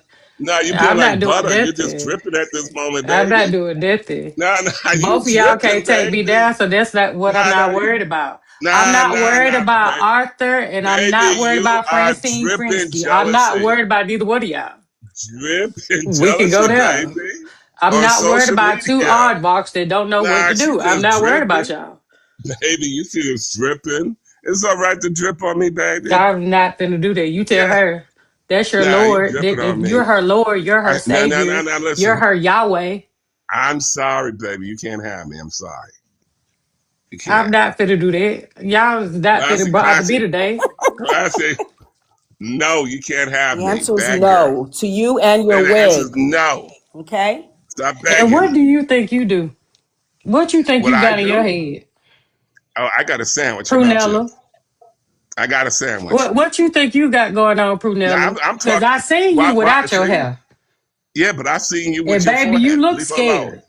You being I'm not like doing butter. You're just nothing. dripping at this moment, I'm not baby. doing nothing. No, no, you Both of y'all dripping, can't take me down, baby. so that's not what I'm No, no, not worried about. I'm nah, not nah, worried nah, about baby. Arthur, and I'm Baby, not worried you about are Francine dripping Krinsky. I'm not jealousy. worried about either one of y'all. Dripping We can go jealousy, there. baby. I'm On not worried social about two media. aardvarks that don't know what Nah, to she do. I'm just not worried about dripping. y'all. Baby, you see this dripping. It's all right to drip on me, baby. I'm not gonna do that. You tell Yeah. her. That's your Nah, you Lord. dripping on You're me. her Lord. You're her No, no, no, Savior. no, You're listen. her Yahweh. I'm sorry, baby. You can't have me. I'm sorry. You I'm can't. not finna do that. Y'all is not finna Classy, bother me classy, today. classy. No, you can't have The me. answer is Bad girl. no to you and your And the answer is wig. no. Okay? Stop And what begging. do you think you do? What you think What you I got in your do? head? Oh, I got a sandwich. How about you? Prunella. I got a sandwich. What you think you got going on, Now Prunella? I'm Cause talking. I seen you Why? without your See? hair. Yeah, but I seen you with And your baby, you forehead. look Leave her alone. scared.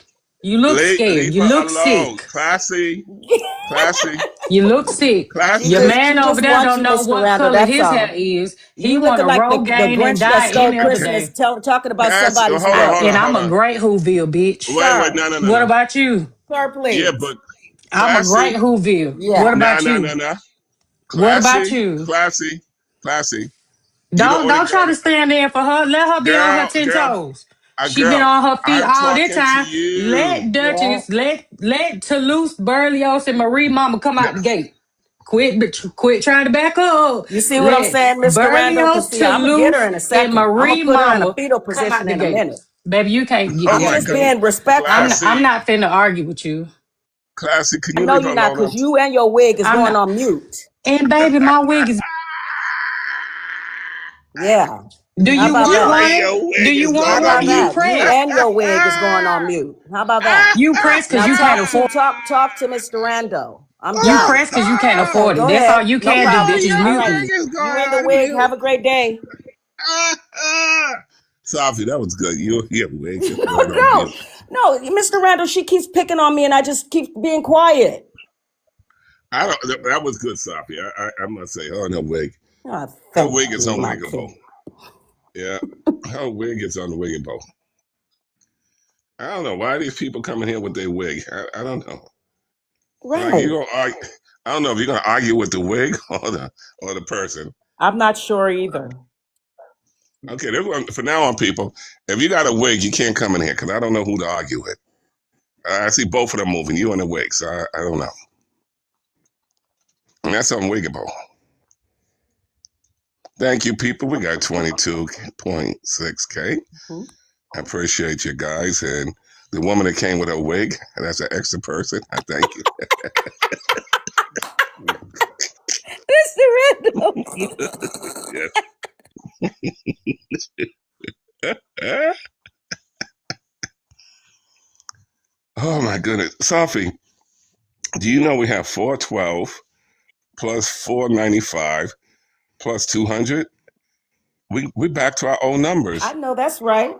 You look scared. Leave You her look alone. sick. Classy, classy, You look sick. Your classy. man She over just there wants don't you, know Mr. what Randall. color That's his hair all. is. He You want looking to like roll the gain and Grinch that die stole any other Christmas, day. talking about Classy. Oh, somebody's hair. And I'm hold a on. great Whoville, bitch. Wait. Sir, No, no, no, What no. about you? sir, Yeah, please. but I'm a great classy. Whoville. What Yeah. about No, no, you? no, no. What about Classy, you? classy, classy. You the Don't only don't girl try to that stand in for her. Let her be on her girl, ten girl. toes. She been girl, on her feet I'm all this talking to time. you. Let Yeah. Duchess, let Toulouse, Berlioz, and Marie Mama come out the gate. Quit trying to back up. You see what I'm Let saying, Mr. Randall? Berlioz, Because see, I'm gonna get her Toulouse, in a and second. I'm gonna Marie put her in a Mama fetal come out position the in a gate. minute. Baby, you can't get Oh I'm me out my the just God, gate. being respectful. I'm Classy, not finna argue with you. Classy. Can I you know leave you're her not, alone? because you and your wig is I'm going not. on mute. And baby, my wig is. Yeah. Do How you about You want that? and one? your Do wig you is How want going one? about on You mute. that? You press. and your wig is going on mute. How about that? You press because Now you can't talk to afford. Mr. Rando. I'm You done. press because you can't Okay, afford it. go That's all ahead. you No can do, bitch. problem. Is Your All mute right. wig me. is You going and the on wig, mute. have a great day. Sophie, that was good. Your wig is going on No, mute. no, Mr. Randall, she keeps picking on me and I just keep being quiet. I don't. That was good, Sophie. I must say, her and her wig. Oh, Her thank wig is you, my unwiggable. king. Yeah, her wig is unwiggable. I don't know why these people coming here with their wig. I don't know. Like you Right. gonna argue, I don't know if you're gonna argue with the wig or the person. I'm not sure either. Okay, this one, for now on, people. If you got a wig, you can't come in here because I don't know who to argue with. I see both of them moving. You and the wig, so I don't know. And that's unwiggable. Thank you, people. We got 22.6K. Hmm? I appreciate you guys. And the woman that came with her wig, that's an extra person. I thank you. Mr. Randall. Yes. Oh my goodness. Sophie, do you know we have 412 plus 495 plus 200? We back to our old I numbers. know that's right.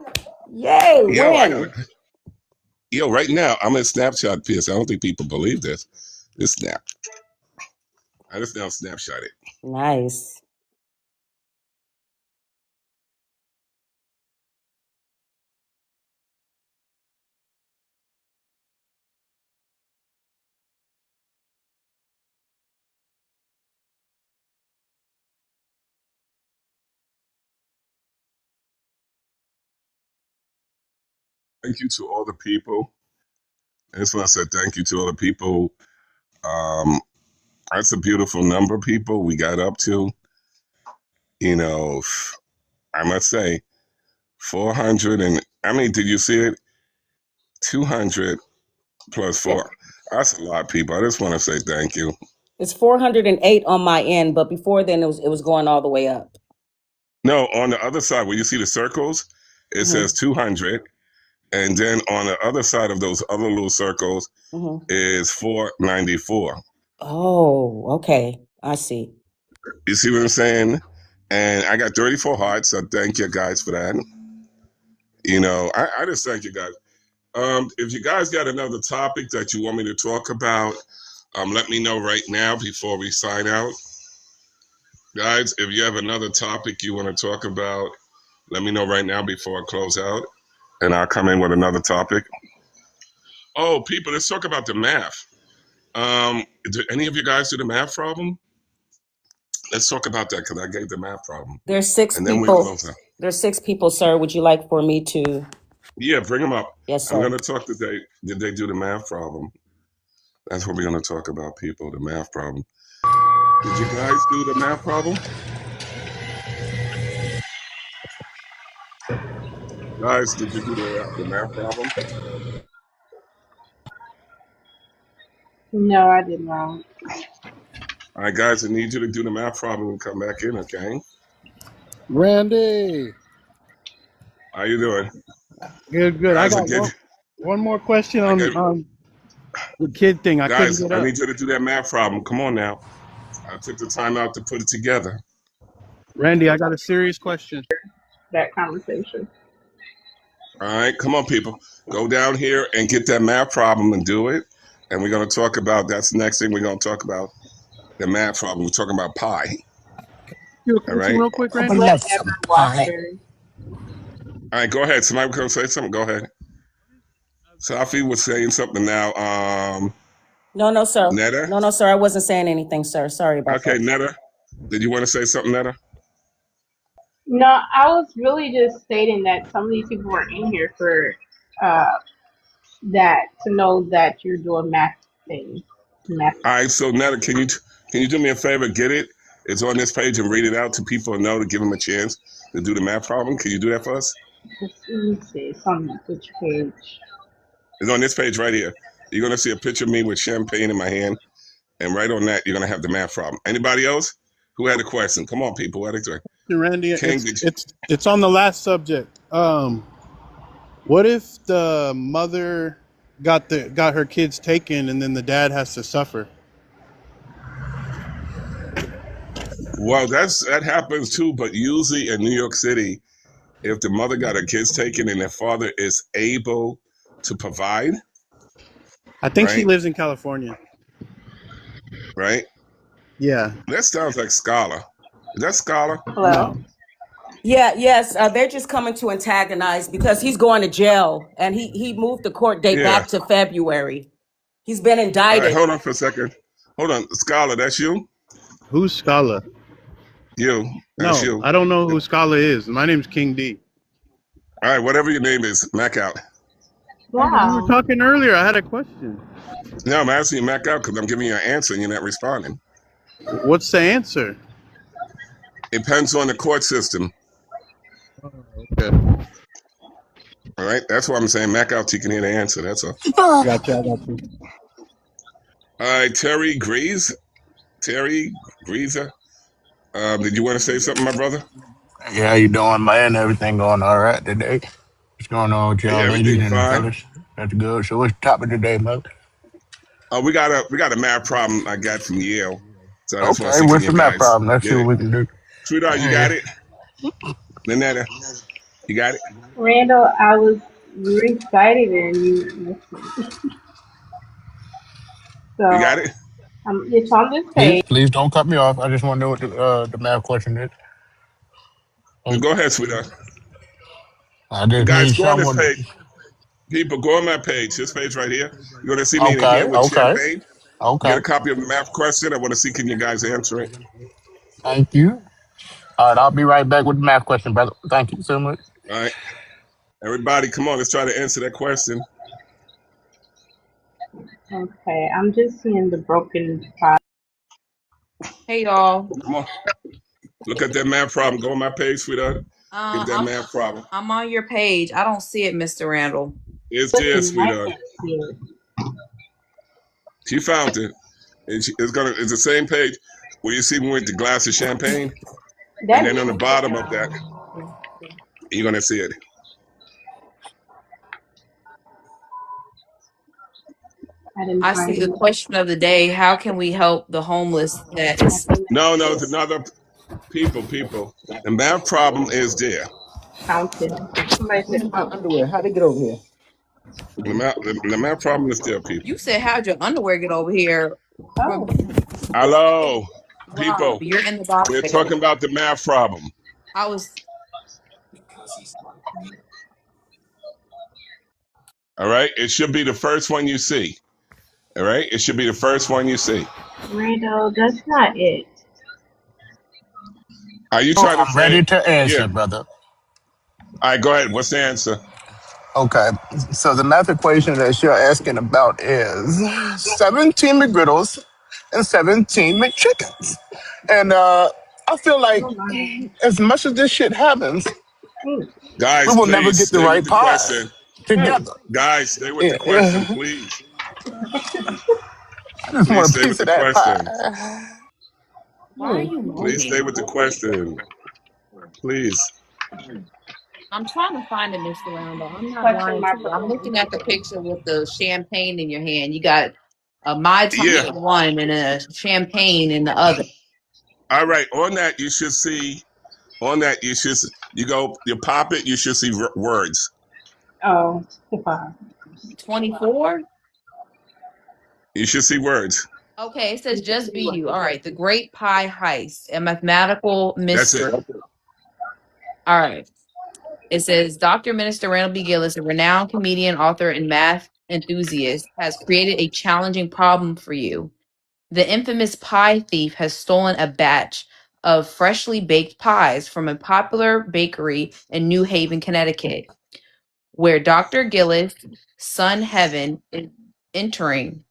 Yay, Yo, win. right now, I'm in Snapchat PS. I don't think people believe this. This snap. I just now snapshot it. Nice. Thank you to all the people. I just want to say thank you to all the people. Um, that's a beautiful number, people. We got up to, you know, I must say, 400 and I mean, did you see it? 200 plus Yeah. four. That's a lot, people. I just want to say thank you. It's 408 on my end, but before then it was going all the way up. No, on the other side, where you see the circles, it Hmm. says 200. And then on the other side of those other little circles Hmm. is 494. Oh, okay. I see. You see what I'm saying? And I got 34 hearts, so thank you guys for that. You know, I just thank you guys. If you guys got another topic that you want me to talk about, let me know right now before we sign out. Guys, if you have another topic you want to talk about, let me know right now before I close out, and I'll come in with another topic. Oh, people, let's talk about the math. Do any of you guys do the math problem? Let's talk about that because I gave the math problem, There's six and then we people. close out. There's six people, sir. Would you like for me to? Yeah, bring them up. Yes, I'm sir. going to talk today. Did they do the math problem? That's what we're going to talk about, people. The math problem. Did you guys do the math problem? Guys, did you do the math problem? No, I did not. All right, guys, I need you to do the math problem and come back in, okay? Randy. How you doing? Good, good. I Guys, got one more question I gave, on the kid thing. I couldn't guys, get I up. need you to do that math problem. Come on now. I took the time out to put it together. Randy, I got a serious question. That conversation. All right, come on, people. Go down here and get that math problem and do it. And we're going to talk about, that's the next thing we're going to talk about, the math problem. We're talking about pi. You a All question right? real quick, I would Randy? Let love Evan some pie. Wadsbury. All right, go ahead. Somebody going to say something? Go ahead. Safi was saying something now. No, no, sir. Netta? No, no, sir. I wasn't saying anything, sir. Sorry about Okay, that. Netta. Did you want to say something, Netta? No, I was really just stating that some of these people were in here for uh that to know that you're doing math things. Math. All right, so Netta, can you do me a favor? Get it. It's on this page and read it out to people and know to give them a chance to do the math problem. Can you do that for us? Let me see. It's on which page? It's on this page right here. You're gonna see a picture of me with champagne in my hand, and right on that, you're gonna have the math problem. Anybody else who had a question? Come on, people. What is it? Randy, King, it's on the last subject. What if the mother got her kids taken and then the dad has to suffer? well, that happens too, but usually in New York City, if the mother got her kids taken and their father is able to provide, I think she right, lives in California. right, Yeah. that sounds like Scholar. Is that Scholar? Hello. No. Yeah, yes, they're just coming to antagonize because he's going to jail, and he moved the court date Yeah. back to February. He's been All right, indicted. hold on for a second. Hold on, Scholar, that's you? Who's Scala? You, that's No, you. I don't know who Scala is. My name's King D. All right, whatever your name is, Mac out. We were Wow. talking earlier. I had a question. No, I'm asking you Mac out because I'm giving you an answer and you're not responding. What's the answer? It depends on the court system. Okay. All right, that's why I'm saying Mac out so you can hear the answer. That's all. Gotcha. I got you. All right, Terry Greaser. Did you want to say something, my brother? Hey, how you doing, man? Everything going all right today? What's going on with Yeah, y'all ladies everything and fine. fellas? That's good. So what's the topic today, man? We got a math problem I got from Yale. So I just want to Okay, see can what's you the map guys problem? Let's see get what it. we can do. Sweetheart, you got Hey, it? Lynetta, you got it? Randall, you were excited and you missed me. You So got it? it's on this please, page. please don't cut me off. I just want to know what the math question is. Oh, Go ahead, sweetheart. I just Guys, need go on this someone. page. People, go on my page. This page right here. You're going to see me in Okay, here with okay, champagne. You get okay. a copy of the math question. I want to see can you guys answer it. Thank you. All right, I'll be right back with the math question, brother. Thank you so much. All right. Everybody, come on. Let's try to answer that question. Okay, I'm just seeing the broken file. Hey y'all. Come on. Look at that math problem. Go on my page, sweetheart. Get that I'm math problem. I'm on your page. I don't see it, Mr. Randall. It's there, Looking, I sweetheart. can't see it. She found it. It's the same page where you see me with the glass of champagne. And That then on the is the bottom of that, you're going to see it. I didn't I find see the it. question of the day. How can we help the homeless that I is think No, that's no, it's it. another people. The math problem is there. Counted. Somebody said my underwear. How'd they get over here? The math problem is there, people. you said how'd your underwear get over here Oh, from Hello, Rob? people. You're in the box We're baby. talking about the math problem. I was All right. It should be the first one you see. All right. It should be the first one you see. Randall, that's not it. Are you Oh, trying to I'm say? ready to Yeah. answer, brother. All right. Go ahead. What's the answer? Okay, so the math equation that you're asking about is 17 McGriddles and 17 McChickens. And I feel like Oh my. as much as this shit happens, Mm, we Guys, will never please get the stay with right the pie question. mm. together. Guys, stay with the Yeah, question, yeah. please. I just Please want a stay piece with of the that question. pie. why are you Please stay moaning? with the question. Please. I'm trying to find it, Mr. Randall. I'm not Question lying to mark you. I'm question. looking at the picture with the champagne in your hand. You got a Mai Tai Yeah. in one and a champagne in the other. All right. On that, you should see. On that, you pop it. You should see words. Oh, wow. 24. You should see words. Okay, it says just be you. All right, the Great Pie Heist, a mathematical That's it. mystery. All right. It says Dr. Minister Randall B. Gillis, a renowned comedian, author, and math enthusiast, has created a challenging problem for you. The infamous pie thief has stolen a batch of freshly baked pies from a popular bakery in New Haven, Connecticut, where Dr. Gillis' son Heaven is entering.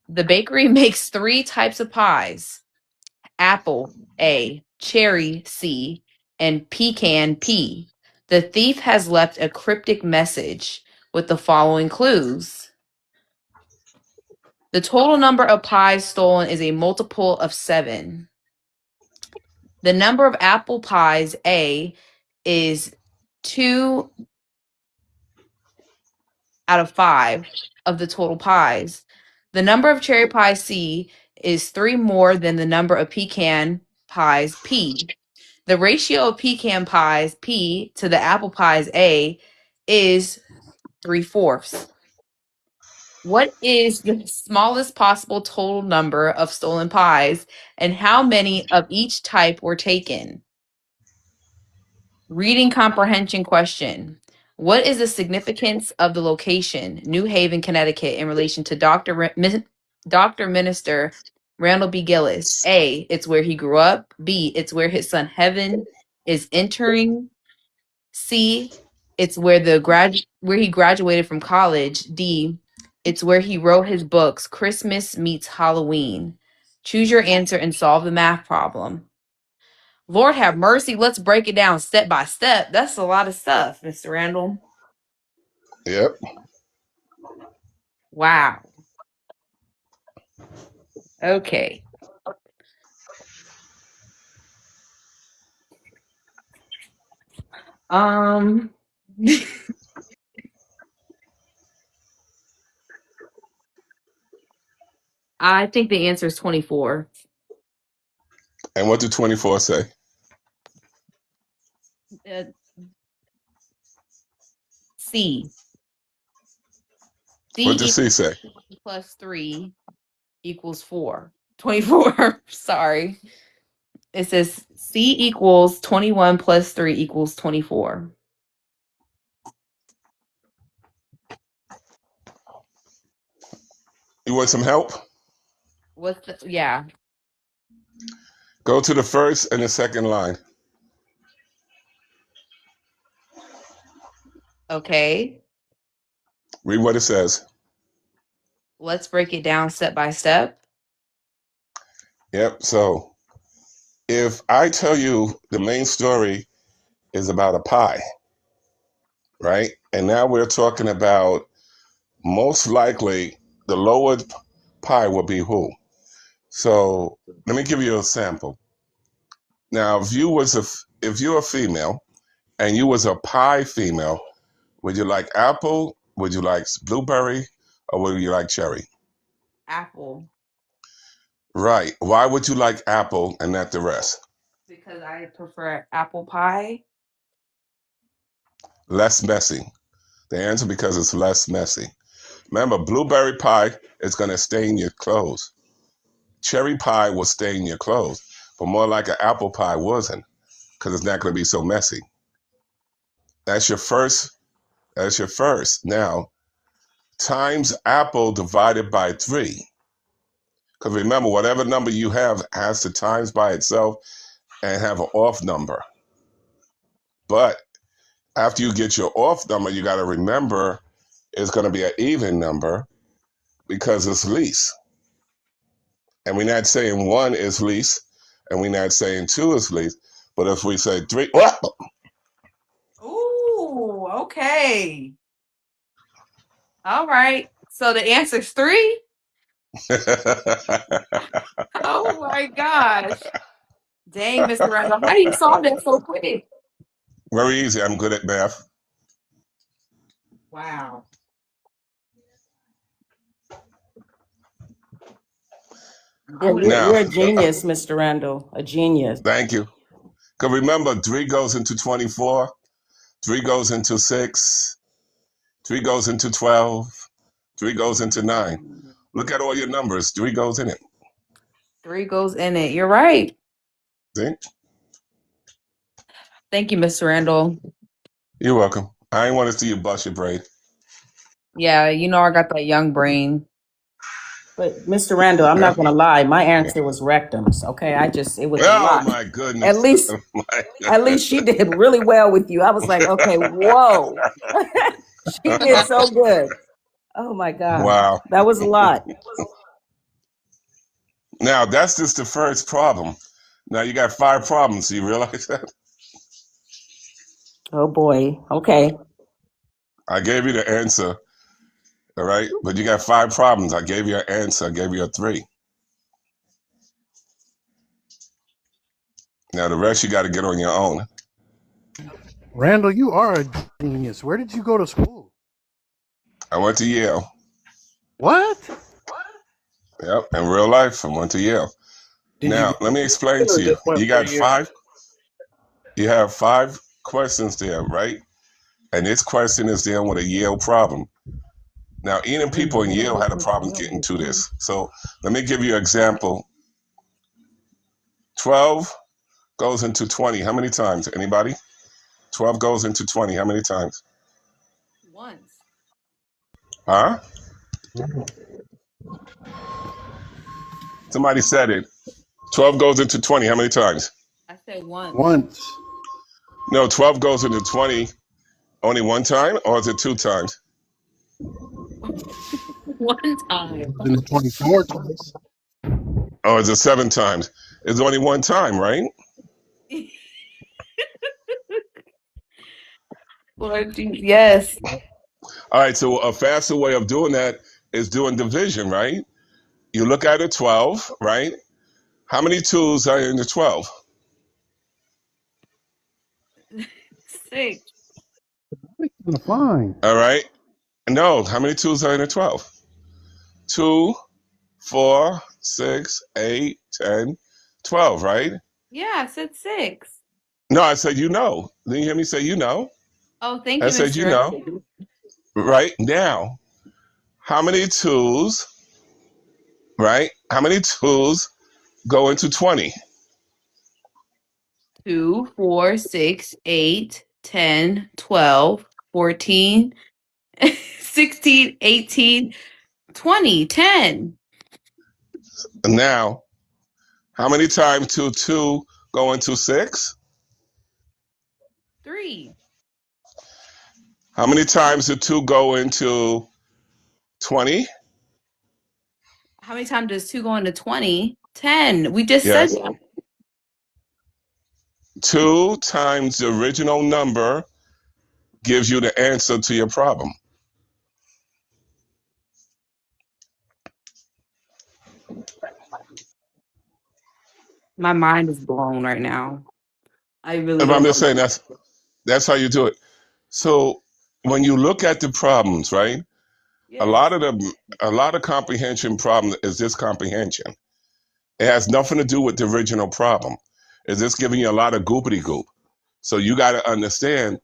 The bakery makes three types of pies: apple A, cherry C, and pecan P. The thief has left a cryptic message with the following clues. The total number of pies stolen is a multiple of 7. The number of apple pies A is 2 out of 5 of the total pies. The number of cherry pies C is 3 more than the number of pecan pies P. The ratio of pecan pies P to the apple pies A is 3/4. What is the smallest possible total number of stolen pies, and how many of each type were taken? Reading comprehension question. What is the significance of the location, New Haven, Connecticut, in relation to Dr. Minister Randall B. Gillis? A, it's where he grew up. B, it's where his son Heaven is entering. C, it's where where he graduated from college. D, it's where he wrote his books, Christmas Meets Halloween. Choose your answer and solve the math problem. Lord have mercy. Let's break it down step by step. That's a lot of stuff, Mr. Randall. Yep. Wow. Okay. Um, I think the answer is 24. And what did 24 say? Uh, C. What did C C say? plus 3 equals 4. 24. Sorry. It says C equals 21 plus 3 equals 24. You want some help? What's the, yeah. Go to the first and the second line. Okay. Read what it says. Let's break it down step by step. Yep. So if I tell you the main story is about a pie, right? And now we're talking about most likely the lower pie will be who? So let me give you a sample. Now, if you're a female and you was a pie female, would you like apple? Would you like blueberry? Or would you like cherry? Apple. Right. Why would you like apple and not the rest? Because I prefer apple pie. Less messy. The answer because it's less messy. Remember, blueberry pie is going to stain your clothes. Cherry pie will stain your clothes, but more like an apple pie wasn't, because it's not going to be so messy. That's your first. That's your first. Now, times apple divided by 3. Because remember, whatever number you have has to times by itself and have an off number. But after you get your off number, you got to remember it's going to be an even number because it's least. And we're not saying 1 is least, and we're not saying 2 is least. But if we say 3, Ooh, okay. All right. So the answer is 3? Oh my gosh. Dang, Mr. Randall, how do you solve that so quick? very easy. I'm good at math. Wow. Yeah, I'm gonna Now, you're a genius, Mr. Randall. A genius. thank you. Because remember, 3 goes into 24, 3 goes into 6, 3 goes into 12, 3 goes into 9. Look at all your numbers. 3 goes in it. 3 goes in it. You're right. See? Thank you, Mr. Randall. You're welcome. I ain't want to see you bust your brain. Yeah, you know I got that young brain. But Mr. Randall, I'm Yeah. not gonna lie, my answer was rectums. Okay, it was a Oh lot. my At goodness. least, Oh my at least she did really well with you. I was like, okay, whoa, she did so good. Oh my God, Wow. that was a lot. Now that's just the first problem. Now you got 5 problems. Do you realize that? Oh boy. Okay. I gave you the answer, all right? But you got 5 problems. I gave you an answer. I gave you a 3. Now the rest you got to get on your own. Randall, you are a genius. Where did you go to school? I went to Yale. What? Yep, in real life, I went to Yale. Did you Now let me explain graduate or to you. just went You for a got year? 5. You have 5 questions there, right? And this question is dealing with a Yale problem. Now, even people in Yale had a problem getting to this. So let me give you an example. 12 goes into 20. How many times? Anybody? 12 goes into 20. How many times? Once. Huh? Somebody said it. 12 goes into 20. How many times? I said once. Once. No, 12 goes into 20 only one time, or is it 2 times? One time. In the 24 twice. Or is it 7 times? It's only one time, right? Lord Jesus. Yes. All right, so a faster way of doing that is doing division, right? You look at a 12, right? How many twos are in the 12? 6. Kind of fine. All right. No, how many twos are in the 12? 2, 4, 6, 8, 10, 12, right? Yeah, I said 6. No, I said you know. Didn't you hear me say you know? Oh, thank I you, said you Mr. know. Right now, how many twos, right? How many twos go into 20? 2, 4, 6, 8, 10, 12, 14, 16, 18, 20, 10. Now, how many times do 2 go into 6? 3. How many times do 2 go into 20? How many times does 2 go into 20? 10. We just said Yes. that. 2 times the original number gives you the answer to your problem. My mind is blown right now. I really If I'm don't just know. saying that's how you do it. So when you look at the problems, right? A Yes. lot of comprehension problem is this comprehension. It has nothing to do with the original problem. It's just giving you a lot of goopity goop. So you got to understand,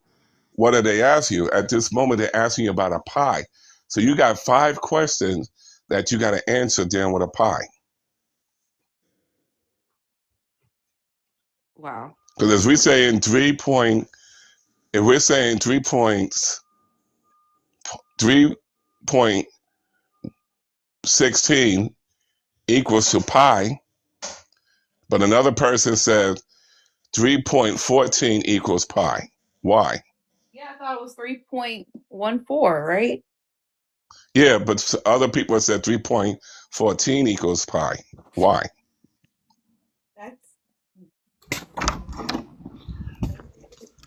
what are they asking you? At this moment, they're asking you about a pie. So you got 5 questions that you got to answer dealing with a pie. Wow. Because as we say in if we're saying 3.16 equals to pi, but another person says 3.14 equals pi. Why? Yeah, I thought it was 3.14, right? Yeah, but other people have said 3.14 equals pi. Why? That's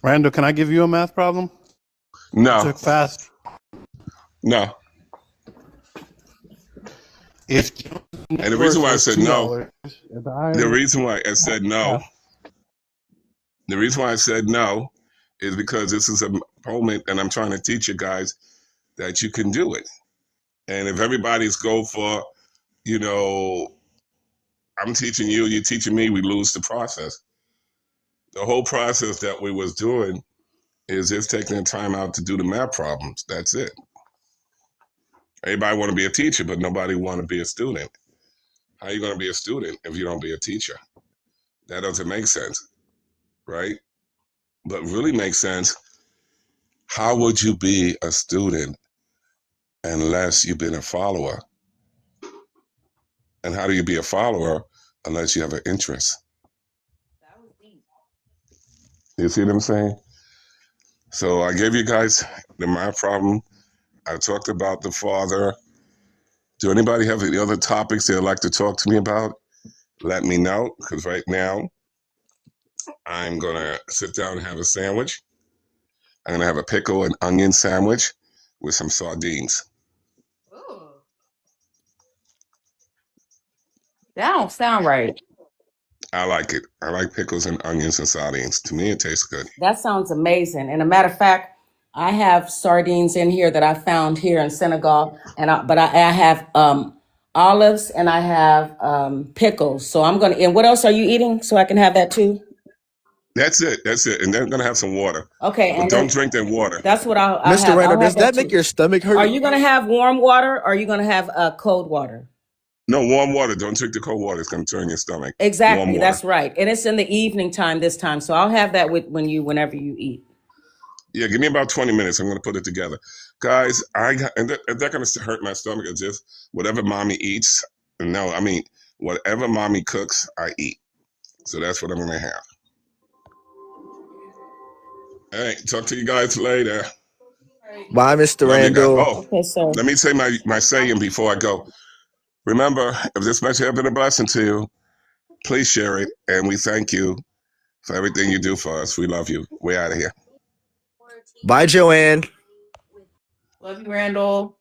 Randall, can I give you a math problem? It's No, a fast. no. If And the reason worth why I was said no, $2, if the iron half. the reason why I said no is because this is a moment and I'm trying to teach you guys that you can do it. And if everybody's go for, you know, I'm teaching you, you're teaching me, we lose the process. The whole process that we was doing is just taking the time out to do the math problems. That's it. Everybody want to be a teacher, but nobody want to be a student. How are you going to be a student if you don't be a teacher? That doesn't make sense, right? But really makes sense. How would you be a student unless you've been a follower? And how do you be a follower unless you have an interest? That was deep. You see what I'm saying? So I gave you guys my problem. I talked about the father. Do anybody have any other topics they'd like to talk to me about? Let me know, because right now I'm going to sit down and have a sandwich. I'm going to have a pickle and onion sandwich with some sardines. Ooh. That don't sound right. I like it. I like pickles and onions and sardines. To me, it tastes good. That sounds amazing. And a matter of fact, I have sardines in here that I found here in Senegal, but I have olives and I have pickles. So I'm gonna. And what else are you eating? So I can have that too. That's it. That's it. And then I'm going to have some water. Okay, But and don't then drink that water. that's what I'll Mr. have. Randall, I'll does have that that make too. your stomach Are hurt? you gonna have warm water? Or are you gonna have cold water? No, warm water. Don't drink the cold water. It's going to turn your stomach. Warm Exactly. water. That's right. And it's in the evening time this time. So I'll have that whenever you eat. Yeah, give me about 20 minutes. I'm going to put it together. Guys, and they're going to hurt my stomach. It's just whatever mommy eats. No, I mean, whatever mommy cooks, I eat. So that's what I'm going to have. All right, talk to you guys later. Bye, Mr. Love you guys. Randall. Oh, Okay, sir. let me say my saying before I go. Remember, if this message has been a blessing to you, please share it. And we thank you for everything you do for us. We love you. We're out of here. Bye, Joanne. Love you, Randall.